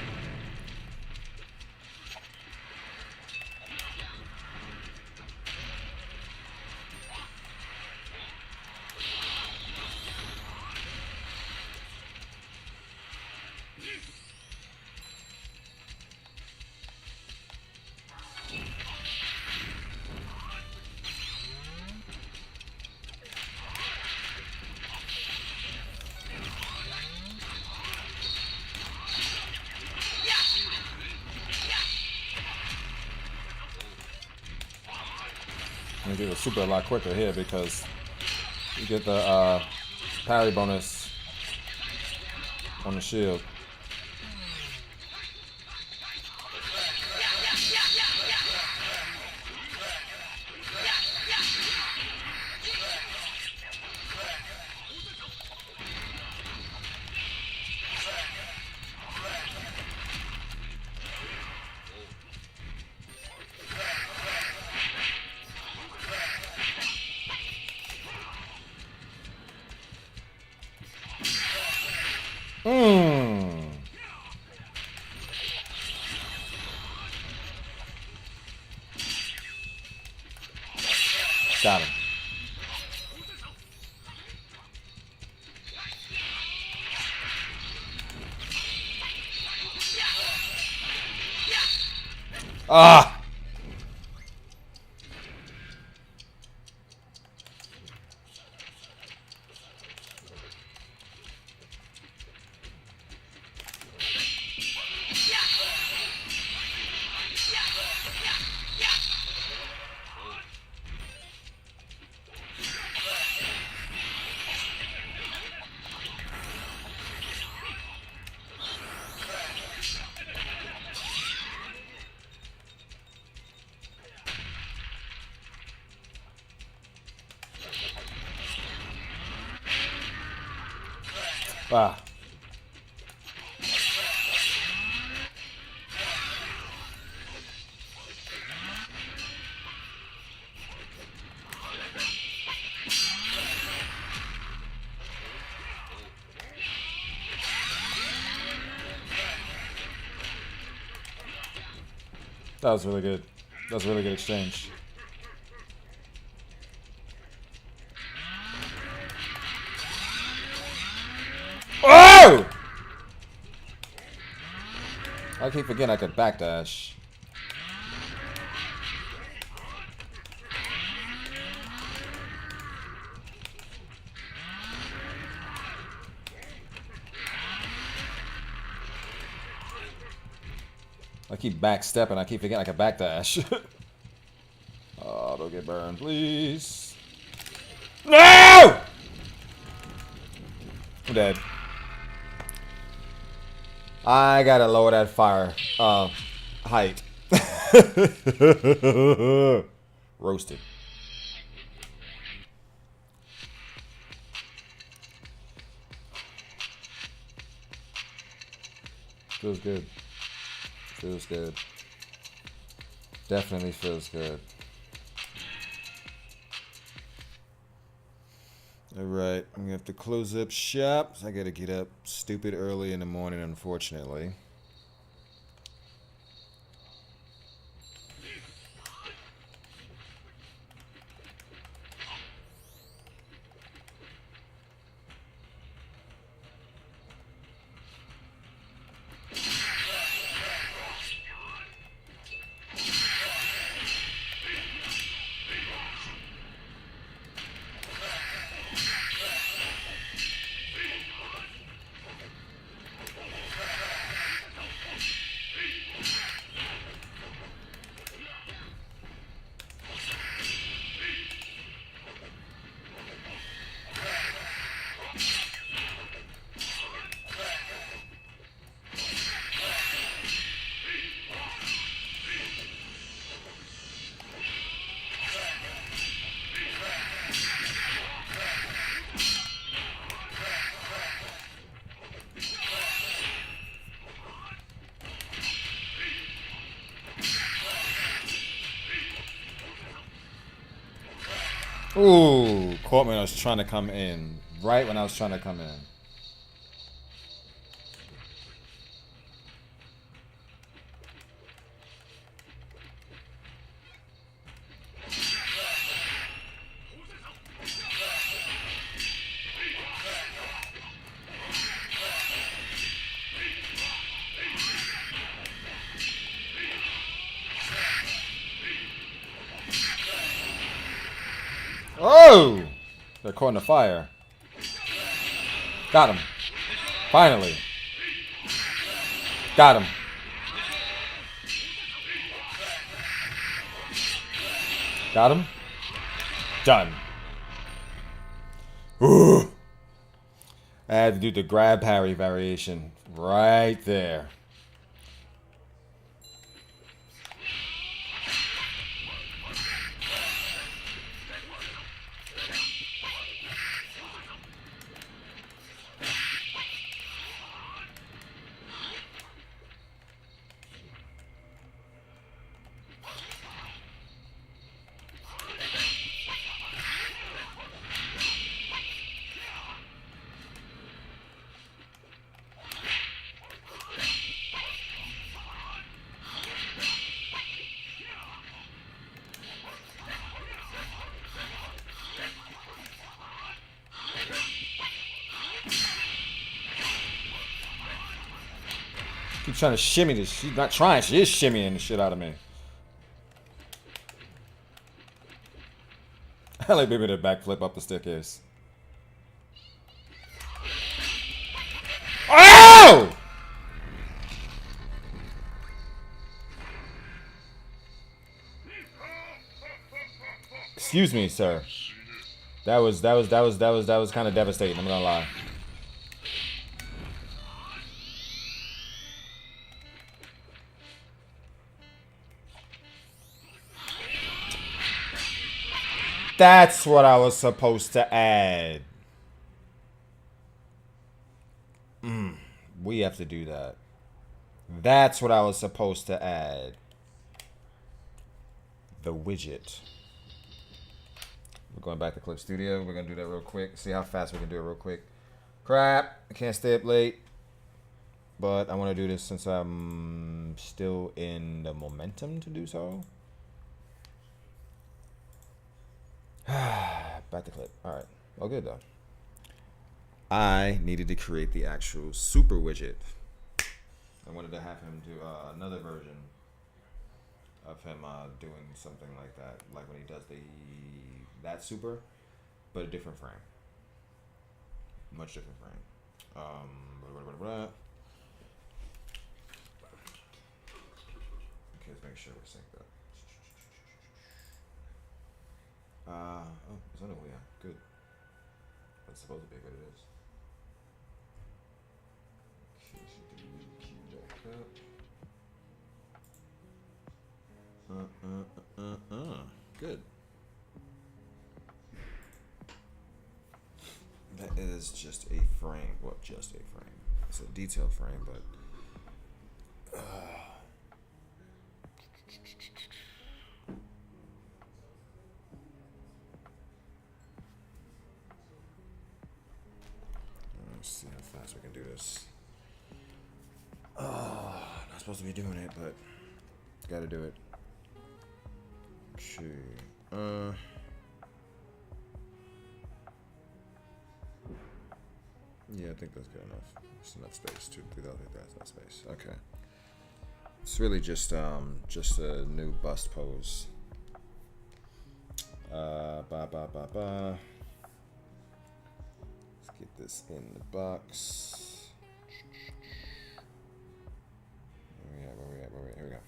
gonna get the super a lot quicker here because you get the parry bonus on the shield. Got him. Ah! Ah. That was really good. That was a really good exchange. Oh! I keep forgetting I could backdash. I keep backstepping. I keep forgetting I can backdash. Oh, don't get burned, please. No! I'm dead. I gotta lower that fire height. Roasted. Feels good. Feels good. Definitely feels good. Alright, I'm gonna have to close up shop. I gotta get up stupid early in the morning, unfortunately. Ooh, caught me when I was trying to come in. Right when I was trying to come in. Oh! They're caught in the fire. Got him. Finally. Got him. Got him. Done. Ooh. I had to do the grab parry variation right there. Keep trying to shimmy this. She's not trying. She is shimmying the shit out of me. I like baby to backflip up the staircase. Oh! Excuse me, sir. That was kind of devastating. I'm not gonna lie. That's what I was supposed to add. We have to do that. That's what I was supposed to add. The widget. We're going back to Clip Studio. We're going to do that real quick. See how fast we can do it real quick. Crap. I can't stay up late. But I want to do this since I'm still in the momentum to do so. Back to Clip. Alright. All good though. I needed to create the actual super widget. I wanted to have him do another version of him doing something like that, like when he does that super, but a different frame, much different frame. Okay, let's make sure we're synced up. Oh, it's on the way. Good. That's supposed to be what it is. Good. That is just a frame. Well, just a frame. It's a detailed frame, but let's see how fast we can do this. Not supposed to be doing it, but gotta do it. Okay. Yeah, I think that's good enough. It's enough space. 2, 3,000. That's enough space. Okay. It's really just a new bust pose. Let's get this in the box. Where we at? Here we go.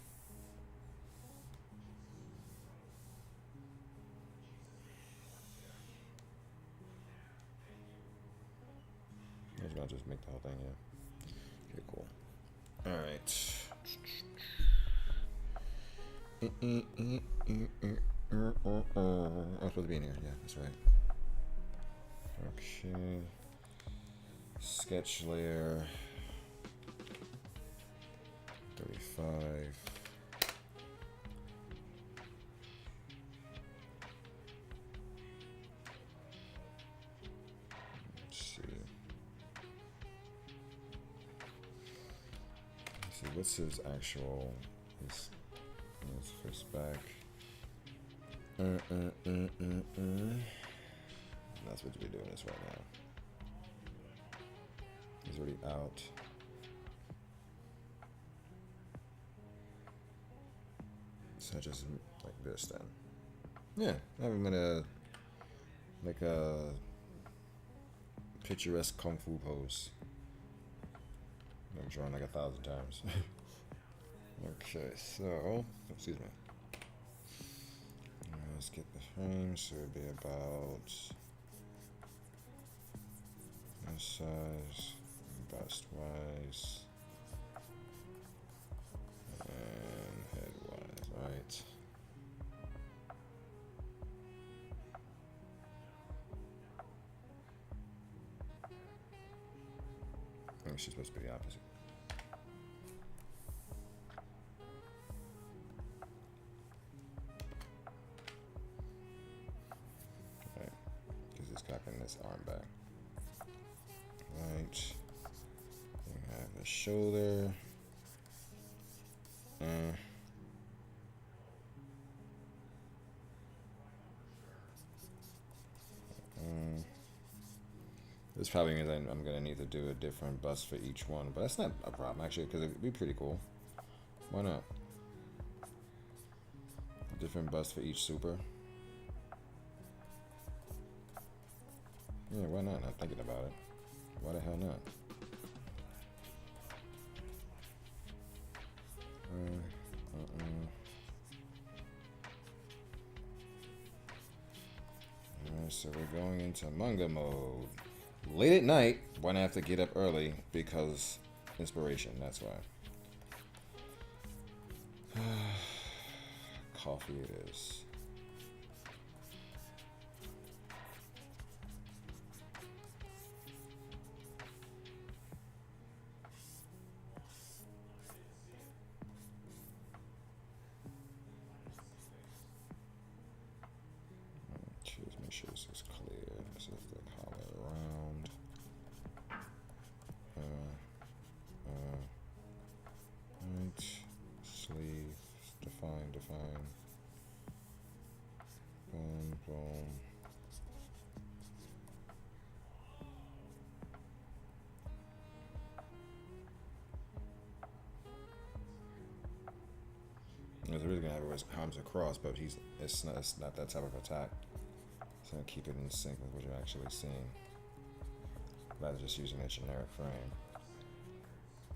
I was gonna just make the whole thing, yeah. Okay, cool. Alright. I'm supposed to be in here, yeah, that's right. Okay. Sketch layer. 35. Let's see what's his actual his first back. That's what we're doing this right now. He's already out. So just like this then. Yeah, I'm gonna like a picturesque kung fu pose. I've drawn like 1,000 times. Okay, so excuse me. Let's get the frame, so it'll be about this size, bust wise, and head wise, right? I think she's supposed to be the opposite. Right, because it's cocking this arm back. Right, we have the shoulder. This probably means I'm gonna need to do a different bust for each one, but that's not a problem actually, because it'd be pretty cool. Why not? A different bust for each super. Yeah, why not? Not thinking about it. Why the hell not? Alright, so we're going into manga mode. Late at night, when I have to get up early because inspiration, that's why. Coffee it is. Make sure this is clear. This is the collar around. Right. Sleeve. Define. Boom. I was really gonna have his arms across, but it's not that type of attack. So keep it in sync with what you're actually seeing, rather than just using a generic frame.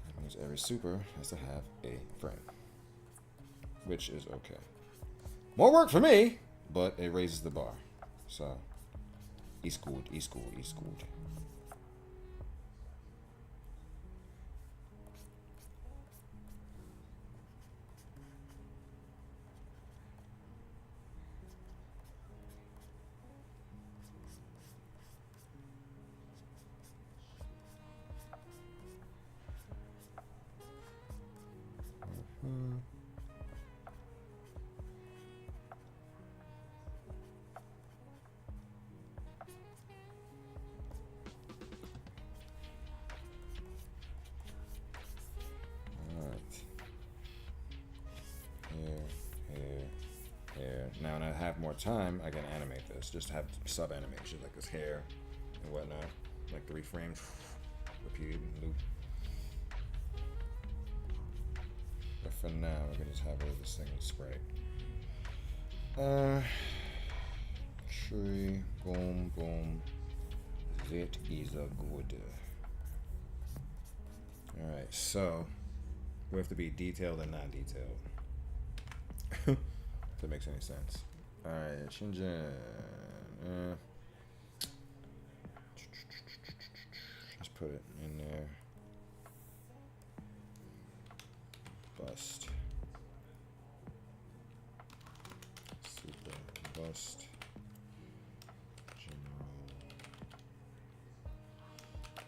That means every super has to have a frame, which is okay. More work for me, but it raises the bar. So, it's good. Now, when I have more time, I can animate this. Just have sub animation like this hair and whatnot, like 3 frames, repeated loop. But for now, we're gonna just have all this thing spray. Tree, boom. That is a good. All right, so we have to be detailed and non-detailed. If that makes any sense. Alright, Shinjan. Just put it in there. Bust. Super bust.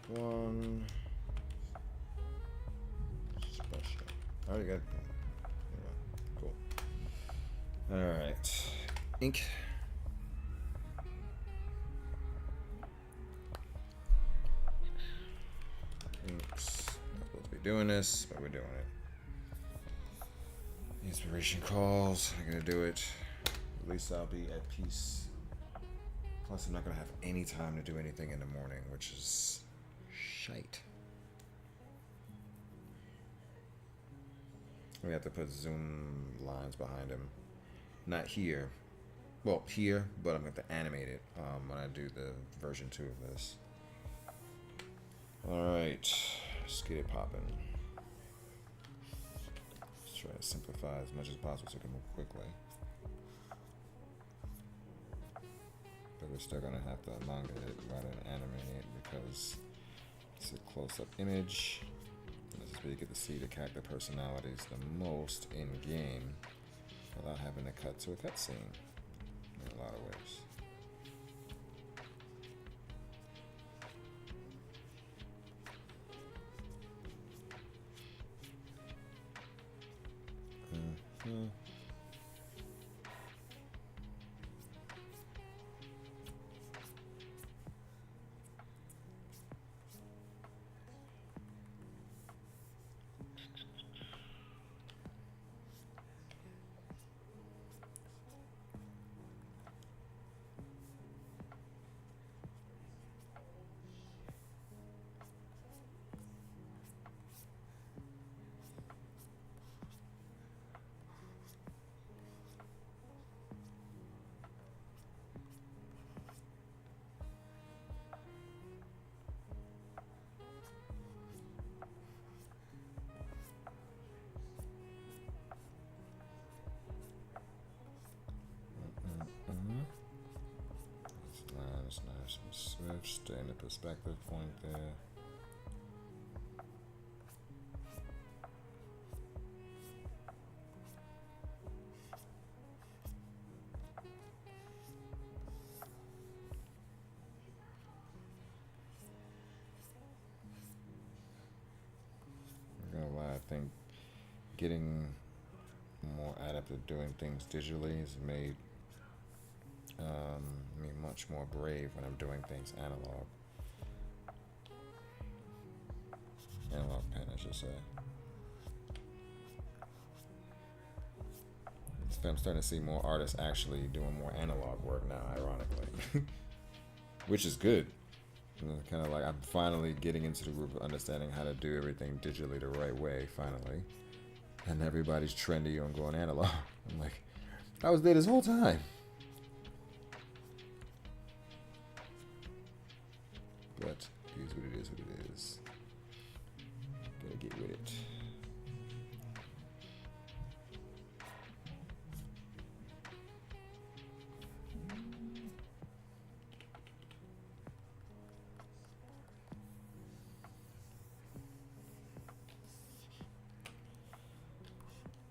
General. 1. Special. I already got. Cool. Alright. Ink. Inks. Not supposed to be doing this, but we're doing it. Inspiration calls. I'm gonna do it. At least I'll be at peace. Plus, I'm not gonna have any time to do anything in the morning, which is shite. We have to put zoom lines behind him. Not here. Well, here, but I'm going to animate it when I do the version 2 of this. Alright. Let's get it popping. Let's try to simplify as much as possible so we can move quickly. but we're still gonna have to manga it rather than animate it because it's a close-up image. This is where you get to see the character personalities the most in game without having to cut to a cutscene in a lot of ways. Nice and swift, stay in the perspective point there. I'm not gonna lie, I think getting more adept at doing things digitally has made me much more brave when I'm doing things analog. Analog pen, I should say. I'm starting to see more artists actually doing more analog work now, ironically. Which is good. Kind of like I'm finally getting into the group of understanding how to do everything digitally the right way, finally. And everybody's trendy on going analog. I'm like, I was there this whole time. But it is what it is, what it is. Gotta get with it.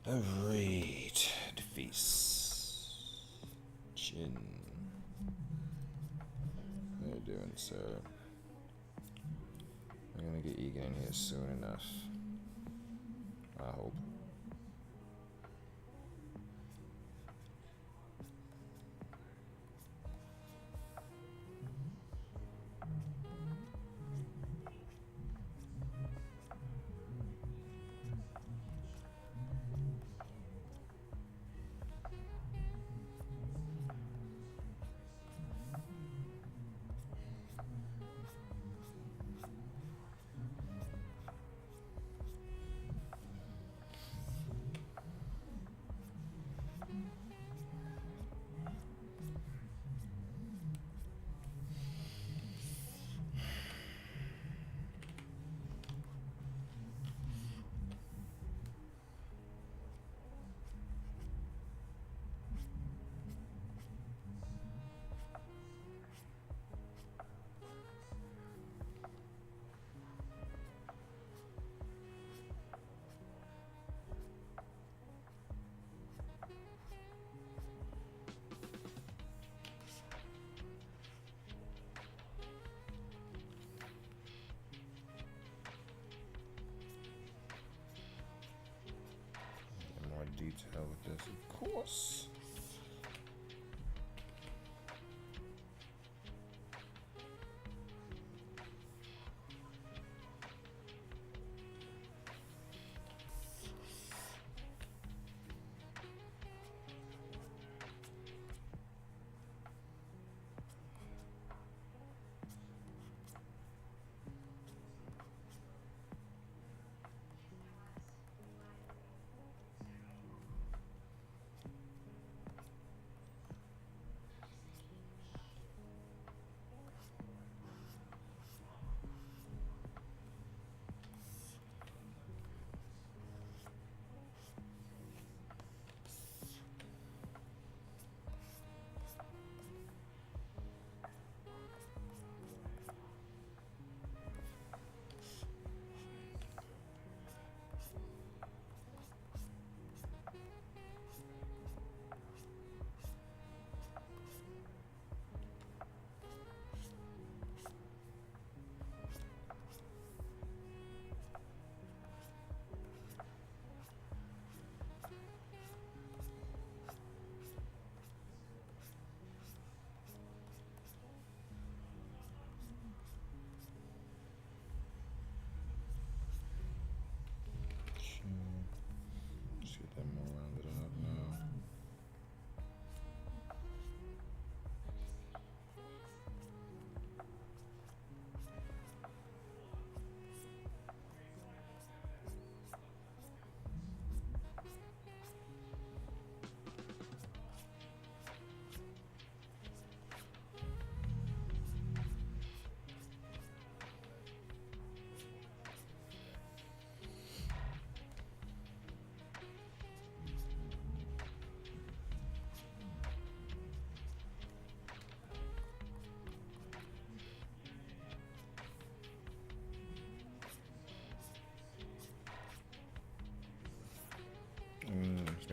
Alright, the face. Chin. How you doing, sir? I'm gonna get Egan in here soon enough. I hope. More detail with this, of course.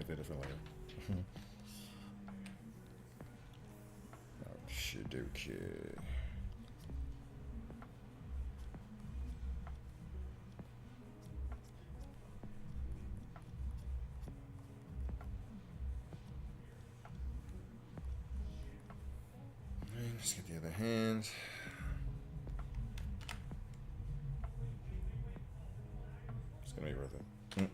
Get a different layer. Shidoku. Let's get the other hand. It's gonna be worth it. Yeah.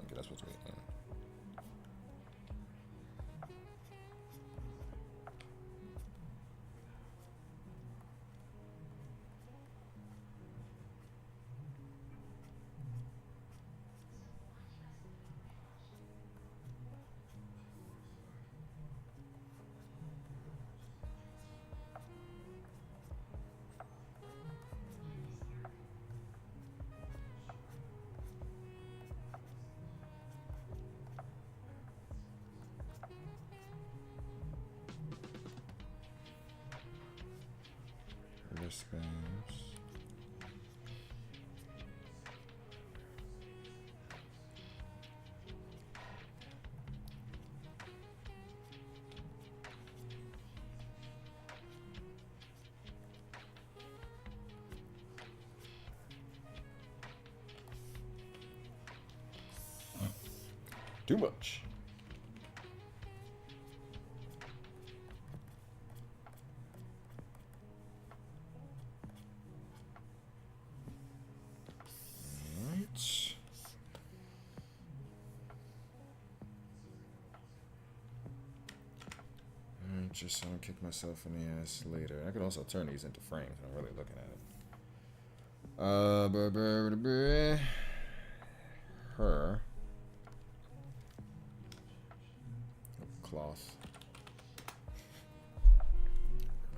Okay, that's what's waiting. Wristbands. Too much. Just so I don't kick myself in the ass later. I could also turn these into frames. I'm really looking at it. Her. Cloth.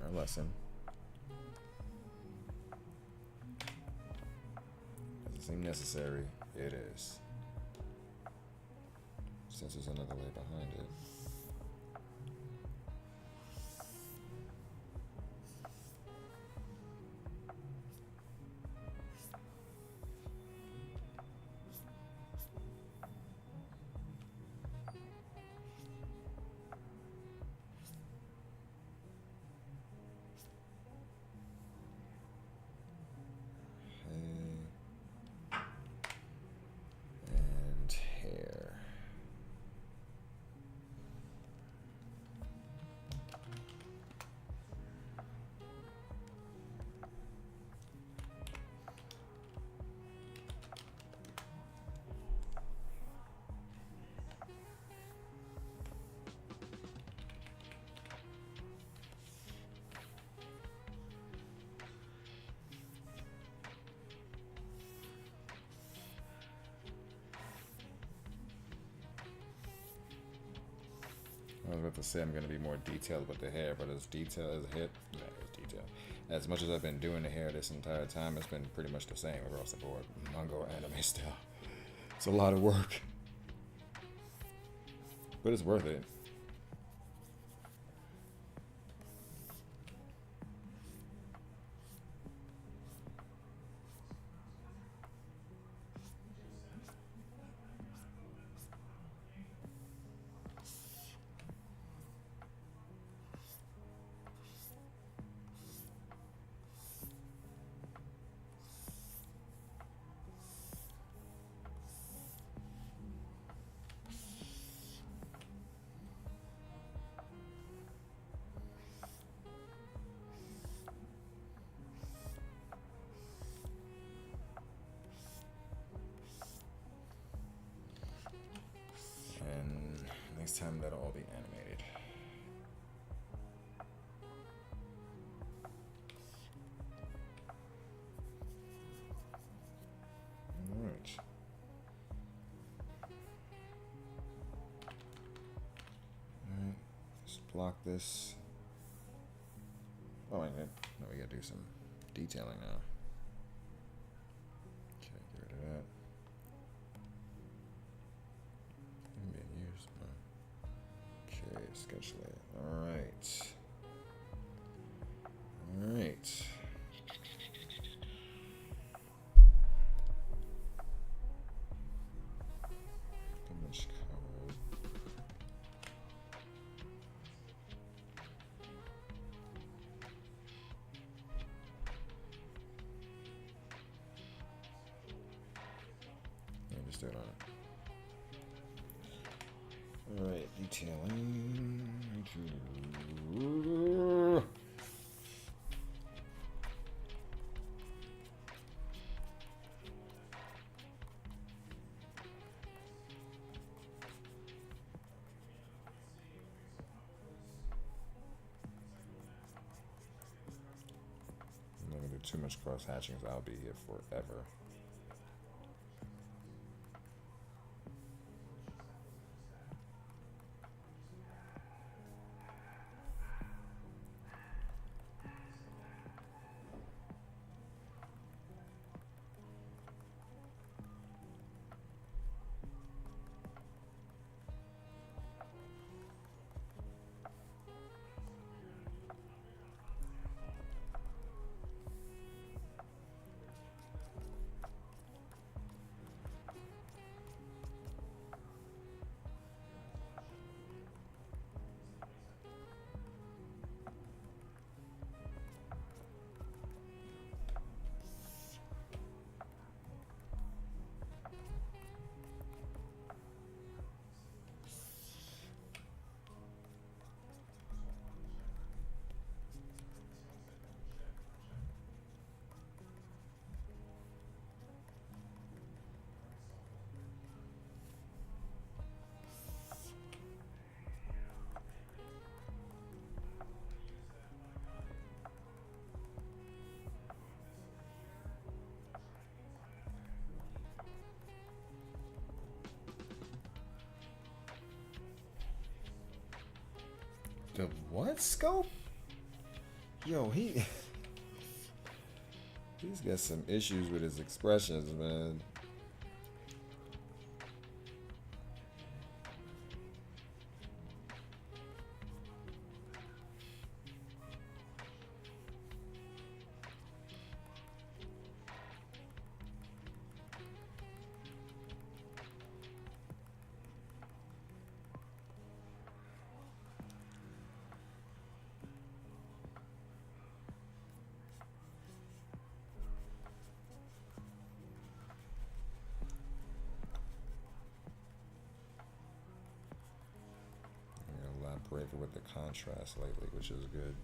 Our lesson. Does it seem necessary? It is. Since there's another way behind it. And hair. I was about to say I'm going to be more detailed with the hair, but as detailed as a hit, yeah, it's detailed. As much as I've been doing the hair this entire time, it's been pretty much the same across the board. Manga or anime style. It's a lot of work. But it's worth it. And next time that'll all be animated. Alright. Alright, let's block this. Oh, and then no, we gotta do some detailing now. Okay, get rid of that. Being used. Okay, sketch layer. All right. All right. Image covered. Yeah, just do it on it. All right, detailing. I'm not gonna do too much cross hatching, so I'll be here forever. The what scope? Yo, he's got some issues with his expressions, man. Elaborate with the contrast lately, which is good.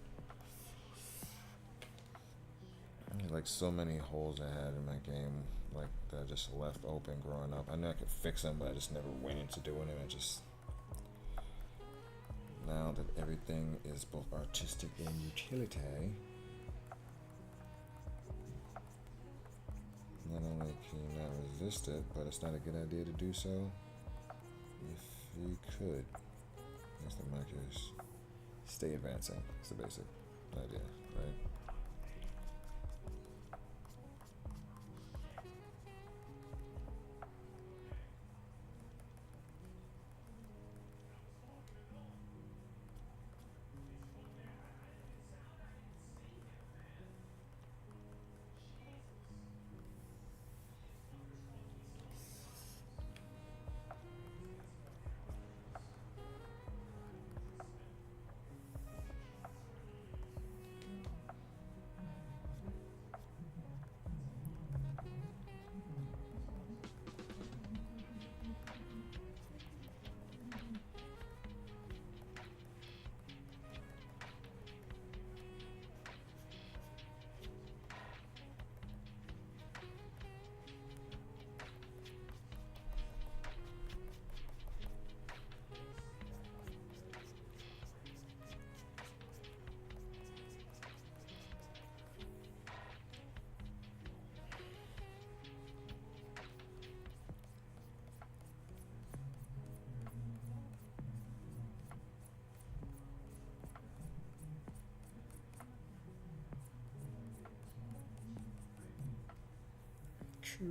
Like so many holes I had in my game, like that I just left open growing up. I knew I could fix them, but I just never went into doing it. I just now that everything is both artistic and utility, not only can you not resist it, but it's not a good idea to do so if you could. That's the markers. Stay advancing. It's the basic idea, right? Sure.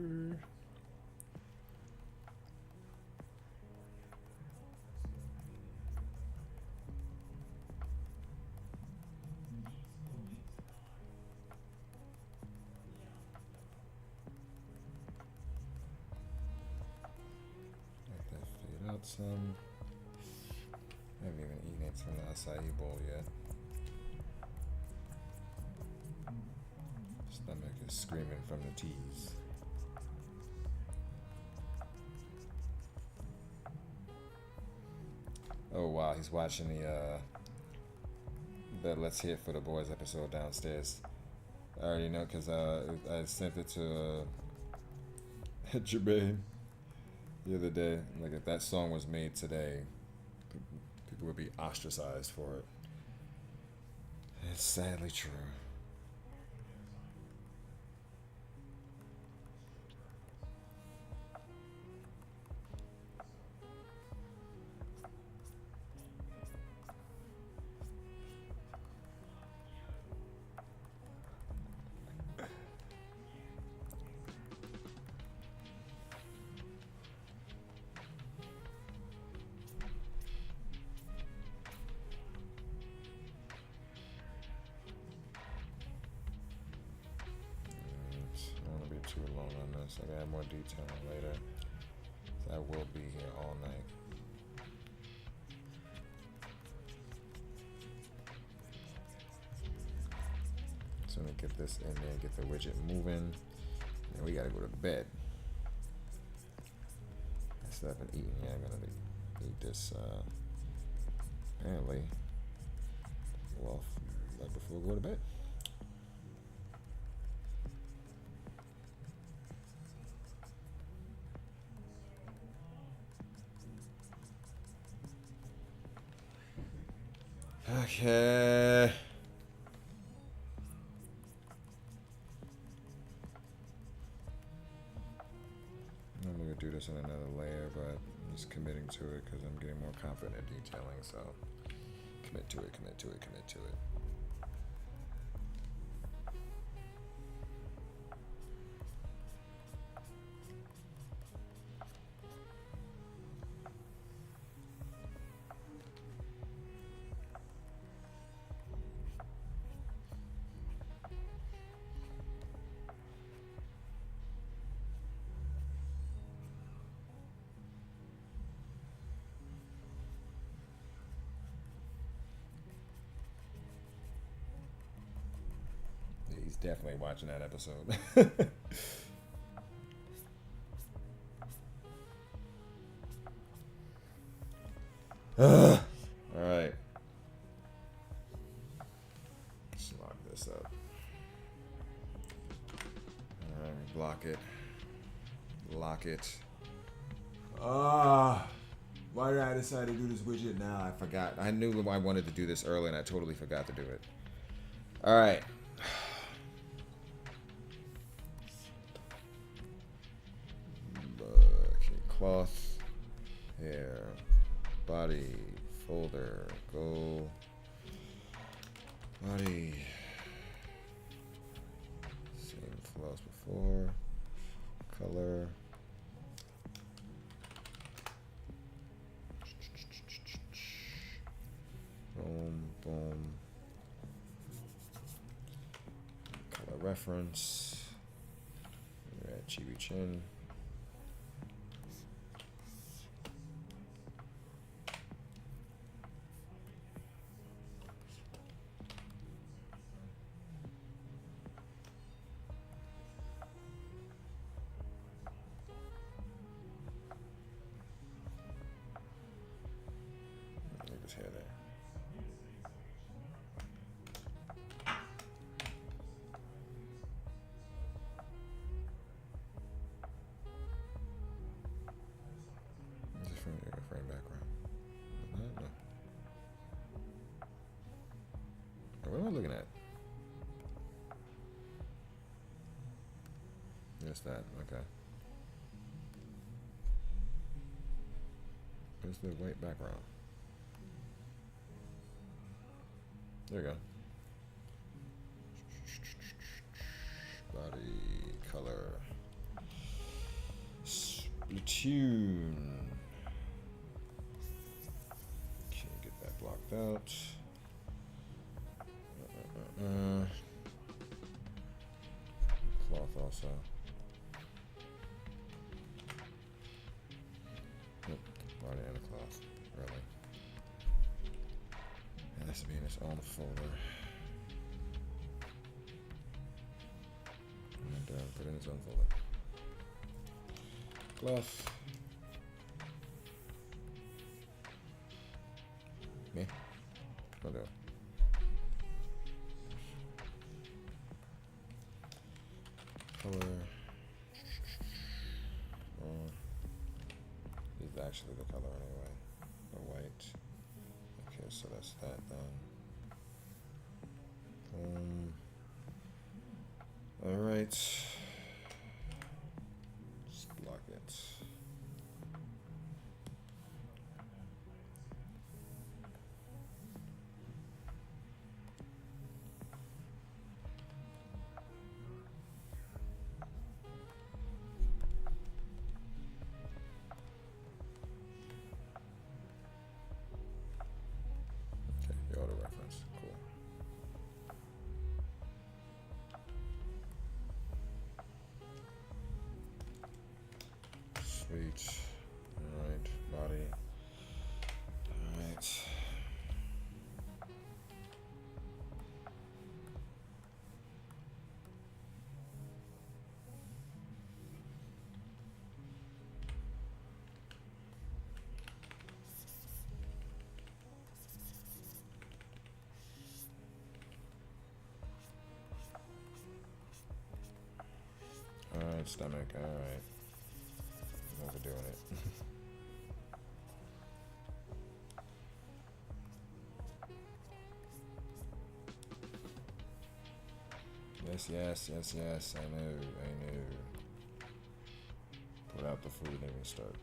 Let that fade out some. I haven't even eaten it from the acai bowl yet. Stomach is screaming from the teas. Oh wow, he's watching the Let's Hear It for the Boys episode downstairs. I already know because I sent it to Jermaine the other day. Like if that song was made today, people would be ostracized for it. It's sadly true. Too long on this. I gotta add more detail later. So I will be here all night. So let me get this in there, get the widget moving. And we gotta go to bed. I still haven't eaten yet. I'm gonna eat this apparently well right before we go to bed. Okay. I'm going to do this in another layer, but I'm just committing to it because I'm getting more confident at detailing, so commit to it, commit to it, commit to it. He's definitely watching that episode. All right. Let's lock this up. All right, block it. Lock it. Why did I decide to do this widget now? I forgot. I knew I wanted to do this early and I totally forgot to do it. All right. Okay, cloth, hair, body, folder, go, body, same flow as before, color, boom, boom, color reference, we're at Chibi Chin. His hair there. Frame background. No. What am I looking at? Just that. Okay. Where's the white background? There you go. Body color. Platoon. Can't get that blocked out. Cloth also. Nope. Body and a cloth. Really. It has to be in its own folder. And put it in its own folder. Cloth. Me? I'll do it. Color. Is actually the color anyway. The white. Okay, so that's that then. All right. Just block it. Okay, the auto reference. Cool. Sweet. Alright, body. Alright. Alright, stomach, alright. I'm overdoing it. Yes, I know. Put out the food and even start.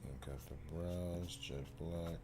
Ink out the browns, jet black.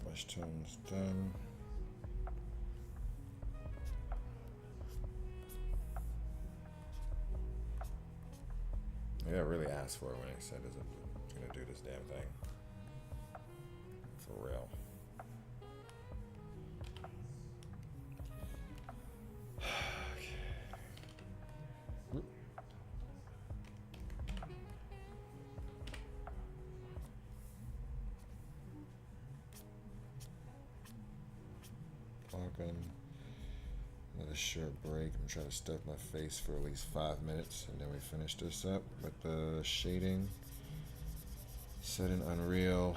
Flash tone's done. Yeah, I really asked for it when I said it's gonna do this damn thing. For real. Another short break. I'm trying to stuff my face for at least 5 minutes, and then we finish this up with the shading. Set in Unreal.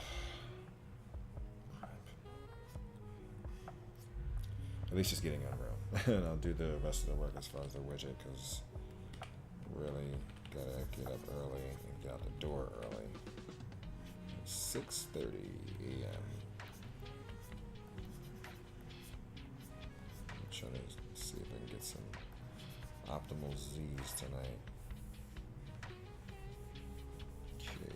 At least it's getting Unreal. And I'll do the rest of the work as far as the widget, because really gotta get up early and get out the door early. 6:30 a.m. Trying to see if I can get some optimal Z's tonight. Okay.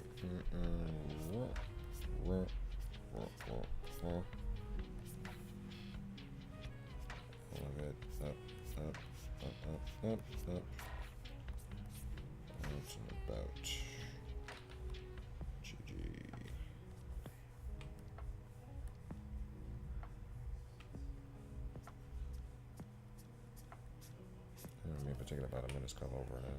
All of it. Up. That's about GG. Maybe taking about a minute to come over now.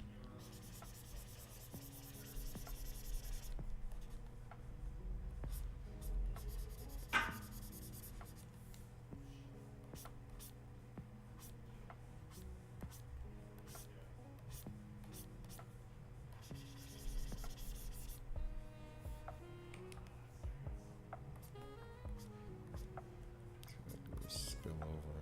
Spill over.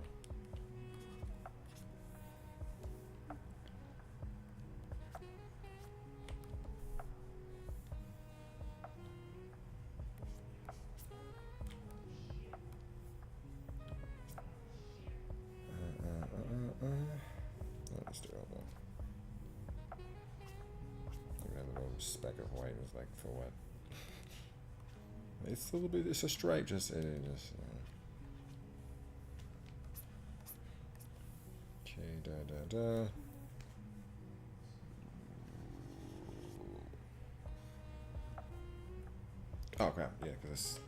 That's terrible. Look at that little speck of white. It was like, for what? It's a little bit, it's a stripe, just. Okay, da. Oh, crap, yeah, because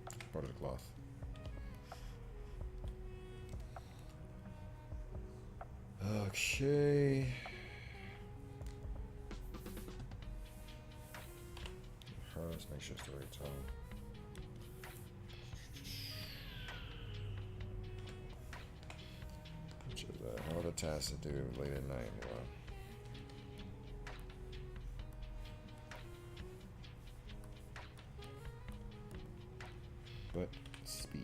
it's part of the cloth. Okay. Let's make sure it's the right tone. Which is a hell of a task to do late at night, you know. But speed.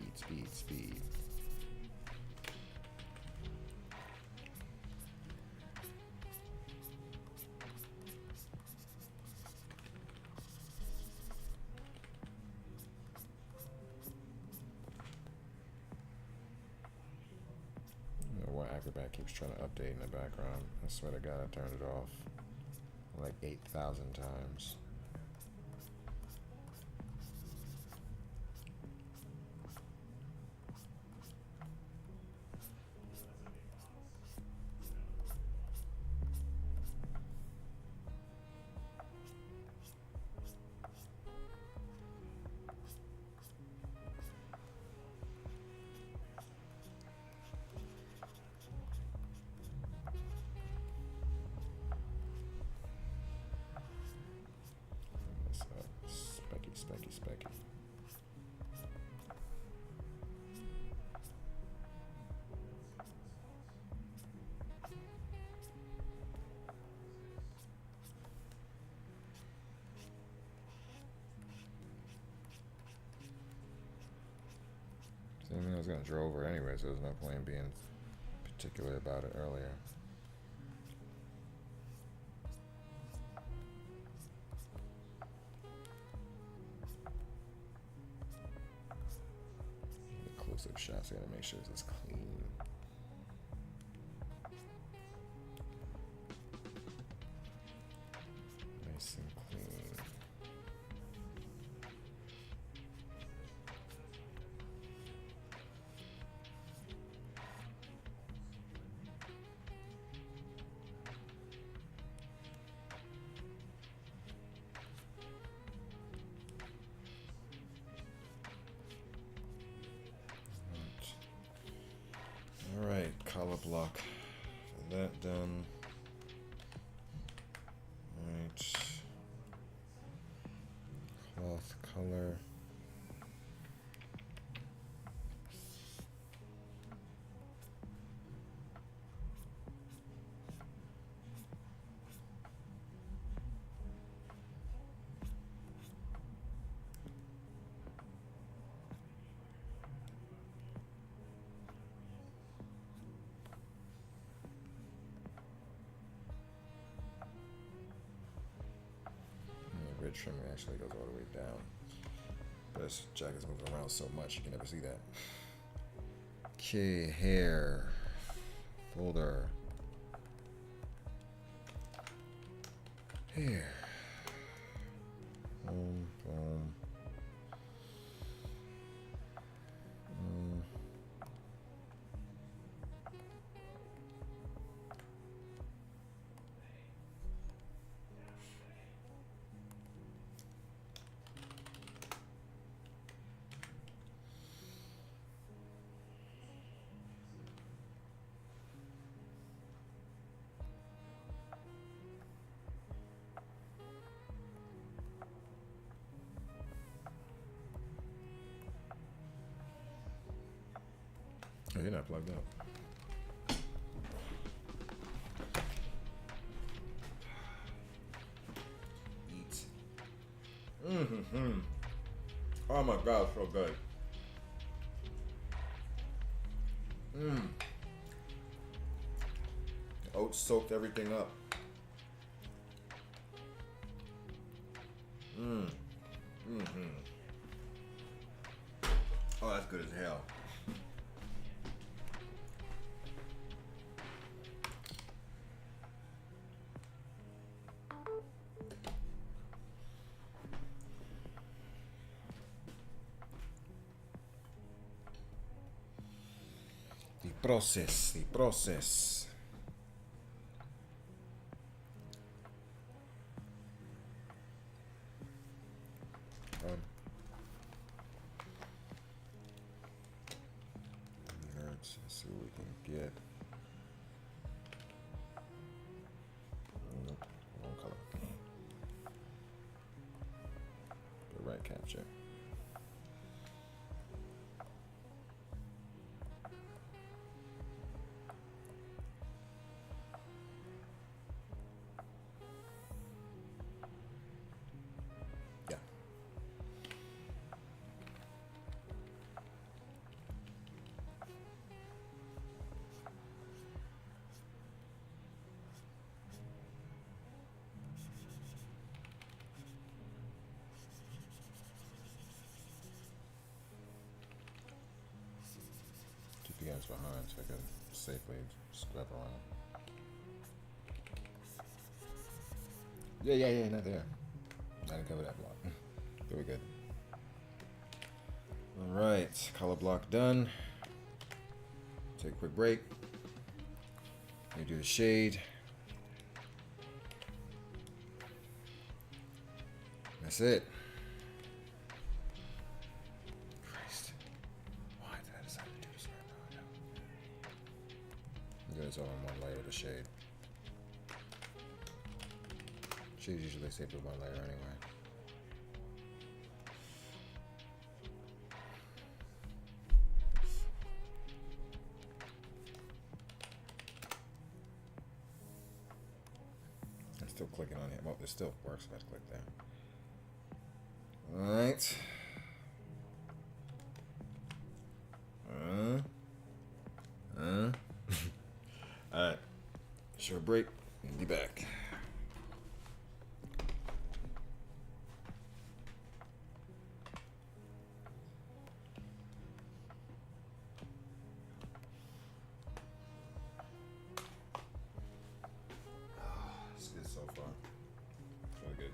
Acrobat keeps trying to update in the background. I swear to God, I turned it off like 8,000 times. Specky. I mean, I was gonna draw over anyway, so there's no point in being particular about it earlier. Close-up shots, I gotta make sure it's clean. color block. That done. Alright. Cloth color. Red trim actually goes all the way down. But this jacket's moving around so much you can never see that. Okay, hair. Folder. Hair. Boom, boom. Oh, you're not plugged up. Eat. Oh my god, so good. The oats soaked everything up. Oh, that's good as hell. The process. Let's see what we can get. Nope, wrong color. The right capture. Yeah. Keep the guys behind so I can safely scrap around. Yeah, not there. I didn't cover that block. Very good. Alright, color block done. Take a quick break. We do the shade. That's it. Christ. Why did I decide to do this right now? I'm doing this all in one layer with the shade. Shade's usually saved with one layer anyway. I'm still clicking on it. Well, it still works if I click there. Alright. Alright. Short break and be back. It's good so far. It's really good.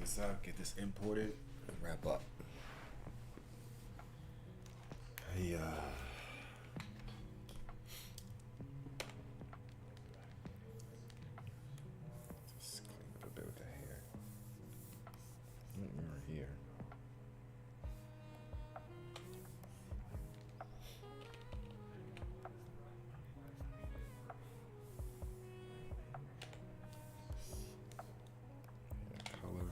this out, get this imported, and wrap up. Just clean up a bit with the hair. We're here. Color.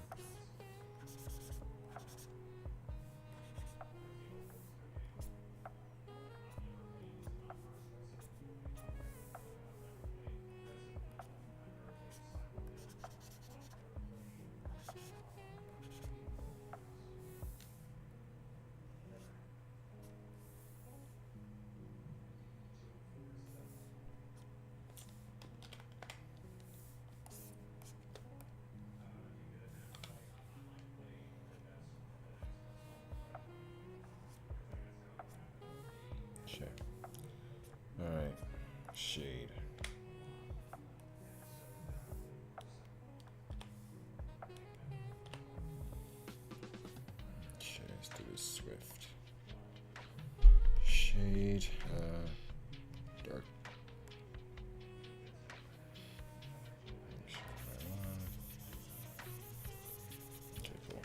Sure. All right, shade. Okay, let's do this swift. Shade, dark. Okay, cool.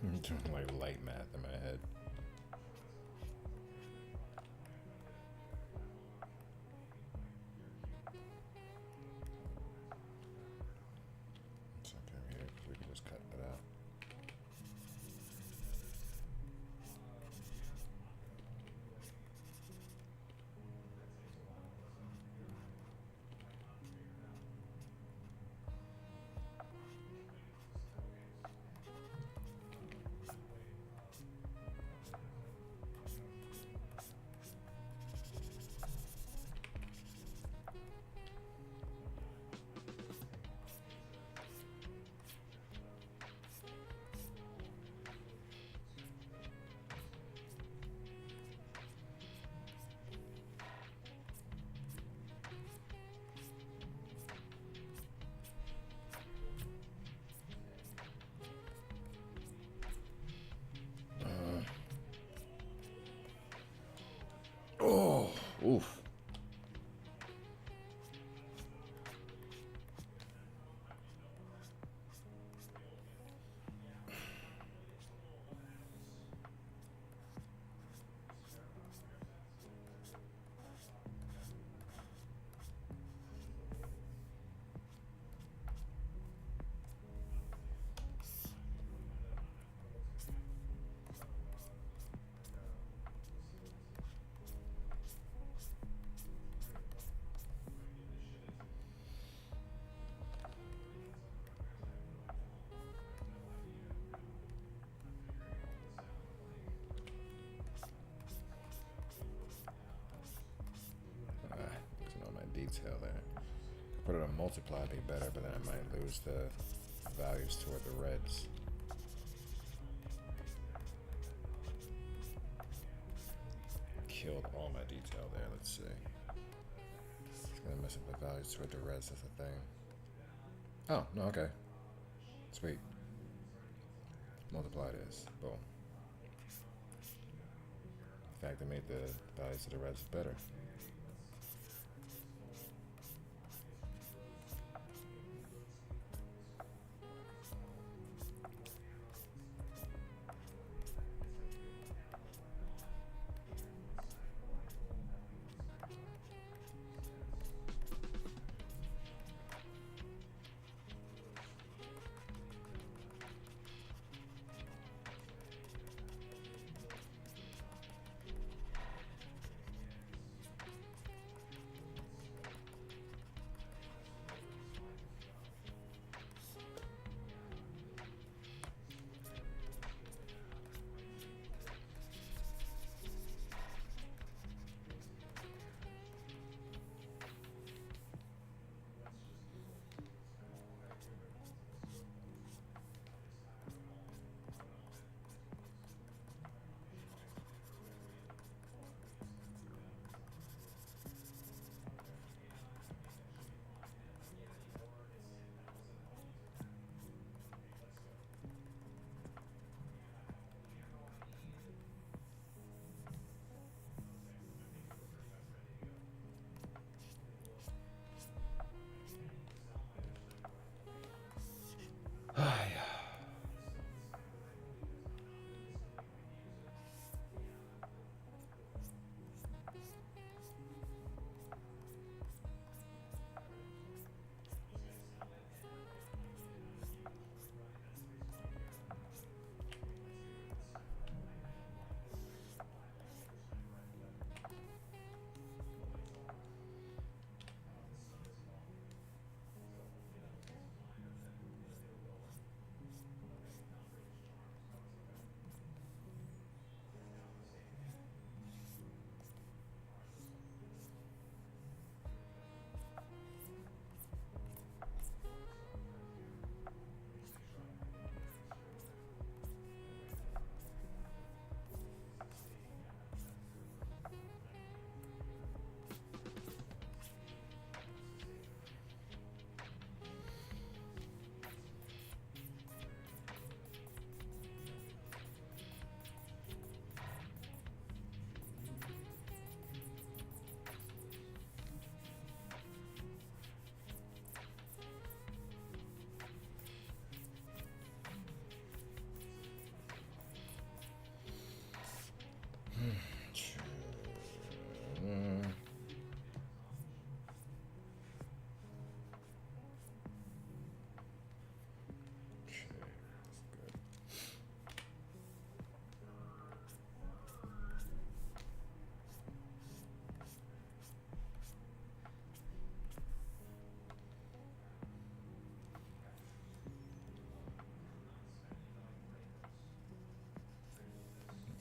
I'm doing like light math in my head. It's okay here, we can just cut that out. Oh, oof. Losing all my detail there. Put it on multiply, it'd be better, but then I might lose the values toward the reds. Killed all my detail there, let's see. It's gonna mess up the values toward the reds, that's the thing. Oh, no, okay. Sweet. Multiply this. Boom. In fact, I made the values of the reds better.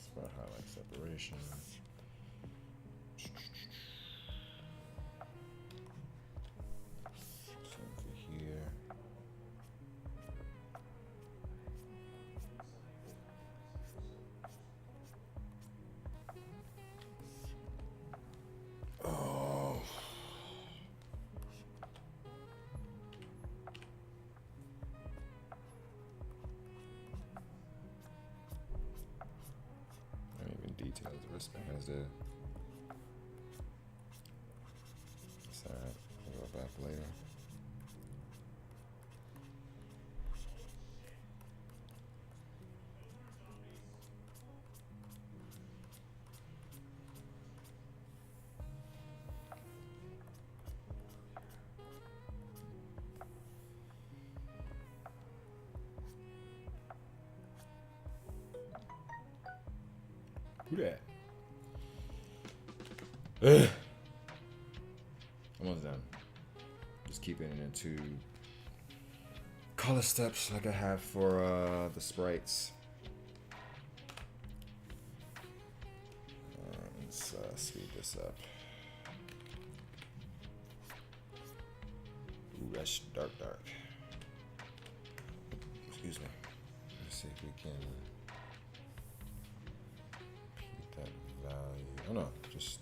Spot highlight separation. Same for here. Oh. I didn't even detail the wristbands there. It's alright. We'll go back later. Who that? Ugh. Almost done. Just keeping it into color steps like I have for the sprites. Let's speed this up. Ooh, that's dark. Excuse me. Let's see if we can keep that value. Oh no, just.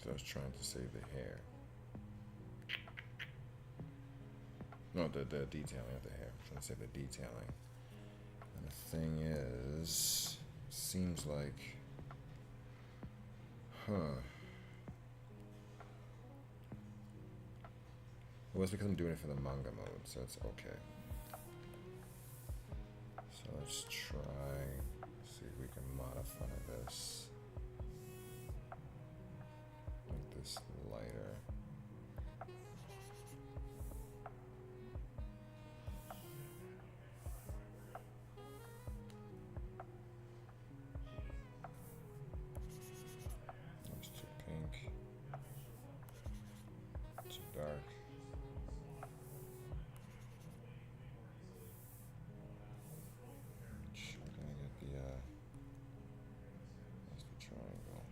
So I was trying to save the hair. No, the detailing of the hair. I'm trying to save the detailing. And the thing is, seems like, Well, it's because I'm doing it for the manga mode, so it's okay. So let's try, see if we can modify this. Make this lighter. That's too pink. Too dark. We're gonna get the that's the triangle.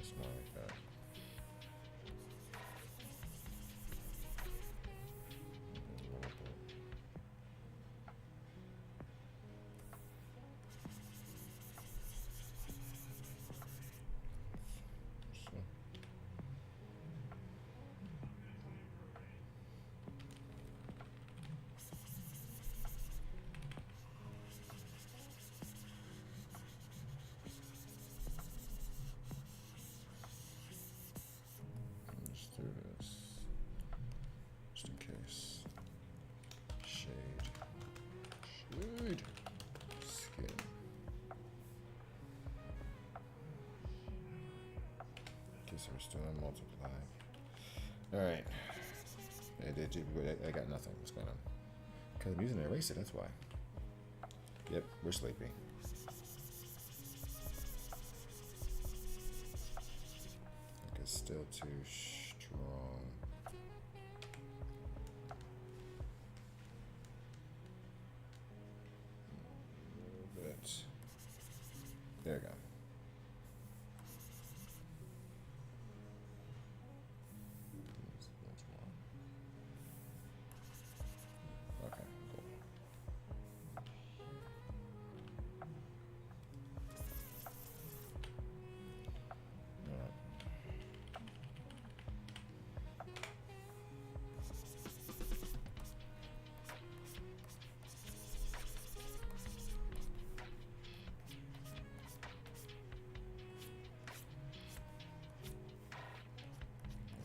Something like that. Let's do this. Just in case. Shade. Skin. Guess we're still on multiply. Alright. I got nothing. What's going on? Because I'm using an eraser, that's why. Yep, we're sleepy. It's still too strong. A little bit. There we go. Okay, cool.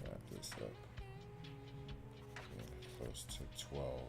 Wrap this up. Yeah, close to 12.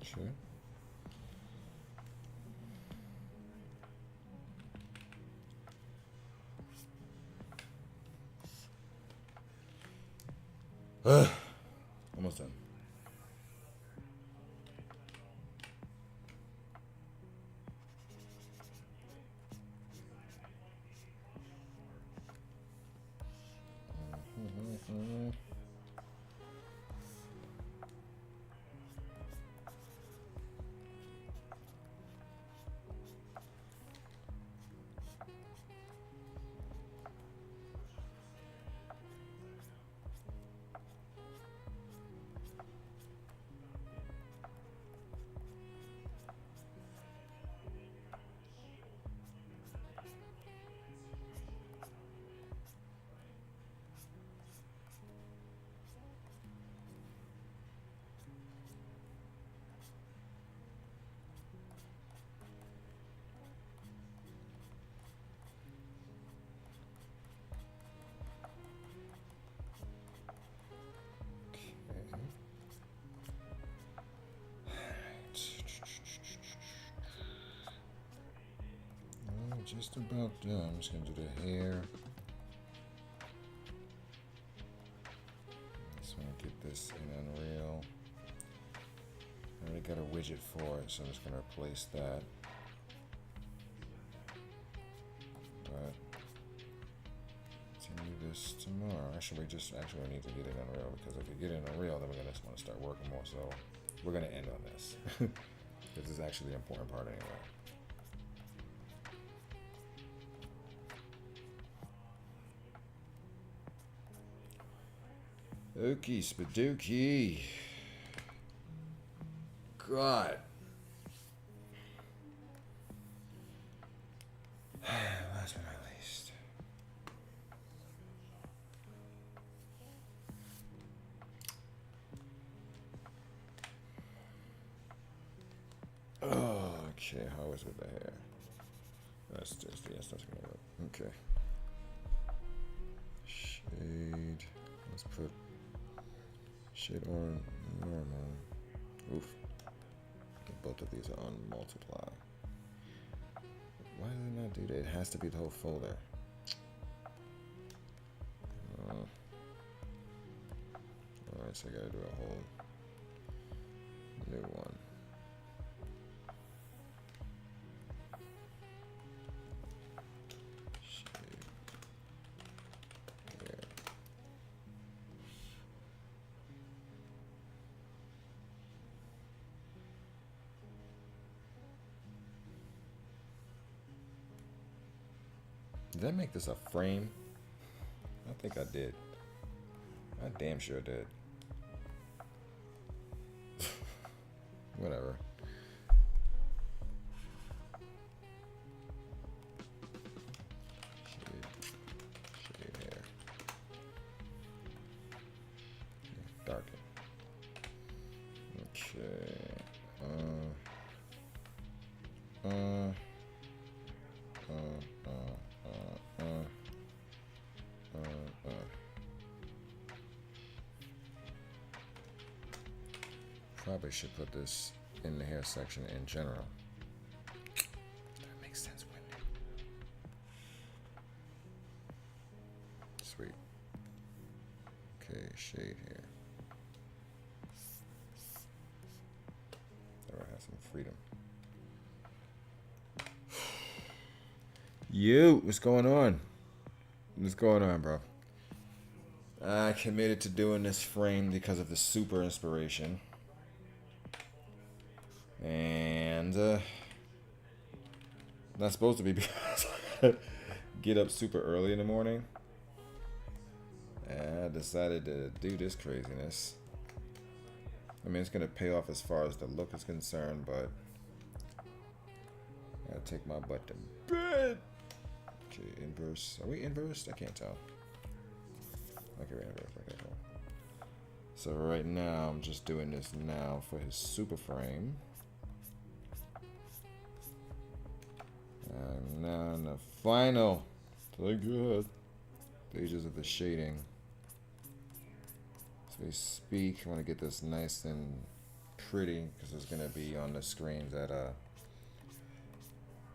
Sure. Almost done. just about done. I'm just gonna do the hair. Just wanna get this in Unreal. I already got a widget for it, so I'm just gonna replace that. But continue this tomorrow. Actually, we need to get it in Unreal, because if we get it in Unreal, then we're gonna just want to start working more. So we're gonna end on this. This is actually the important part anyway. Okie spadookie. God. Last but not least. Oh, okay, how is with the hair? That's just, yes, that's gonna work. Okay. Shade. Let's put shade on normal. Oof. Okay, both of these are on multiply. Why did it not do that? It has to be the whole folder. Alright, so I gotta do a whole new one. Shade. There. Did I make this a frame? I think I did. I damn sure did. Whatever. Shade hair. Darken. Okay. Probably should put this in the hair section in general. That makes sense, wouldn't it? Sweet. Okay, shade here. There I have some freedom. What's going on? What's going on, bro? I committed to doing this frame because of the super inspiration. And not supposed to be, because I get up super early in the morning. And I decided to do this craziness. I mean, it's gonna pay off as far as the look is concerned, but I gotta take my butt to bed. Okay, inverse. Are we inversed? I can't tell. Okay, we're inverse. Okay, cool. So right now, I'm just doing this now for his super frame. And now in the final, thank God, stages of the shading. As we speak, I want to get this nice and pretty, because it's going to be on the screens at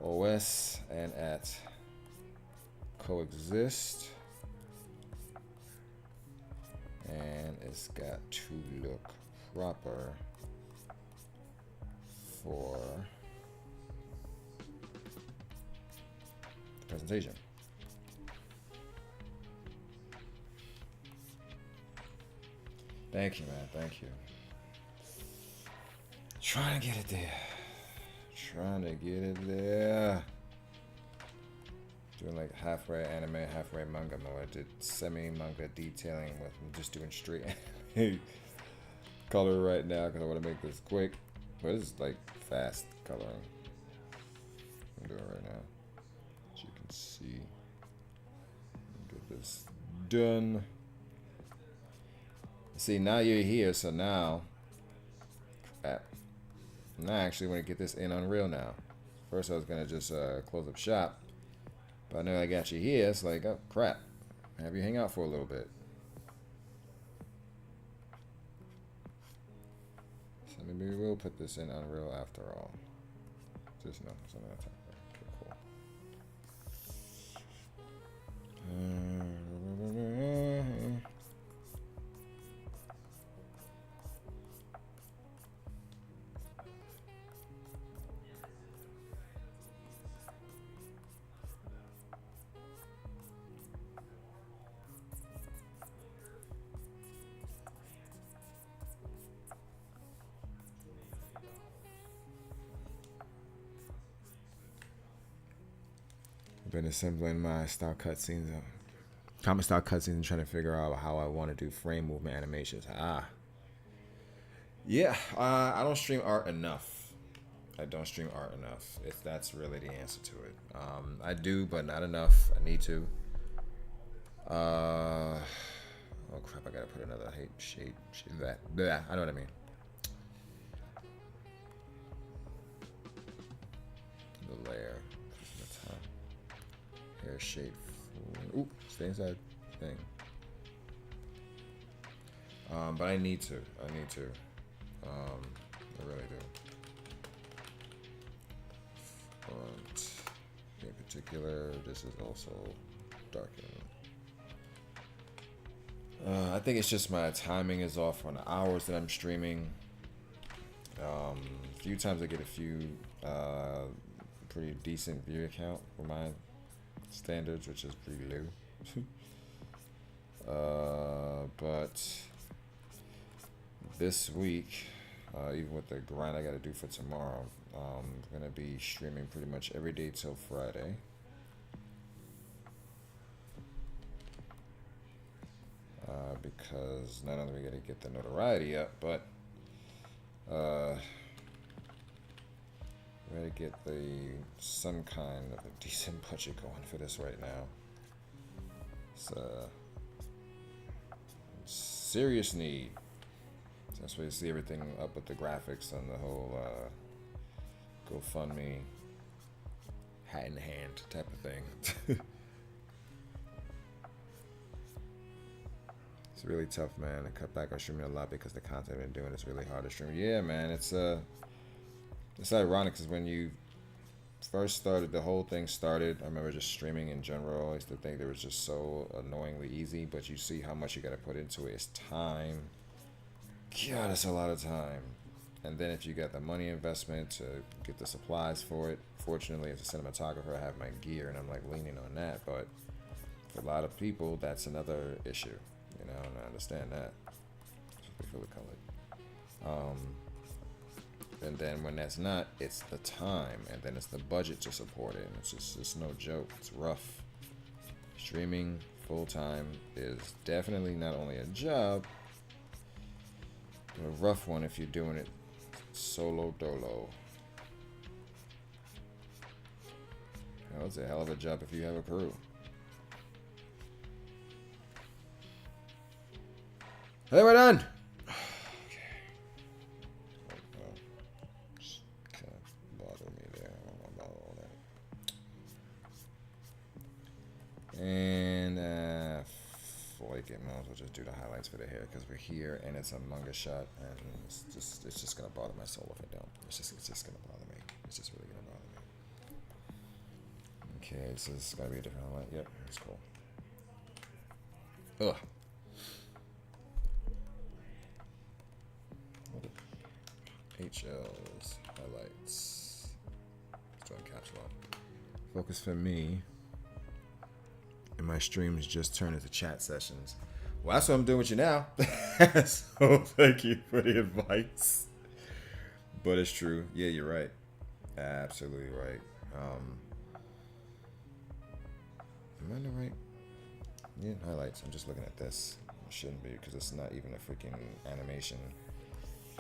OS and at Coexist. And it's got to look proper for the presentation. Thank you, man. Thank you. Trying to get it there. Trying to get it there. Doing like halfway anime, halfway manga mode. I did semi-manga detailing with I'm just doing straight anime color right now because I want to make this quick. But this is like fast coloring. I'm doing right now. As you can see. Get this done. See, now you're here, so now I actually want to get this in Unreal now. First I was gonna just close up shop, but now I got you here, it's like, oh crap, have you hang out for a little bit. So maybe we will put this in Unreal after all. Just no, it's another time. Okay, cool. Been assembling my style cutscenes, comic style cutscenes, and trying to figure out how I want to do frame movement animations. Yeah. I don't stream art enough. I don't stream art enough. That's really the answer to it. I do, but not enough. I need to. Oh crap! I gotta put another shade that. Blah, I know what I mean. The layer, the top, hair shape. Ooh, stay inside thing. But I need to. I really do. Font, in particular, this is also darkened. I think it's just my timing is off on the hours that I'm streaming. A few times I get a few pretty decent view count for my standards, which is pretty low. But this week, even with the grind I got to do for tomorrow, I'm gonna be streaming pretty much every day till Friday. Because not only we gotta get the notoriety up, but we gotta get some kind of a decent budget going for this right now. It's a serious need. So that's why you see everything up with the graphics and the whole GoFundMe hat in hand type of thing. It's really tough, man. I cut back on streaming a lot because the content I've been doing is really hard to stream. Yeah, man, it's ironic because when you first started, the whole thing started, I remember just streaming in general. I used to think it was just so annoyingly easy, but you see how much you got to put into it. It's time. God, it's a lot of time. And then if you got the money investment to get the supplies for it, fortunately as a cinematographer, I have my gear and I'm like leaning on that. But for a lot of people, that's another issue. You know, and I understand that. That's what they feel colored. And then when that's not, it's the time, and then it's the budget to support it. And it's no joke. It's rough. Streaming full time is definitely not only a job, but a rough one if you're doing it solo dolo. You know, it's a hell of a job if you have a crew. Hey, we're done. Okay. Just kind of bother me there. I don't know about all that. And flake it. Might as well just do the highlights for the hair because we're here and it's a manga shot, and it's just gonna bother my soul if I don't. It's just gonna bother me. It's just really gonna bother me. Okay, so this is gotta be a different highlight. Yep, that's cool. Ugh. HL's highlights. Let's try and caps lock. Focus for me. And my streams just turn into chat sessions. Well, that's what I'm doing with you now. So thank you for the advice. But it's true. Yeah, you're right. Absolutely right. Am I in the right? Yeah, highlights. I'm just looking at this. It shouldn't be because it's not even a freaking animation.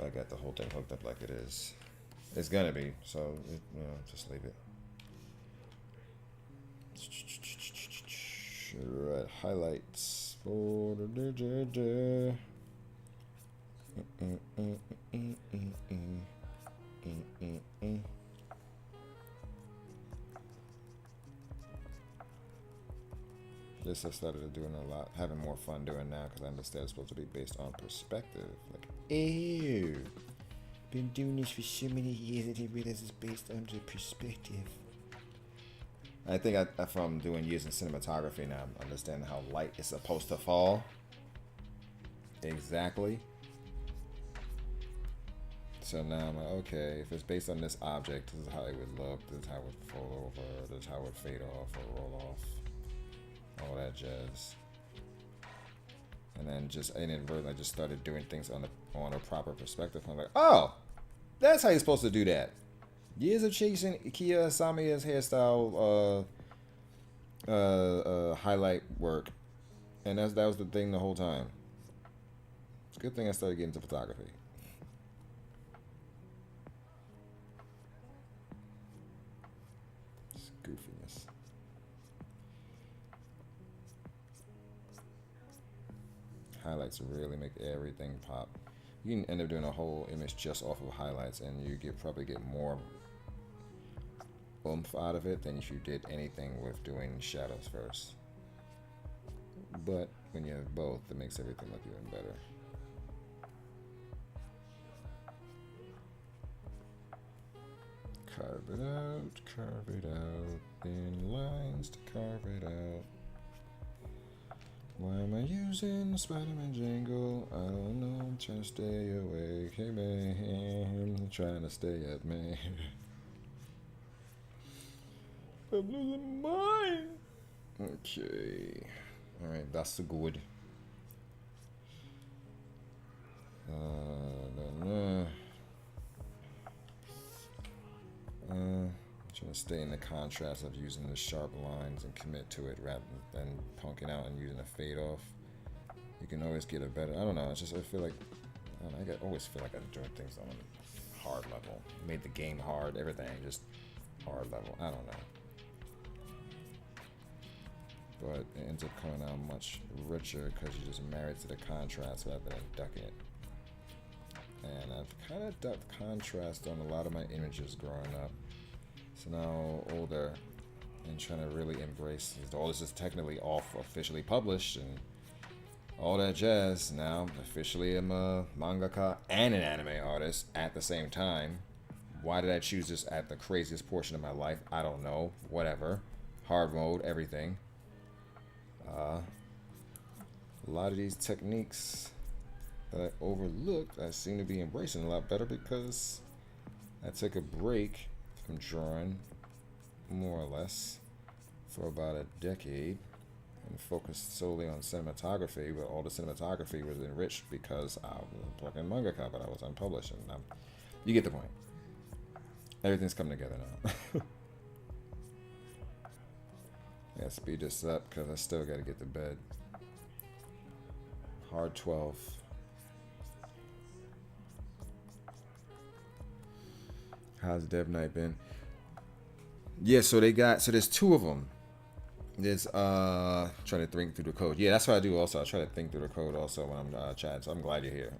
I got the whole thing hooked up like it is. It's gonna be, so just leave it. Right, highlights for the This I started doing a lot, having more fun doing now because I understand it's supposed to be based on perspective. Like, ew, been doing this for so many years that I realize it's based on the perspective. I think if I'm doing years in cinematography now, I'm understanding how light is supposed to fall. Exactly. So now I'm like, okay, if it's based on this object, this is how it would look, this is how it would fold over, this is how it would fade off or roll off. All that jazz. And then just inadvertently I just started doing things on a proper perspective. I'm like, oh, that's how you're supposed to do that. Years of chasing Kia Samia's hairstyle highlight work, and that was the thing the whole time. It's a good thing I started getting into photography. It's goofiness. Highlights really make everything pop. You can end up doing a whole image just off of highlights, and you probably get more oomph out of it than if you did anything with doing shadows first. But when you have both, it makes everything look even better. Carve it out, thin lines to carve it out. Why am I using Spider-Man jingle? I don't know, I'm trying to stay awake. Hey man, I'm trying to stay up, man. I'm losing mine. Okay. Alright, that's the good. Trying to stay in the contrast of using the sharp lines and commit to it rather than punking out and using a fade off. You can always get a better. I don't know. It's just I feel like I always feel like I'm doing things on a hard level. Made the game hard, everything just hard level. I don't know. But it ends up coming out much richer because you're just married to the contrast rather than ducking it. And I've kind of ducked contrast on a lot of my images growing up. So now older and trying to really embrace all this is technically off officially published and all that jazz. Now officially I'm a mangaka and an anime artist at the same time. Why did I choose this at the craziest portion of my life? I don't know. Whatever. Hard mode, everything. A lot of these techniques that I overlooked, I seem to be embracing a lot better because I took a break from drawing, more or less, for about a decade and focused solely on cinematography, but all the cinematography was enriched because I was a fucking mangaka, but I was unpublished. And you get the point. Everything's coming together now. I gotta speed this up because I still gotta get to bed. Hard 12. How's Dev Night been? Yeah, so there's two of them. There's trying to think through the code. Yeah, that's what I do also. I try to think through the code also when I'm chatting. So I'm glad you're here.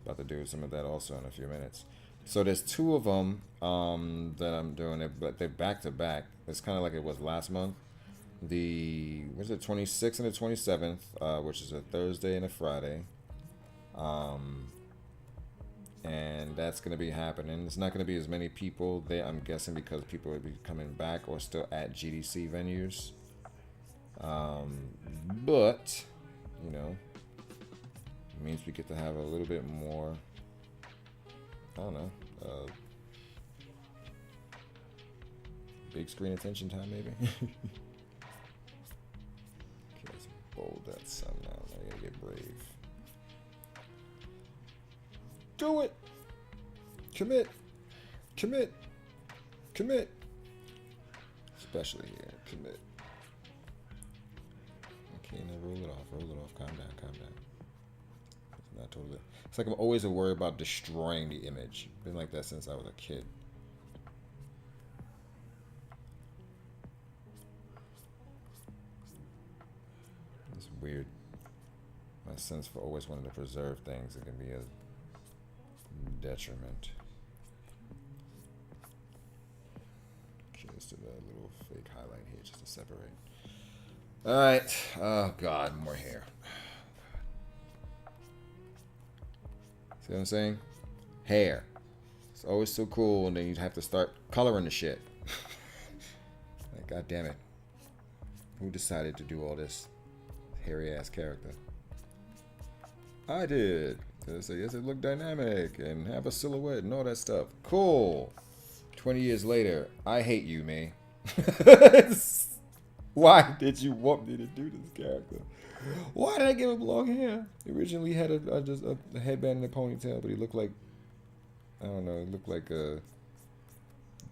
About to do some of that also in a few minutes. So there's two of them that I'm doing it, but they're back to back. It's kind of like it was last month. The 26th and the 27th, which is a Thursday and a Friday. And that's going to be happening. It's not going to be as many people there, I'm guessing, because people will be coming back or still at GDC venues. But, you know, it means we get to have a little bit more, I don't know, big screen attention time maybe. Okay, let's bold that some now. I gotta get brave. Do it! Commit! Commit! Commit! Especially here, commit. Okay, now roll it off, calm down, calm down. It's not totally. It's like I'm always worried about destroying the image. Been like that since I was a kid. It's weird. My sense for always wanting to preserve things, it can be a detriment. Okay, let's do a little fake highlight here just to separate. Alright. Oh god, more hair. See what I'm saying? Hair. It's always so cool, and then you'd have to start coloring the shit. Like, god damn it. Who decided to do all this hairy ass character? I did. So yes, it looked dynamic and have a silhouette and all that stuff. Cool. 20 years later, I hate you, man. Why did you want me to do this character? Why did I give him long hair? He originally had a headband and a ponytail, but he looked like, I don't know, he looked like a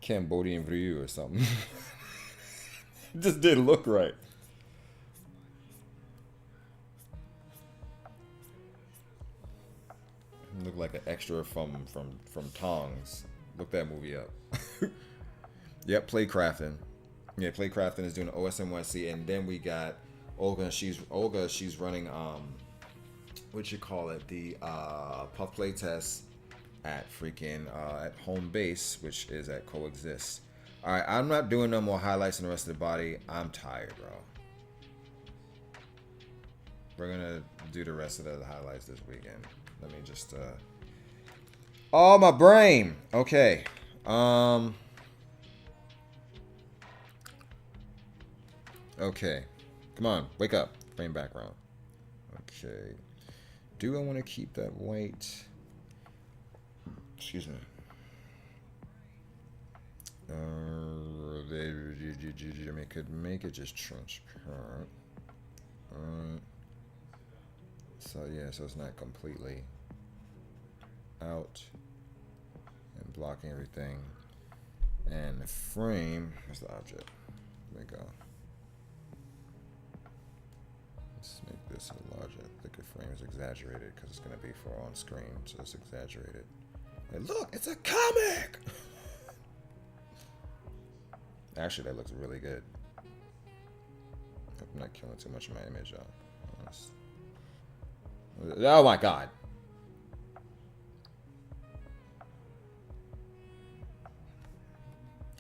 Cambodian Ryu or something. It just didn't look right. Look like an extra from Tongs. Look that movie up. Yep, Playcrafting. Yeah, Playcrafting is doing OSNYC, and then we got Olga. She's running what you call it, the puff play test at freaking at home base, which is at Coexist. All right, I'm not doing no more highlights in the rest of the body. I'm tired, bro. We're gonna do the rest of the highlights this weekend. Let me just oh, my brain. Okay. Okay. Come on, wake up. Frame background. Okay. Do I want to keep that white? Excuse me. I could make it just transparent. So yeah, so it's not completely out and blocking everything. And the frame, where's the object? There we go. Let's make this a larger, thicker frame. Is exaggerated because it's going to be for on screen, so it's exaggerated. And look, it's a comic! Actually, that looks really good. I'm not killing too much of my image off. Oh my god.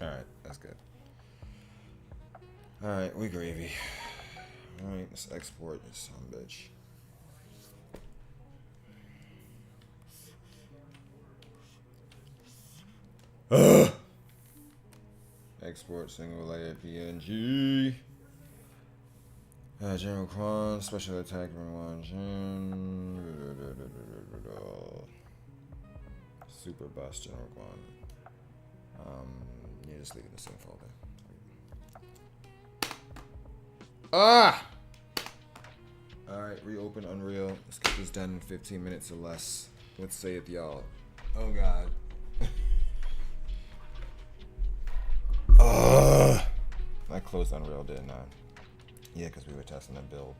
Alright, that's good. Alright, we gravy. Alright, let's export this son bitch. Ugh. Export single layer PNG. General Quan, special attack one. Super boss General Quan. Yeah, just leave it in the same folder. Ah! Alright, reopen Unreal. Let's get this done in 15 minutes or less. Let's say it, y'all. Oh god. I closed Unreal, didn't I? Yeah, because we were testing a build.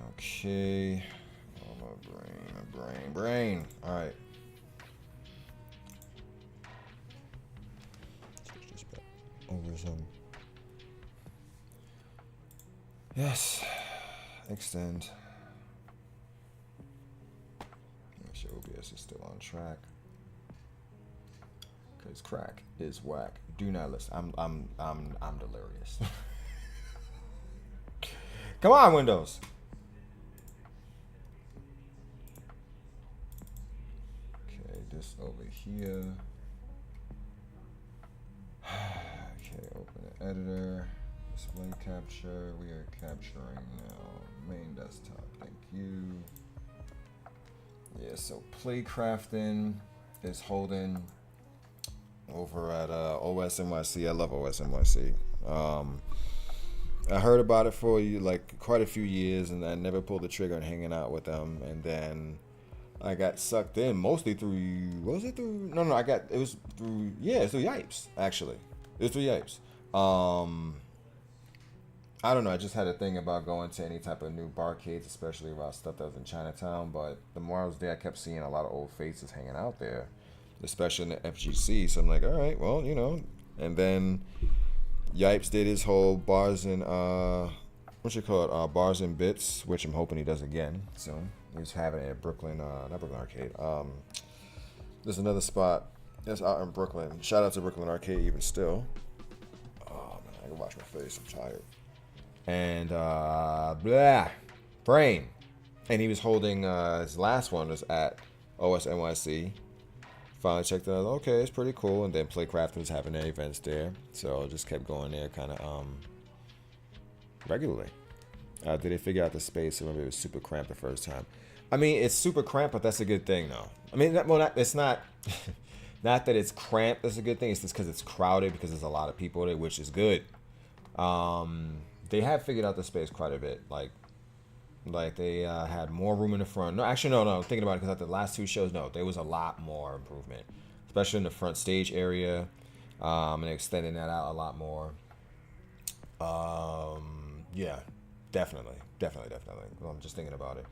Okay. Oh, my brain. Alright. Switch this back over some. Yes. Extend. Make sure OBS is still on track. Cause crack is whack. Do not listen. I'm delirious. Come on, Windows. Okay, this over here. Okay, open the editor. Display capture. We are capturing now. Main desktop. Thank you. Yeah, so Playcrafting is holding over at OSNYC. I love OSNYC. I heard about it for like quite a few years, and I never pulled the trigger on hanging out with them. And then I got sucked in mostly through. What was it through? No, it was through. Yeah, it's through Yipes. Actually, it was through Yipes. I don't know. I just had a thing about going to any type of new barcades, especially around stuff that was in Chinatown. But the more I was there, I kept seeing a lot of old faces hanging out there, especially in the FGC. So I'm like, all right, well, you know. And then Yipes did his whole bars and bars and bits, which I'm hoping he does again soon. He's having it at Brooklyn, not Brooklyn Arcade. There's another spot that's out in Brooklyn. Shout out to Brooklyn Arcade even still. Oh man, I can wash my face. I'm tired. And brain. And he was holding his last one was at OSNYC. Finally checked it out. Okay, it's pretty cool. And then Playcraft was having their events there, so I just kept going there kind of regularly. Did they figure out the space? I remember it was super cramped the first time. I mean, it's super cramped, but that's a good thing, though. I mean, it's not. Not that it's cramped. That's a good thing. It's just because it's crowded because there's a lot of people there, which is good. They have figured out the space quite a bit. Like they had more room in the front. No, actually, no. I'm thinking about it because at the last two shows, no, there was a lot more improvement, especially in the front stage area. And extending that out a lot more. Yeah, definitely. Well, I'm just thinking about it.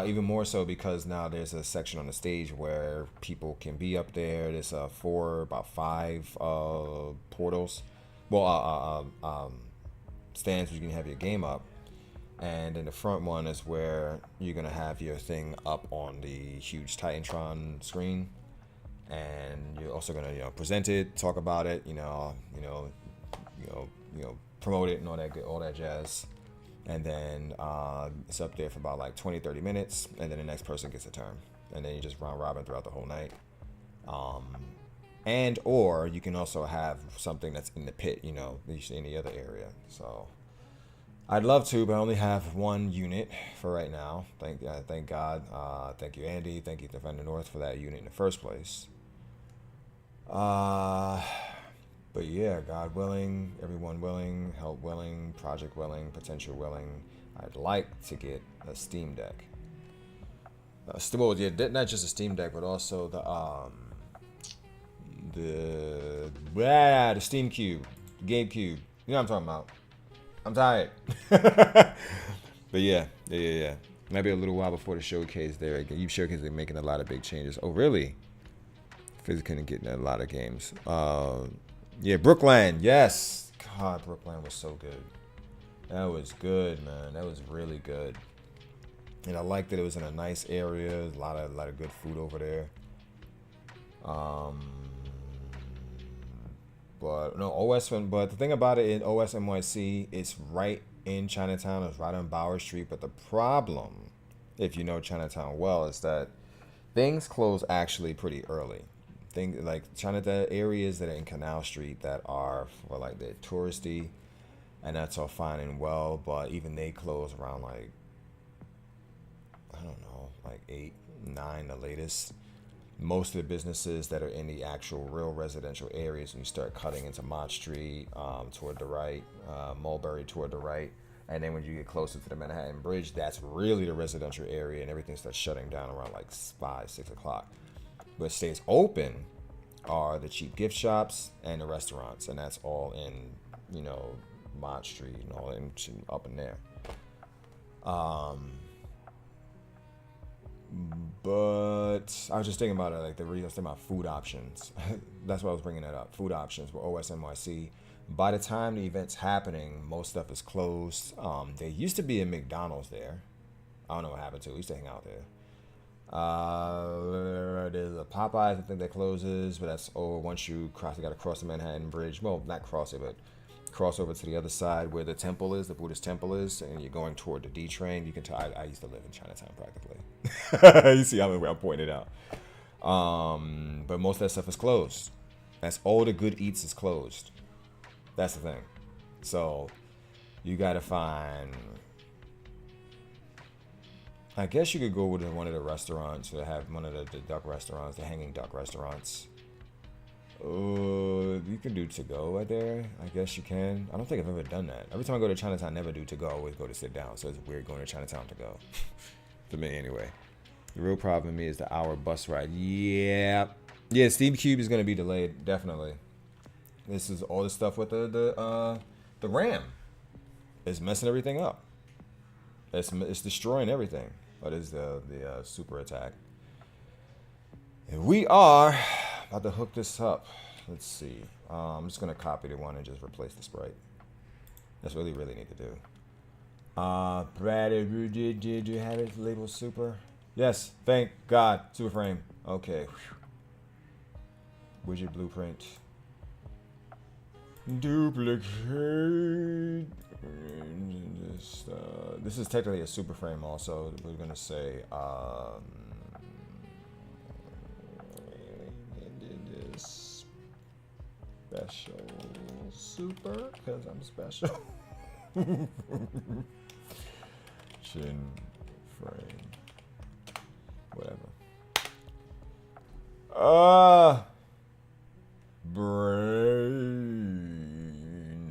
Even more so because now there's a section on the stage where people can be up there. There's about 5 portals. Well, stands where you can have your game up. And then the front one is where you're gonna have your thing up on the huge Titantron screen, and you're also gonna present it, talk about it, promote it and all that jazz. And then it's up there for about like 20-30 minutes, and then the next person gets a turn, and then you just round robin throughout the whole night. And or you can also have something that's in the pit, in the other area. So I'd love to, but I only have 1 unit for right now. Thank God. Thank you, Andy. Thank you, Defender North, for that unit in the first place. But yeah, God willing, everyone willing, help willing, project willing, potential willing, I'd like to get a Steam Deck. Not just a Steam Deck, but also the Steam Cube, Game Cube. You know what I'm talking about. I'm tired. But yeah. Maybe a little while before the showcase there. You showcase they're making a lot of big changes. Oh, really? Physically getting a lot of games. Yeah, Brookland. Yes. God, Brookland was so good. That was good, man. That was really good. And I liked that it was in a nice area. A lot of good food over there. But the thing about it in OS NYC, it's right in Chinatown. It's right on Bower Street. But the problem, if you know Chinatown well, is that things close actually pretty early. Things like Chinatown areas that are in Canal Street that are for like they're touristy, and that's all fine and well. But even they close around like, I don't know, like 8, 9 the latest. Most of the businesses that are in the actual real residential areas, when you start cutting into Mott Street toward the right, Mulberry toward the right, and then when you get closer to the Manhattan Bridge, that's really the residential area, and everything starts shutting down around like 5, 6 o'clock. What stays open are the cheap gift shops and the restaurants, and that's all in, Mott Street and all in up in there. But I was just thinking about it, like the reason I was thinking about food options. That's why I was bringing that up. Food options with OS NYC. By the time the event's happening, most stuff is closed. There used to be a McDonald's there. I don't know what happened to it. We used to hang out there. There's a Popeyes, I think, that closes, but that's over once you cross. You got to cross the Manhattan Bridge. Well, not cross it, but cross over to the other side where the temple is, the Buddhist temple is, and you're going toward the D train. You can tell I used to live in Chinatown practically. You see how I'm pointing it out. But most of that stuff is closed. That's all the good eats is closed. That's the thing. So you got to find. I guess you could go with one of the restaurants or have one of the duck restaurants, the hanging duck restaurants. You can do to go right there. I guess you can. I don't think I've ever done that. Every time I go to Chinatown, I never do to go. I always go to sit down. So it's weird going to Chinatown to go. To me, anyway. The real problem is the hour bus ride. Yeah, Steam Cube is going to be delayed. Definitely. This is all the stuff with the RAM. It's messing everything up. It's destroying everything. But it's the super attack. And we are about to hook this up. Let's see. I'm just gonna copy the one and just replace the sprite. That's what we really need to do. Brad, did you have it labeled super? Yes, thank God. Super frame. Okay. Widget blueprint. Duplicate. This is technically a super frame also. We're gonna say special super because I'm special. Chin frame. Whatever. Brain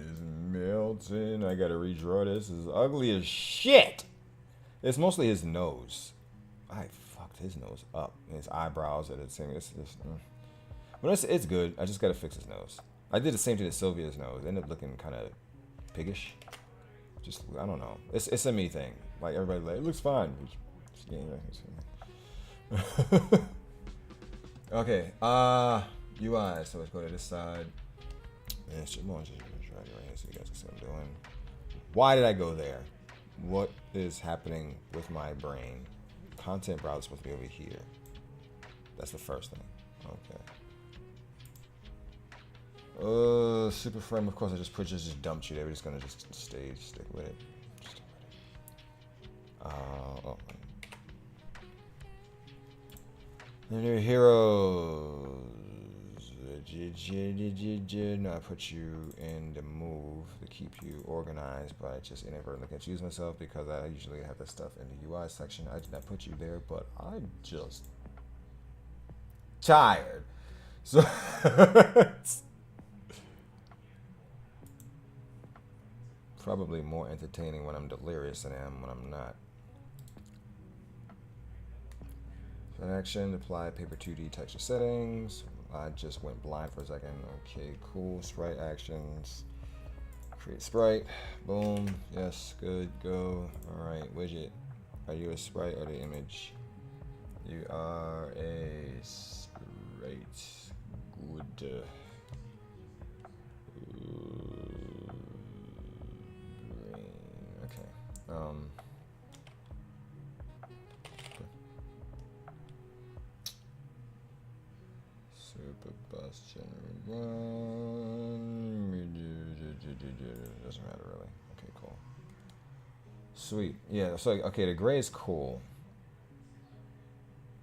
is melting. I gotta redraw this. This is ugly as shit. It's mostly his nose. I fucked his nose up. And his eyebrows are the same. But it's good. I just gotta fix his nose. I did the same thing to Sylvia's nose. It ended up looking kind of piggish. Just, I don't know. It's a me thing. Like, everybody's like, it looks fine. Okay, UI. So let's go to this side. And it's just right here so you guys can see what I'm doing. Why did I go there? What is happening with my brain? Content browser is supposed to be over here. That's the first thing. Okay. Super frame. Of course, I just dumped you there. We're just gonna just stick with it. Oh. New heroes. No, I put you in the move to keep you organized, but I just inadvertently confused myself because I usually have that stuff in the UI section. I did not put you there, but I'm just tired. So probably more entertaining when I'm delirious than I am when I'm not. Action, apply paper 2D texture settings. I just went blind for a second. Okay, cool. Sprite actions. Create sprite. Boom. Yes, good. Go. Alright, widget. Are you a sprite or the image? You are a sprite. Good. Okay. Super bus general 1. Doesn't matter really. Okay, cool. Sweet. Yeah, so okay, the gray is cool.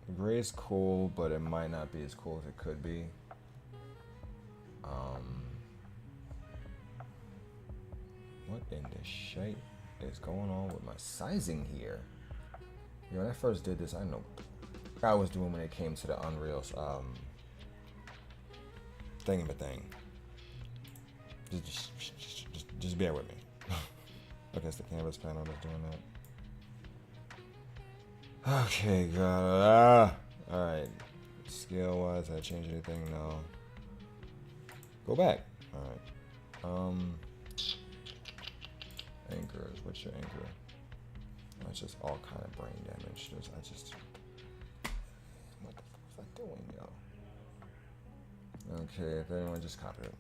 The gray is cool, but it might not be as cool as it could be. What in the shit is going on with my sizing here? Yeah, when I first did this, I know I was doing when it came to the Unreal thing. Just bear with me. Okay, it's the canvas panel that's doing that. Okay, God. Alright. Scale wise, did I change anything? No. Go back. Alright. Anchors. What's your anchor? Oh, it's just all kind of brain damage. What the fuck was I doing, yo? Okay, if anyone just copy it.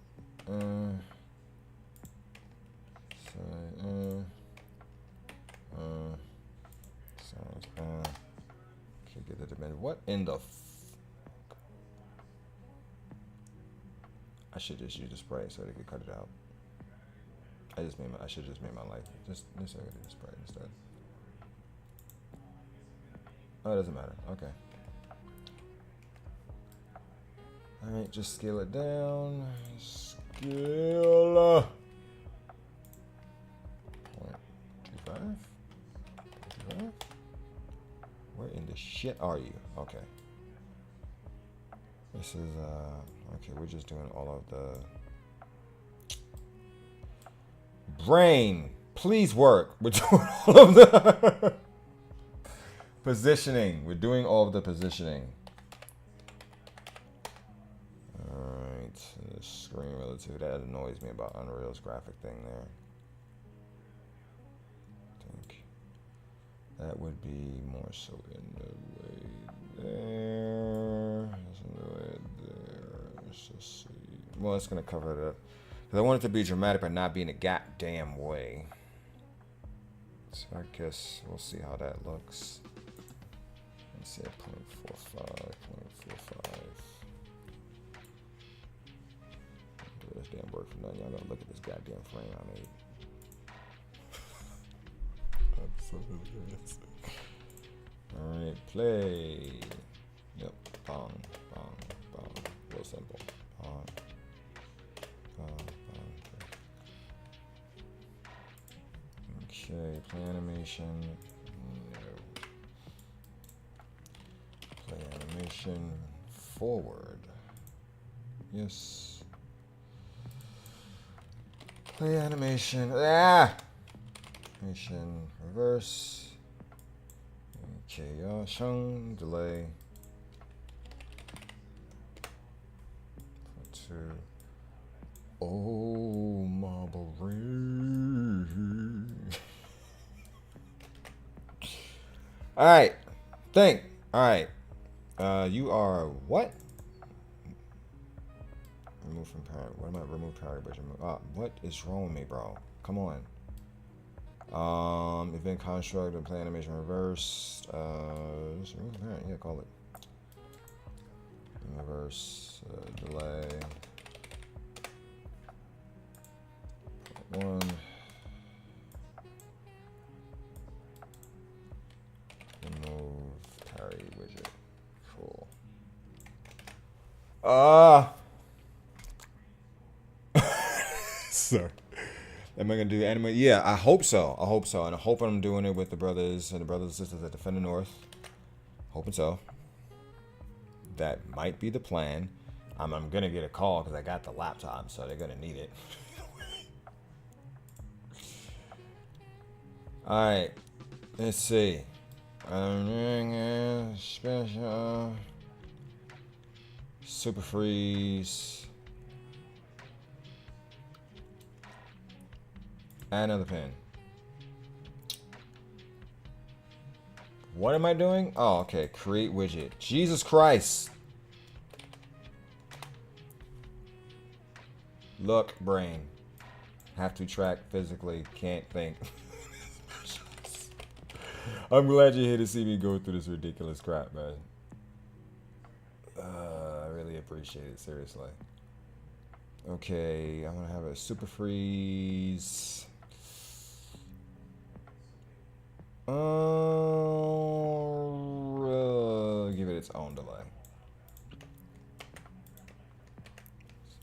Okay, get the dimension. What in the I should just use the spray so they could cut it out. I should just made my life. Just this area to spray instead. Oh, it doesn't matter. Okay. Alright, just scale it down. Scale 0.25? Where in the shit are you? Okay. This is okay, we're just doing all of the brain. Please work. We're doing all of the positioning. We're doing all of the positioning. Alright. Screen relative. That annoys me about Unreal's graphic thing there. I think that would be more so in the way there. In the way there. Let's just see. Well, it's gonna cover it up. Because I want it to be dramatic, but not be in a goddamn way. So I guess we'll see how that looks. Let's say 0.45, 0.45. Do this damn work for nothing. Y'all gonna look at this goddamn frame I made. I'm so hilarious. Alright, play. Yep, bong, bong, bong. Real simple. Bong. Okay, play animation. No. Play animation forward. Yes. Play animation. Animation reverse. Okay, shun delay. 2. Oh, marble ring. All right. Think. All right. You are what? Remove from power. What am I? Remove power. What is wrong with me, bro? Come on. Event construct and play animation reverse. Yeah, call it. Reverse delay. One. Remove parry widget. Cool. Sorry. Am I gonna do anime? Yeah, I hope so. I hope so, and I hope I'm doing it with the brothers and sisters that defend the North. Hoping so. That might be the plan. I'm gonna get a call because I got the laptop, so they're gonna need it. All right, let's see. Special super freeze. Add another pin. What am I doing? Oh, okay. Create widget. Jesus Christ. Look, brain. Have to track physically. Can't think. I'm glad you're here to see me go through this ridiculous crap, man. I really appreciate it. Seriously. Okay. I'm going to have a super freeze. Give it its own delay.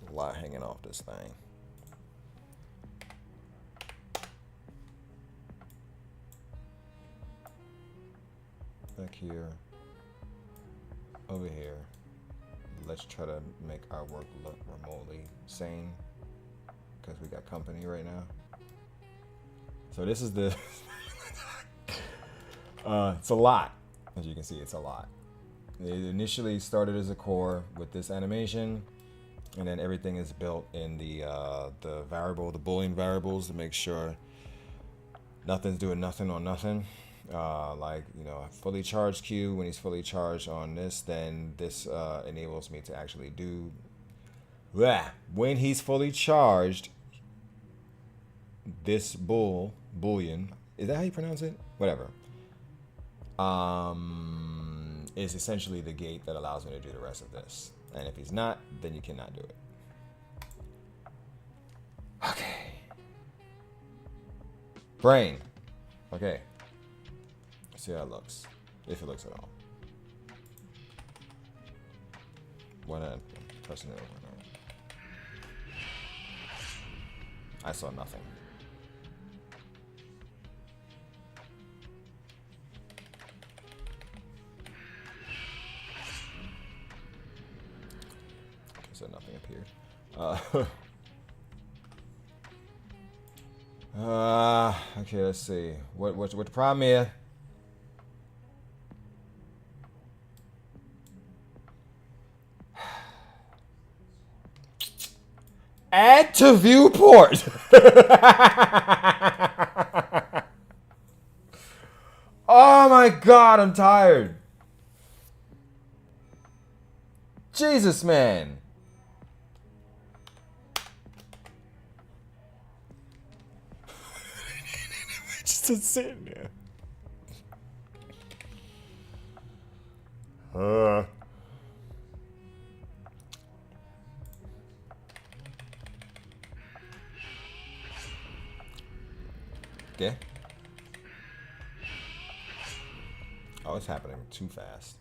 There's a lot hanging off this thing. Back here. Over here. Let's try to make our work look remotely sane. Because we got company right now. So this is the... it's a lot. As you can see, it's a lot. It initially started as a core with this animation, and then everything is built in the Boolean variables to make sure nothing's doing nothing on nothing. Like, you know, fully charged Q, when he's fully charged on this, then this enables me to actually do... When he's fully charged, this boolean, is that how you pronounce it? Whatever. Is essentially the gate that allows me to do the rest of this. And if he's not, then you cannot do it. Okay. Brain. Okay. Let's see how it looks. If it looks at all. Why not pressing it over and over? I saw nothing. So nothing appeared. Okay, let's see. What the problem here? Add to viewport. Oh my God, I'm tired. Jesus, man. Just sitting there. Okay. Oh, it's happening too fast.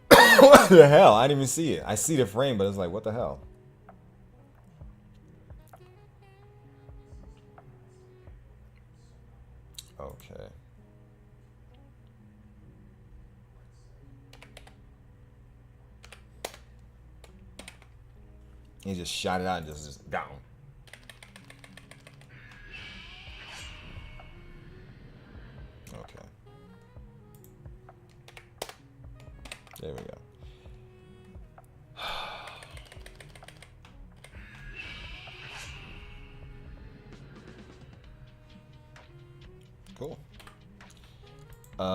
What the hell? I didn't even see it. I see the frame, but it's like, what the hell? Okay. He just shot it out and just down. Okay. There we go. Cool. Let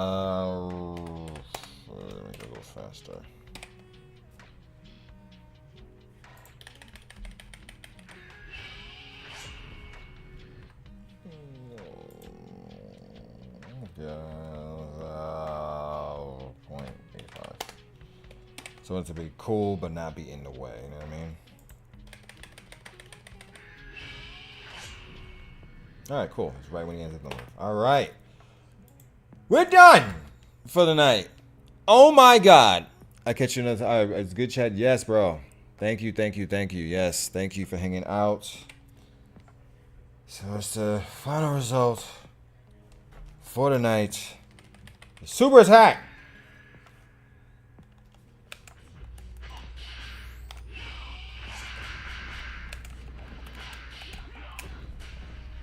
me go a little faster. Yeah, 0.85. So it's to be cool, but not be in the way. You know what I mean? All right, cool. It's right when he ends up the move. All right, we're done for the night. Oh my God! I catch you another. All right, it's good chat. Yes, bro. Thank you, thank you, thank you. Yes, thank you for hanging out. So it's the final result for the night. Super attack.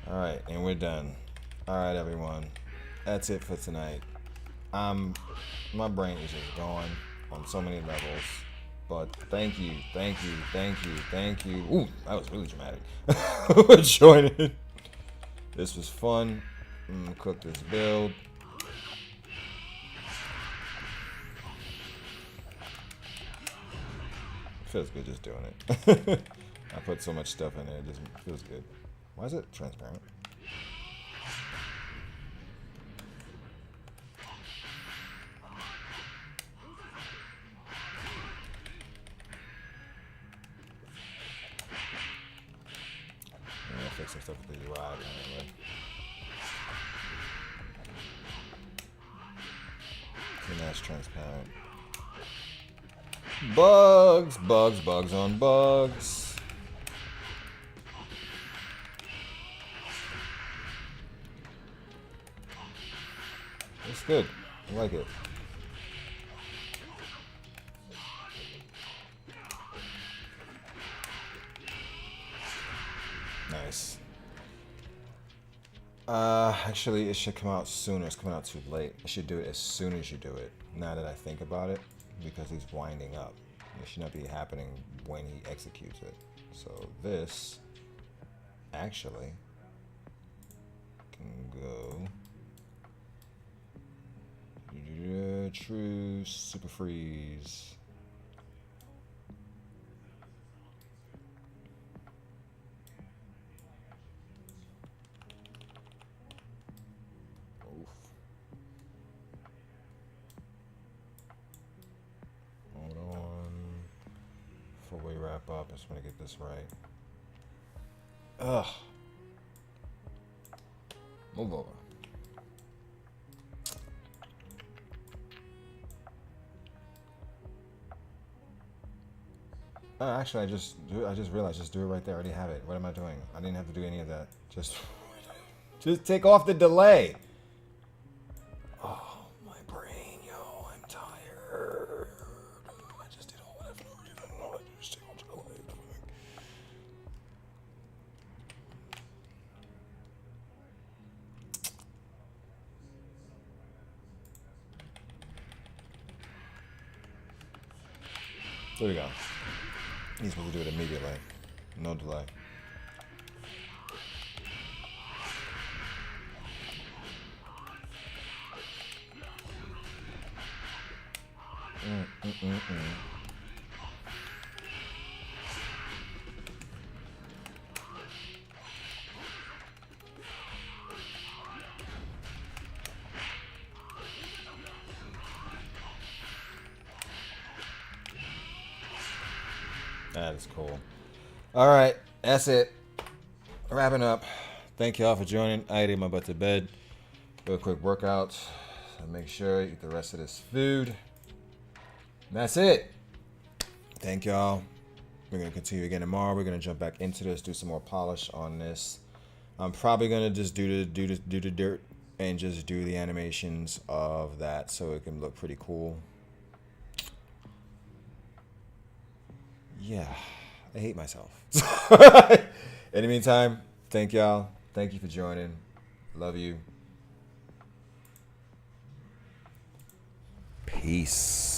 All right, and we're done. All right, everyone. That's it for tonight. My brain is just going on so many levels. But thank you, thank you, thank you, thank you. Ooh, that was really dramatic. For joining. This was fun. Cook this build. Feels good just doing it. I put so much stuff in there, it just feels good. Why is it transparent? Yeah, fix some stuff with the UI anyway. And that's transparent. Bugs, bugs, bugs on bugs. It's good. I like it. Nice. Actually, it should come out sooner. It's coming out too late. I should do it as soon as you do it. Now that I think about it, because he's winding up. It should not be happening when he executes it. So this actually can go true super freeze. Oof. Hold on. Before we wrap up, I just want to get this right. Ugh. Move over. Actually, I just realized, just do it right there. I already have it. What am I doing? I didn't have to do any of that. Just take off the delay. Oh, my brain, yo, I'm tired. I just did all whatever. I don't know. I just take off the delay. There we go. He's supposed to do it immediately. No delay. That is cool. All right, that's it. Wrapping up. Thank y'all for joining. I ate my butt to bed. Do a quick workout. Make sure you eat the rest of this food. And that's it. Thank y'all. We're gonna continue again tomorrow. We're gonna jump back into this, do some more polish on this. I'm probably gonna just do the dirt and just do the animations of that so it can look pretty cool. Yeah, I hate myself. In the meantime, thank y'all. Thank you for joining. Love you. Peace.